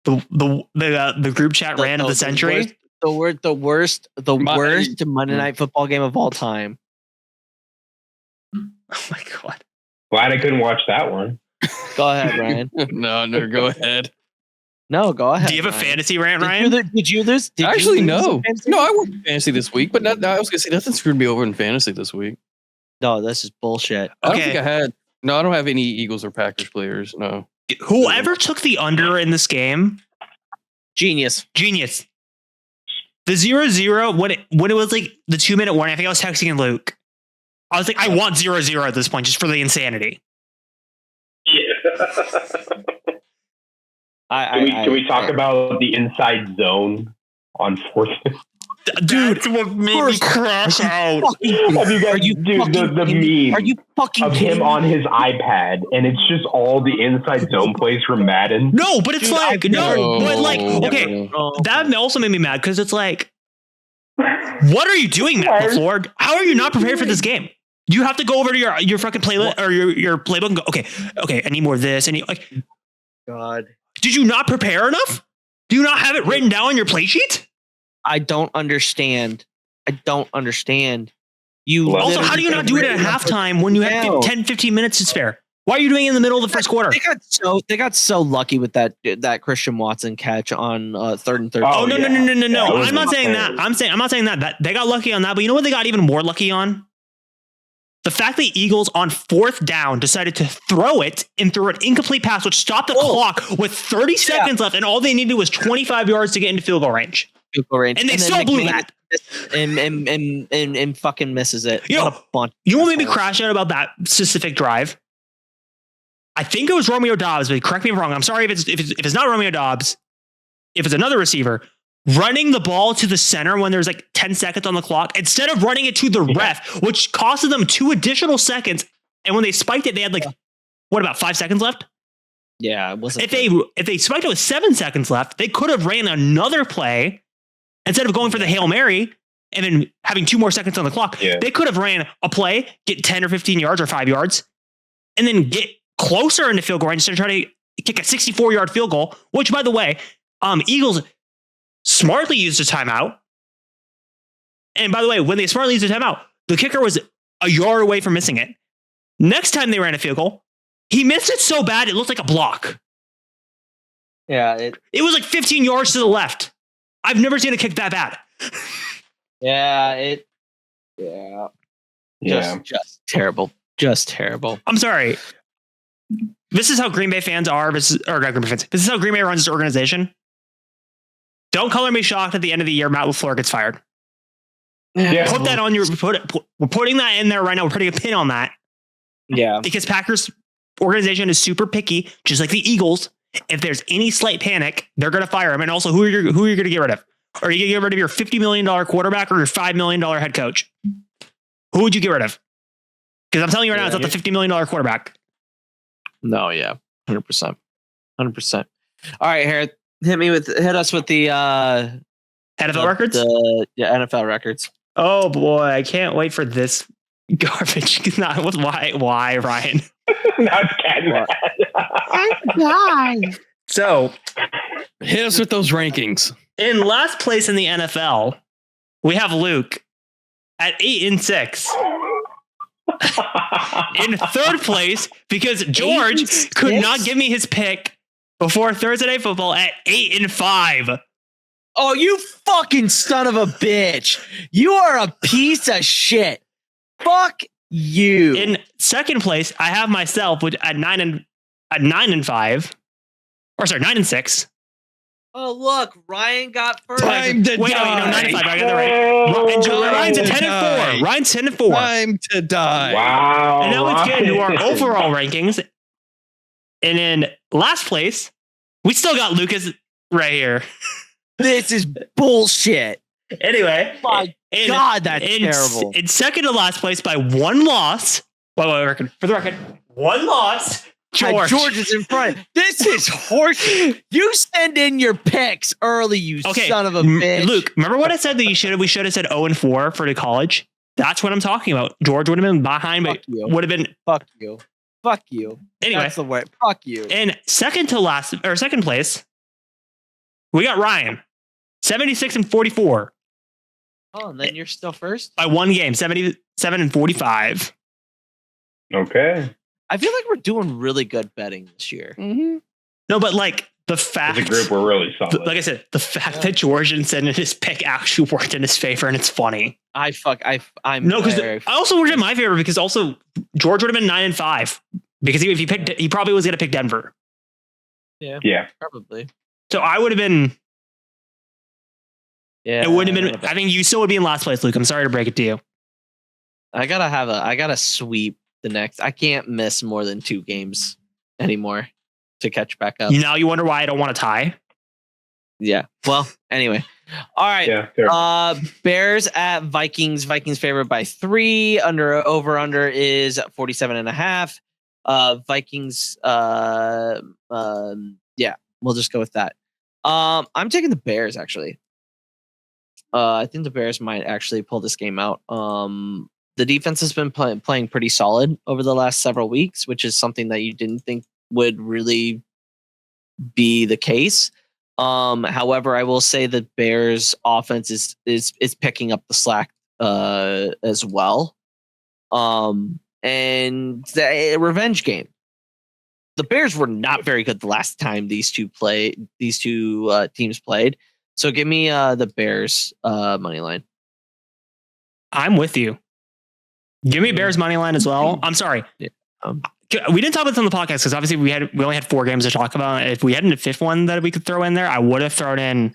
The group chat rant of the century. The worst Monday Night Football game of all time. Oh my god! Glad I couldn't watch that one. Go ahead, Ryan. No, go ahead. No, go ahead. Do you have a fantasy rant, Ryan? Did you lose? Actually, no. No, I won fantasy this week, but I was gonna say nothing screwed me over in fantasy this week. No, this is bullshit. I don't think I had. No, I don't have any Eagles or Packers players. No. Whoever took the under in this game, genius. The 0-0 when it was like the 2-minute warning, I think I was texting Luke. I was like, I want 0-0 at this point just for the insanity. Yeah. Can we talk about the inside zone on 4th? Dude, that's what made me crash out. Have you guys, the meme are you fucking of him on his iPad, and it's just all the inside zone plays from Madden? No, but it's that also made me mad because it's like, what are you doing, Matt LaFleur? How are you not prepared for this game? You have to go over to your fucking playlist or your playbook and go, okay, I need more of this. And like, God, Did you not prepare enough? Do you not have it written down on your play sheet? I don't understand. Also, how do you not do it at halftime when you have 10, 15 minutes to spare? Why are you doing it in the middle of the first quarter? They got so lucky with that Christian Watson catch on 3rd and 13. Oh, no. I'm not saying that. I'm not saying that they got lucky on that, but you know what they got even more lucky on? The fact the Eagles on 4th down decided to throw it and threw an incomplete pass, which stopped the clock with 30 seconds left, and all they needed was 25 yards to get into field goal range. And they still blew that. And fucking misses it. You know what made me crash out about that specific drive? I think it was Romeo Doubs, but correct me if I'm wrong. I'm sorry if it's not Romeo Doubs. If it's another receiver, running the ball to the center when there's like 10 seconds on the clock, instead of running it to the ref, which costed them 2 additional seconds. And when they spiked it, they had about 5 seconds left? Yeah, it wasn't. If they spiked it with 7 seconds left, they could have ran another play instead of going for the Hail Mary and then having 2 more seconds on the clock. Yeah. They could have ran a play, get 10 or 15 yards or 5 yards, and then get closer into field goal range instead of trying to kick a 64-yard field goal, which, by the way, Eagles smartly used a timeout. And by the way, when they smartly used a timeout, the kicker was a yard away from missing it. Next time they ran a field goal, he missed it so bad it looked like a block. Yeah. It was like 15 yards to the left. I've never seen a kick that bad. Just terrible. Just terrible. I'm sorry. This is how Green Bay fans are. This is how Green Bay runs its organization. Don't color me shocked at the end of the year Matt LaFleur gets fired. Yeah. Put that on we're putting that in there right now. We're putting a pin on that. Yeah. Because Packers organization is super picky, just like the Eagles. If there's any slight panic, they're going to fire him. And also, who are you going to get rid of? Are you going to get rid of your $50 million quarterback or your $5 million head coach? Who would you get rid of? Because I'm telling you right now, it's not the $50 million quarterback. No, yeah. 100%. 100%. All right, Harry, hit us with the NFL records? NFL records. Oh boy, I can't wait for this garbage. Why, Ryan? Not getting that. So, hit us with those rankings. In last place in the NFL, we have Luke at 8-6. In 3rd place, because George could not give me his pick before Thursday Night Football at 8-5. Oh, you fucking son of a bitch. You are a piece of shit. Fuck you. In 2nd place, I have myself at 9-5. Or sorry, 9-6. Oh, look, Ryan got first. Time to die. No, 9-5. I got that right. Ryan's at 10-4. Ryan's 10-4. Time to die. Wow. And now let's get into our overall rankings. And in last place, we still got Lucas right here. This is bullshit. Anyway. My God, that's terrible. In 2nd to last place by 1 loss. For the record, 1 loss. George is in front. This is horseshit. You send in your picks early, you son of a bitch. Luke, remember what I said that we should have said 0-4 for the college? That's what I'm talking about. George would have been behind, but would have been fuck you. Anyway, that's the word. Fuck you. In 2nd place, we got Ryan, 76-44. Oh, and then you're still first by 1 game, 77-45. Okay. I feel like we're doing really good betting this year. Mm-hmm. No, but like the fact, as a group, we're really solid. Like I said, the fact that George didn't send in his pick actually worked in his favor, and it's funny. I'm no, because I also worked in my favor because also George would have been 9-5 because if he probably was going to pick Denver. Yeah, probably. So I would have been. Yeah, it wouldn't have been. I think you still would be in last place, Luke. I'm sorry to break it to you. I gotta sweep the next. I can't miss more than 2 games anymore to catch back up. Now you wonder why I don't want to tie? Yeah. Well, anyway. All right. Yeah, sure. Bears at Vikings. Vikings favored by 3. Over under is 47.5. Vikings. Yeah, we'll just go with that. I'm taking the Bears actually. I think the Bears might actually pull this game out. The defense has been playing pretty solid over the last several weeks, which is something that you didn't think would really be the case. However, I will say that Bears offense is picking up the slack as well. And the revenge game. The Bears were not very good the last time these two teams played. So give me the Bears money line. I'm with you. Give me Bears money line as well. I'm sorry. Yeah. We didn't talk about this on the podcast because obviously we only had 4 games to talk about. If we had a 5th one that we could throw in there, I would have thrown in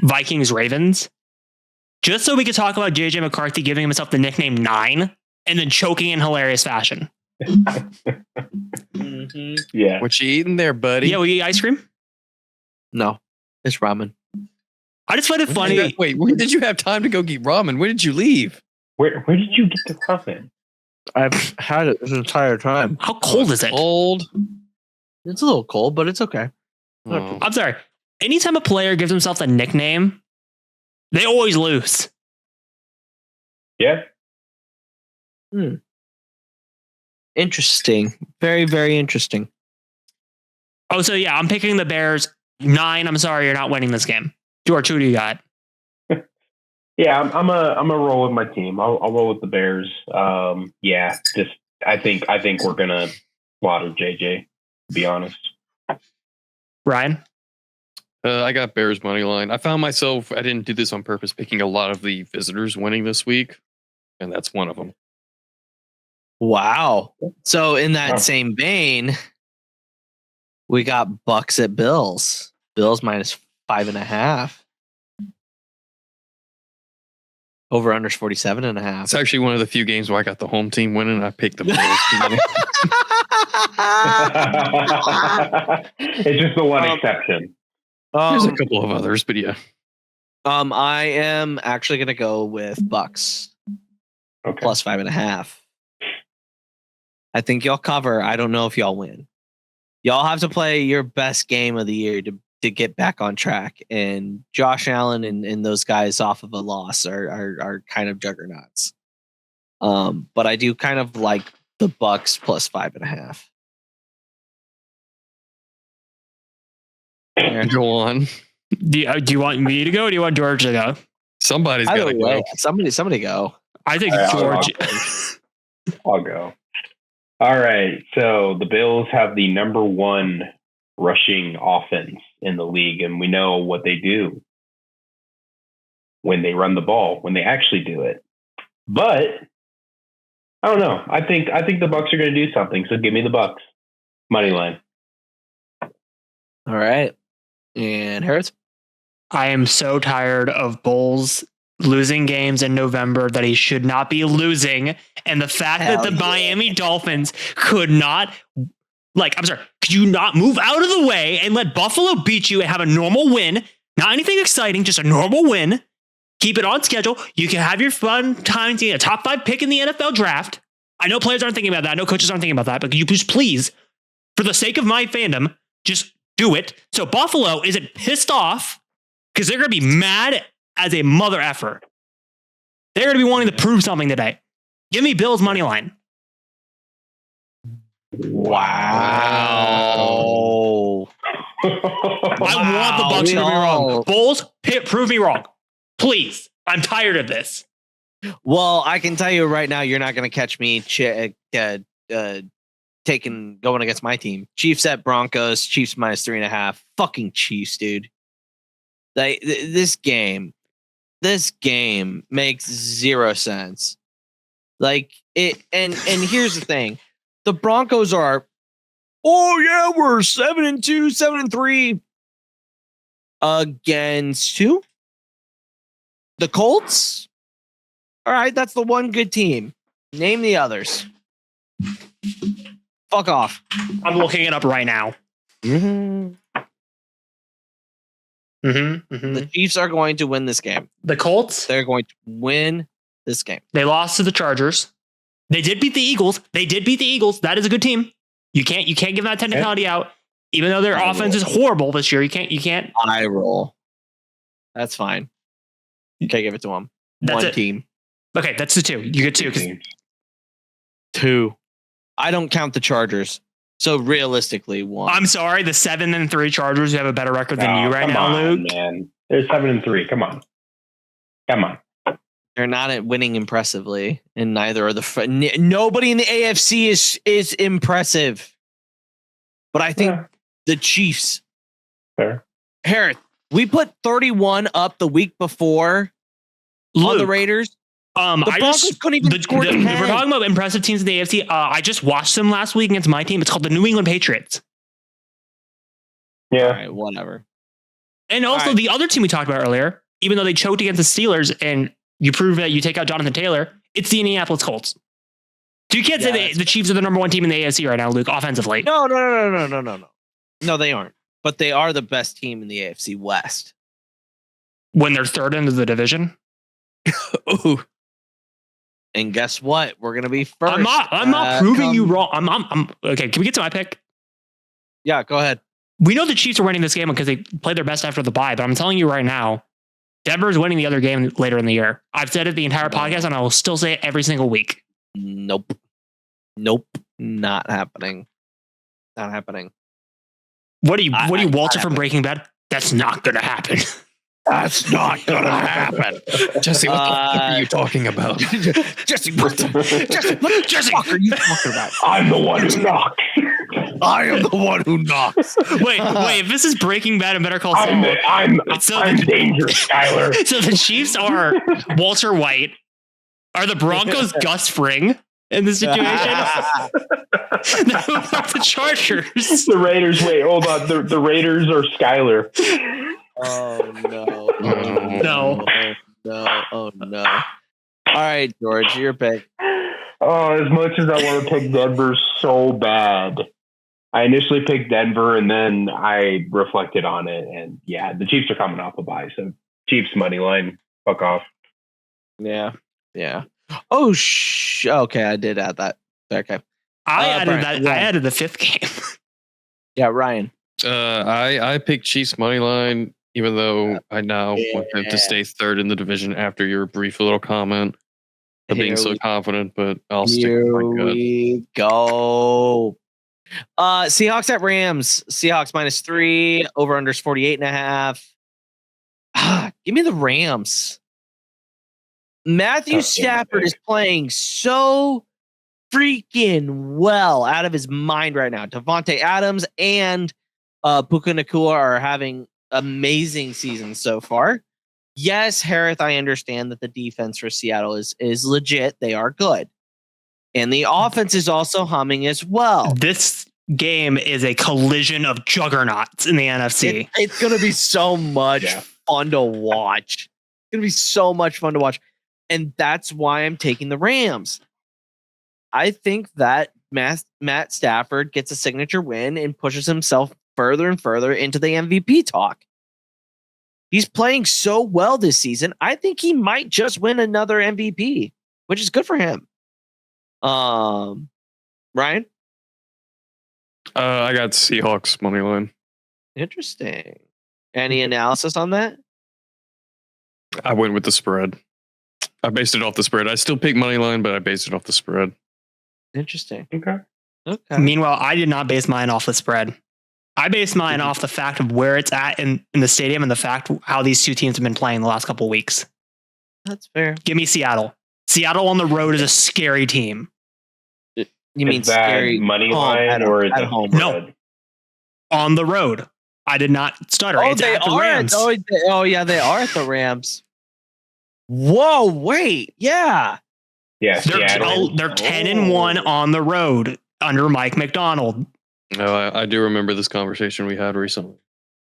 Vikings Ravens, just so we could talk about JJ McCarthy giving himself the nickname 9 and then choking in hilarious fashion. Mm-hmm. Yeah. What you eating there, buddy? Yeah, we eat ice cream. No, it's ramen. I just find it funny. Wait, when did you have time to go get ramen? When did you leave? Where did you get the ramen? I've had it this entire time. How cold is it? Cold. It's a little cold, but it's okay. Oh. I'm sorry. Anytime a player gives himself a nickname, they always lose. Yeah. Interesting. Very, very interesting. Oh, so yeah, I'm picking the Bears 9. I'm sorry, you're not winning this game. George, who do you got? Yeah, I'm a roll with my team. I'll roll with the Bears. Yeah, just I think we're gonna slaughter JJ. To be honest. Ryan? I got Bears money line. I found myself, I didn't do this on purpose, picking a lot of the visitors winning this week, and that's one of them. Wow. So in that same vein, we got Bucks at Bills. Bills minus 5.5. Over unders 47.5. It's actually one of the few games where I got the home team winning. I picked the Bills. It's just the one exception. There's a couple of others, but yeah. I am actually going to go with Bucks plus 5.5. I think y'all cover. I don't know if y'all win. Y'all have to play your best game of the year to get back on track. And Josh Allen and those guys off of a loss are kind of juggernauts. But I do kind of like the Bucks plus 5.5. Go on. Do you want me to go or do you want George to go? Somebody's got to go. Somebody go. I think Right, George. I'll go. All right. So the Bills have the number 1 rushing offense in the league, and we know what they do when they run the ball, when they actually do it. But I don't know. I think the Bucks are going to do something. So give me the Bucks money line. All right. And Harris? I am so tired of Bulls losing games in November that he should not be losing. And the fact that the Miami Dolphins could not, could you not move out of the way and let Buffalo beat you and have a normal win? Not anything exciting, just a normal win. Keep it on schedule. You can have your fun time to get a top 5 pick in the NFL draft. I know players aren't thinking about that. I know coaches aren't thinking about that. But can you please, for the sake of my fandom, just do it. So Buffalo isn't pissed off because they're going to be mad as a mother effer. They're going to be wanting to prove something today. Give me Bills money line. Wow. I want the Bucks to prove me wrong. Bulls, prove me wrong. Please. I'm tired of this. Well, I can tell you right now, you're not going to catch me going against my team. Chiefs at Broncos. Chiefs minus 3.5. Fucking Chiefs, dude. This game makes zero sense. Like it, and here's the thing: the Broncos are, we're 7-2, 7-3 against who? The Colts. All right, that's the one good team. Name the others. Fuck off. I'm looking it up right now. The Chiefs are going to win this game. The Colts? They're going to win this game. They lost to the Chargers. They did beat the Eagles. That is a good team. You can't give that technicality out. Even though their offense is horrible this year, you can't. I roll. That's fine. You can't give it to them. That's one team. Okay, that's the 2. You get 2. 2. I don't count the Chargers. So realistically, one. I'm sorry, the 7-3 Chargers who have a better record than you right now, Luke. Man. They're 7-3. Come on. They're not winning impressively, and neither are nobody in the AFC is impressive. But I think the Chiefs. Fair. Harris, we put 31 up the week before on the Raiders. The Broncos couldn't even score 10. If we're talking about impressive teams in the AFC, I just watched them last week against my team. It's called the New England Patriots. Yeah. All right, whatever. And also the other team we talked about earlier, even though they choked against the Steelers and you prove that you take out Jonathan Taylor, it's the Indianapolis Colts. So you can't say the Chiefs are the number one team in the AFC right now, Luke, offensively. No. No, they aren't. But they are the best team in the AFC West. When they're third into the division? Ooh. And guess what? We're gonna be first. I'm not proving you wrong. I'm okay. Can we get to my pick? Yeah, go ahead. We know the Chiefs are winning this game because they played their best after the bye, but I'm telling you right now, Denver's winning the other game later in the year. I've said it the entire podcast, and I will still say it every single week. Nope. Not happening. Not happening. What are you, Walter from Breaking Bad? That's not going to happen. That's not going to happen. Jesse, what the fuck are you talking about? Jesse, what the fuck are you talking about? I'm the one who knocks. I am the one who knocks. Wait. If this is Breaking Bad and Better Call Saul, I'm dangerous, Skyler. So the Chiefs are Walter White. Are the Broncos Gus Fring in this situation? The Chargers. The Raiders. Wait, hold on. The Raiders are Skyler. Oh no! No. Oh no! All right, George, your pick. Oh, as much as I want to pick Denver so bad, I initially picked Denver and then I reflected on it, and yeah, the Chiefs are coming off a bye, so Chiefs money line. Fuck off. Yeah. Oh okay, I did add that. Okay, I added Brian, that. I added the fifth game. Yeah, Ryan. I picked Chiefs money line, even though I now want them to stay third in the division after your brief little comment of being so confident, but I'll stick with my gut. Here we go. Seahawks at Rams. Seahawks -3. Over unders 48.5. Give me the Rams. Matthew Stafford is playing so freaking well, out of his mind right now. Devontae Adams and Puka Nacua are having amazing seasons so far. Yes, Harris, I understand that the defense for Seattle is legit. They are good. And the offense is also humming as well. This game is a collision of juggernauts in the NFC. It's going to be so much fun to watch. It's going to be so much fun to watch. And that's why I'm taking the Rams. I think that Matt Stafford gets a signature win and pushes himself further and further into the MVP talk. He's playing so well this season. I think he might just win another MVP, which is good for him. Ryan? I got Seahawks money line. Interesting. Any analysis on that? I went with the spread. I based it off the spread. I still pick money line, but I based it off the spread. Interesting. Okay. Meanwhile, I did not base mine off the spread. I based mine off the fact of where it's at in the stadium and the fact how these two teams have been playing the last couple of weeks. That's fair. Give me Seattle. Seattle on the road is a scary team. You mean scary money line or is it home? No, on the road. I did not stutter. Oh, it's they at the are. Rams. Oh, yeah, they are at the Rams. Whoa, wait, yeah. Yeah, they're 10-1 on the road under Mike McDonald. No, I do remember this conversation we had recently,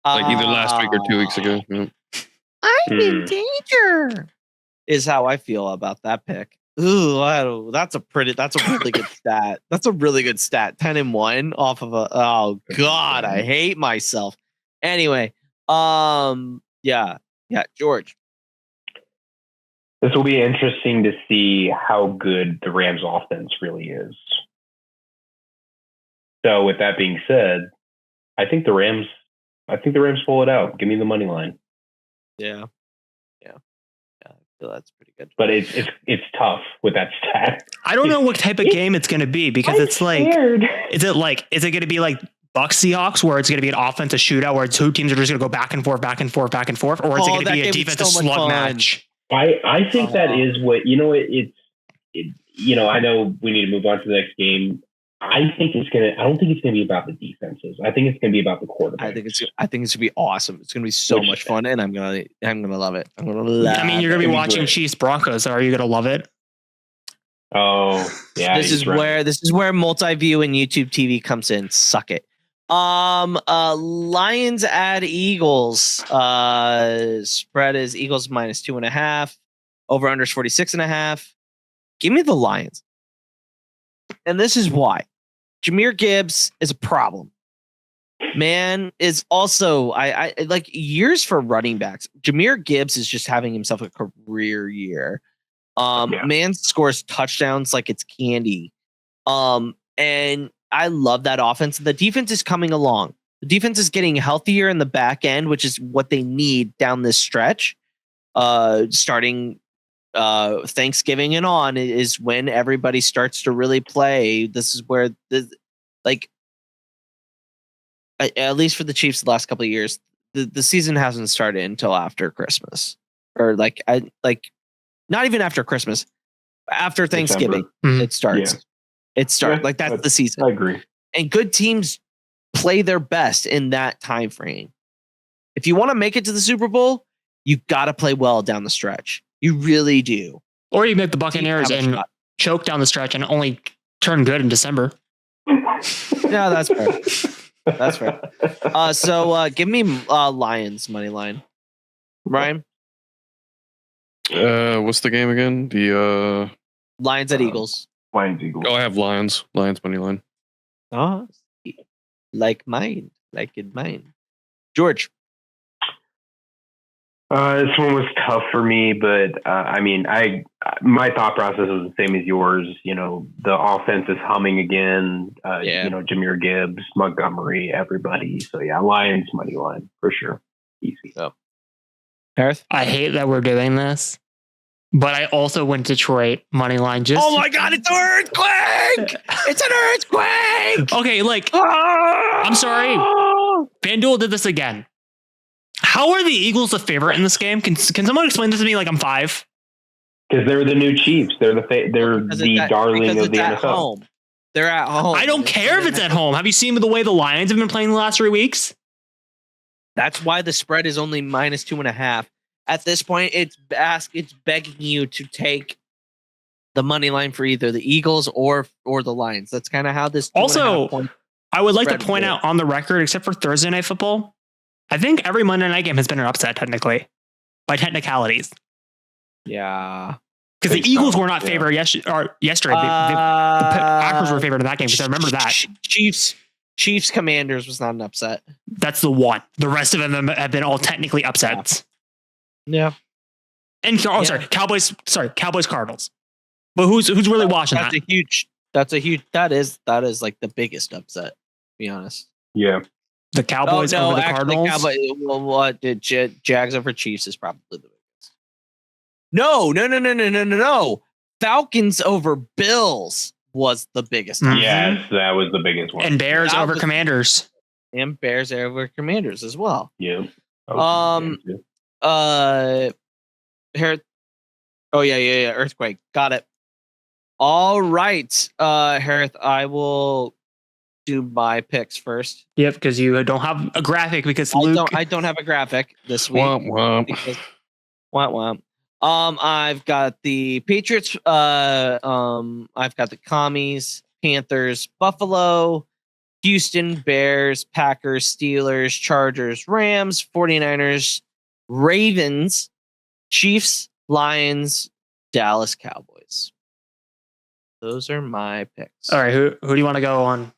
like either last week or 2 weeks ago. Yeah. I'm in danger. Is how I feel about that pick. Ooh, that's a really good stat. That's a really good stat. 10-1 off of a. Oh God, I hate myself. Anyway, yeah, George. This will be interesting to see how good the Rams offense really is. So with that being said, I think the Rams pull it out. Give me the money line. Yeah. So that's pretty good. But it's tough with that stat. I don't know what type of game it's going to be because it's like, is it going to be like Bucks Seahawks where it's going to be an offensive shootout where two teams are just going to go back and forth, or is it going to be a defensive slug match? I think that is what, I know we need to move on to the next game. I don't think it's gonna be about the defenses. I think it's gonna be about the quarterback. I think it's gonna be awesome. It's gonna be so much fun, and I'm gonna love it. I'm gonna love. I mean, you're gonna be watching Chiefs Broncos. So are you gonna love it? Oh yeah. This is where multi-view and YouTube TV comes in. Suck it. Lions at Eagles. Spread is Eagles -2.5. Over under 46.5. Give me the Lions. And this is why. Jahmyr Gibbs is a problem. Man is also I like years for running backs. Jahmyr Gibbs is just having himself a career year. Man scores touchdowns like it's candy. And I love that offense. The defense is coming along. The defense is getting healthier in the back end, which is what they need down this stretch. Starting Thanksgiving and on is when everybody starts to really play. This is where at least for the Chiefs the last couple of years, the season hasn't started until after Christmas, or not even after Christmas, after Thanksgiving. It starts. Yeah. It starts that's the season. I agree. And good teams play their best in that time frame. If you want to make it to the Super Bowl, you got to play well down the stretch. You really do. Or you make the Buccaneers and choke down the stretch and only turn good in December. Yeah, that's fair. That's fair. So give me Lions money line. Ryan? What's the game again? The Lions at Eagles. Lions Eagles. Oh, I have Lions. Lions money line. Oh, like mine. Like in mine. George? This one was tough for me, but my thought process was the same as yours. The offense is humming again. Jahmyr Gibbs, Montgomery, everybody. So yeah, Lions money line for sure. Easy. Oh. Harris? I hate that we're doing this, but I also went Detroit money line. Oh my God! It's an earthquake! It's an earthquake! Okay, I'm sorry. FanDuel did this again. How are the Eagles the favorite in this game? Can someone explain this to me like I'm 5? Because they're the new Chiefs. They're the darling of the NFL. Home. They're at home. I don't care if it's at home. Have you seen the way the Lions have been playing the last 3 weeks? That's why the spread is only -2.5. At this point, it's begging you to take the money line for either the Eagles or the Lions. That's kind of how this. Also, I would like to point out on the record, except for Thursday Night Football, I think every Monday night game has been an upset, technically, by technicalities. Yeah. Because the Eagles were not favored yesterday. The Packers were favored in that game, because I remember that. Chiefs Commanders was not an upset. That's the one. The rest of them have been all technically upsets. Yeah. And Cowboys Cardinals. But who's really watching that? That is like the biggest upset, to be honest. Yeah. The Cowboys over the Cardinals? Jags over Chiefs is probably the biggest. No. Falcons over Bills was the biggest. Mm-hmm. Yes, that was the biggest one. And Bears over Commanders. And Bears over Commanders as well. Yeah. Earthquake. Got it. All right. Harith, I will do my picks first. Yep, because you don't have a graphic because I don't have a graphic this week. Womp womp. I've got the Patriots. I've got the Commies, Panthers, Buffalo, Houston, Bears, Packers, Steelers, Chargers, Rams, 49ers, Ravens, Chiefs, Lions, Dallas Cowboys. Those are my picks. All right, who do you want to go on?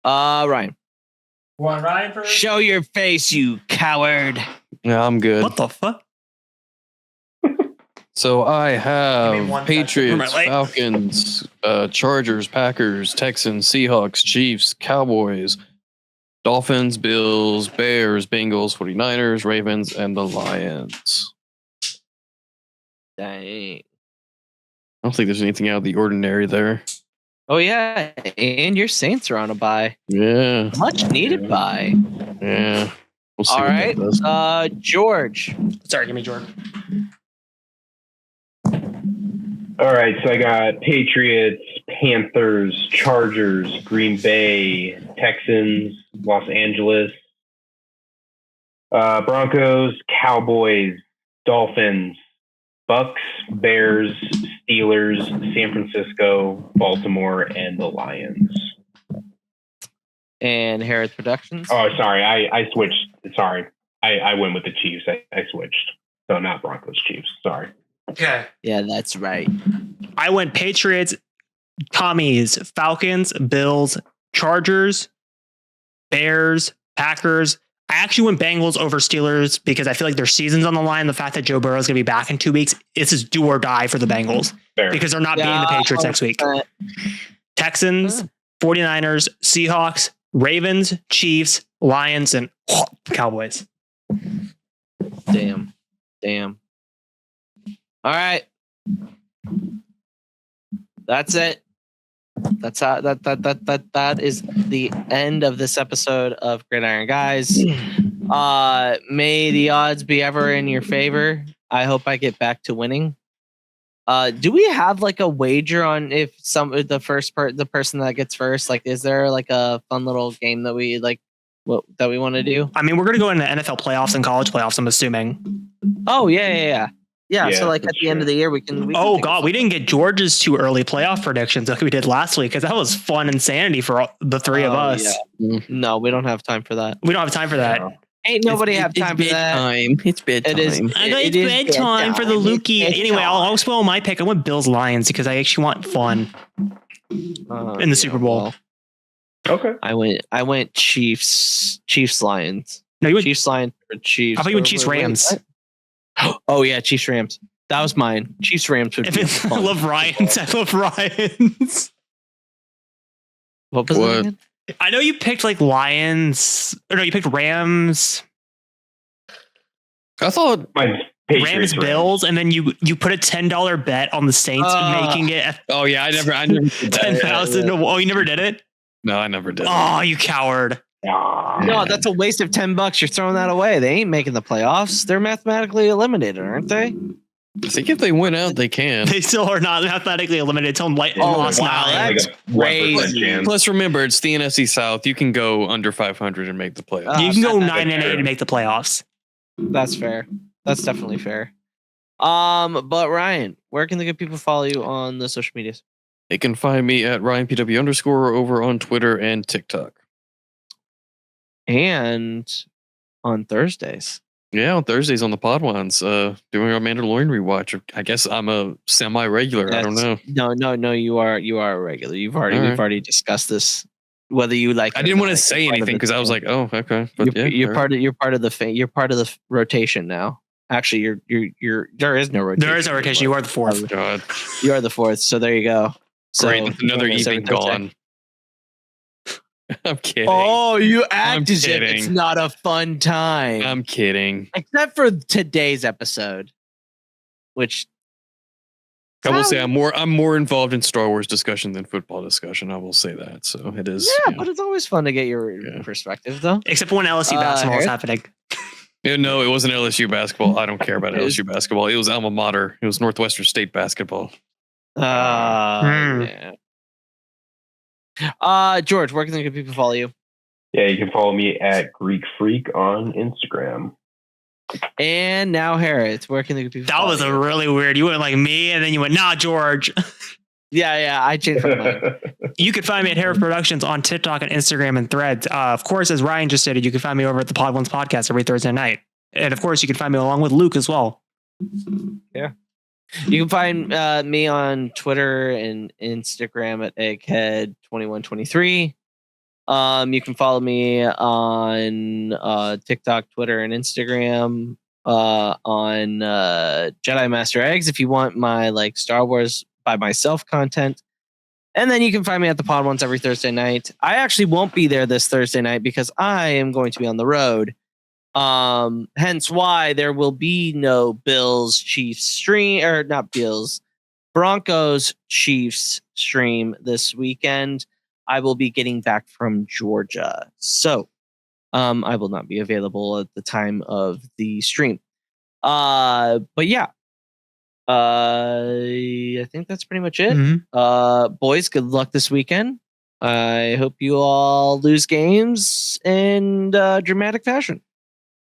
Ryan. Want Ryan first? Show your face, you coward. Yeah, I'm good. What the fuck? So I have Patriots, Falcons, Chargers, Packers, Texans, Seahawks, Chiefs, Cowboys, Dolphins, Bills, Bears, Bengals, 49ers, Ravens, and the Lions. Dang. I don't think there's anything out of the ordinary there. Oh yeah, and your Saints are on a bye. Yeah. Much needed bye. Yeah. We'll see. All what right, that does. George. Sorry, give me George. All right, so I got Patriots, Panthers, Chargers, Green Bay, Texans, Los Angeles, Broncos, Cowboys, Dolphins, Bucks, Bears, Steelers, San Francisco, Baltimore, and the Lions. And Harris Productions. Oh, sorry, I switched. Sorry, I went with the Chiefs. I switched. So not Broncos, Chiefs. Sorry. Okay. Yeah, that's right. I went Patriots, Commies, Falcons, Bills, Chargers, Bears, Packers. I actually went Bengals over Steelers because I feel like their season's on the line. The fact that Joe Burrow is going to be back in 2 weeks, this is do or die for the Bengals. Fair. Because they're not beating the Patriots next week. Texans, 49ers, Seahawks, Ravens, Chiefs, Lions, and Cowboys. Damn. All right. That's it. That's how that is the end of this episode of Gridiron Guys. May the odds be ever in your favor. I hope I get back to winning. Do we have like a wager on if the person that gets first? Like, is there like a fun little game that we like that we want to do? I mean, we're going to go into NFL playoffs and college playoffs, I'm assuming. Oh yeah. So like at the end of the year, we can we didn't get George's 2 early playoff predictions like we did last week because that was fun insanity for the 3 of us. Yeah. No, we don't have time for that. We don't have time for that. No. Ain't nobody have time for that. It's bedtime. It is. It's bedtime for the Lukey. Anyway, I'll spoil my pick. I went Bills Lions because I actually want fun in the Super Bowl. Well, Okay. I went Chiefs Lions. No, you went Chiefs Lions or Chiefs. I thought you went Chiefs Rams. Oh yeah, Chiefs Rams. That was mine. Chiefs Rams would be I fun. love Ryan's. I love Ryan's. What was What? it again? I know you picked like Lions. Or no, you picked Rams. I thought Mine's Patriots, Rams Bills, and then you put a $10 bet on the Saints making it Oh yeah, I never did that. 10,000. Oh, you never did it? No, I never did. Oh, you coward. No, that's a waste of $10. You're throwing that away. They ain't making the playoffs. They're mathematically eliminated, aren't they? I think if they win out, they can. They still are not mathematically eliminated until lost wow, now. that's Like a 1% crazy. chance. Plus, remember, it's the NFC South. You can go under 500 and make the playoffs. You can go That's 9-8 and make the playoffs. That's fair. That's definitely fair. But Ryan, where can the good people follow you on the social medias? They can find me at RyanPW_ over on Twitter and TikTok. And on Thursdays. Yeah, on Thursdays on the Podwans, doing our Mandalorian rewatch. I guess I'm a semi-regular. I don't know. No, you are a regular. We've already discussed this. Whether you like, I didn't want to say anything because I was like, oh, okay. But you're part of the rotation now. Actually, you're there is no rotation. There is no rotation. You are the fourth. God. You are the fourth. So there you go. So Great, that's another evening gone. I'm kidding. Oh, you act I'm as if it's kidding. not a fun time. I'm kidding. Except for today's episode, which I will say I'm more involved in Star Wars discussion than football discussion. I will say that. So it is. yeah, but it's always fun to get your perspective, though. Except for when LSU basketball is Harris? happening. Yeah, no, it wasn't LSU basketball. I don't care about LSU basketball. It was alma mater. It was Northwestern State basketball. Yeah. George, where can the good people follow you? Yeah, you can follow me at Greek Freak on Instagram. And now Harris, where can the good people That follow was you? a really weird. You went like me, and then you went, nah, George. Yeah, I changed my mind. You could find me at Harris Productions on TikTok and Instagram and Threads. Of course, as Ryan just stated, you can find me over at the Pod Ones podcast every Thursday night. And of course, you can find me along with Luke as well. Yeah. You can find me on Twitter and Instagram at egghead2123. You can follow me on TikTok, Twitter, and Instagram on Jedi Master Eggs if you want my like Star Wars by myself content. And then you can find me at the Pod Ones every Thursday night. I actually won't be there this Thursday night because I am going to be on the road. Hence why there will be no Bills Chiefs stream, or not Bills, Broncos Chiefs stream this weekend. I will be getting back from Georgia, so I will not be available at the time of the stream. But yeah, I think that's pretty much it. Boys, good luck this weekend. I hope you all lose games in dramatic fashion.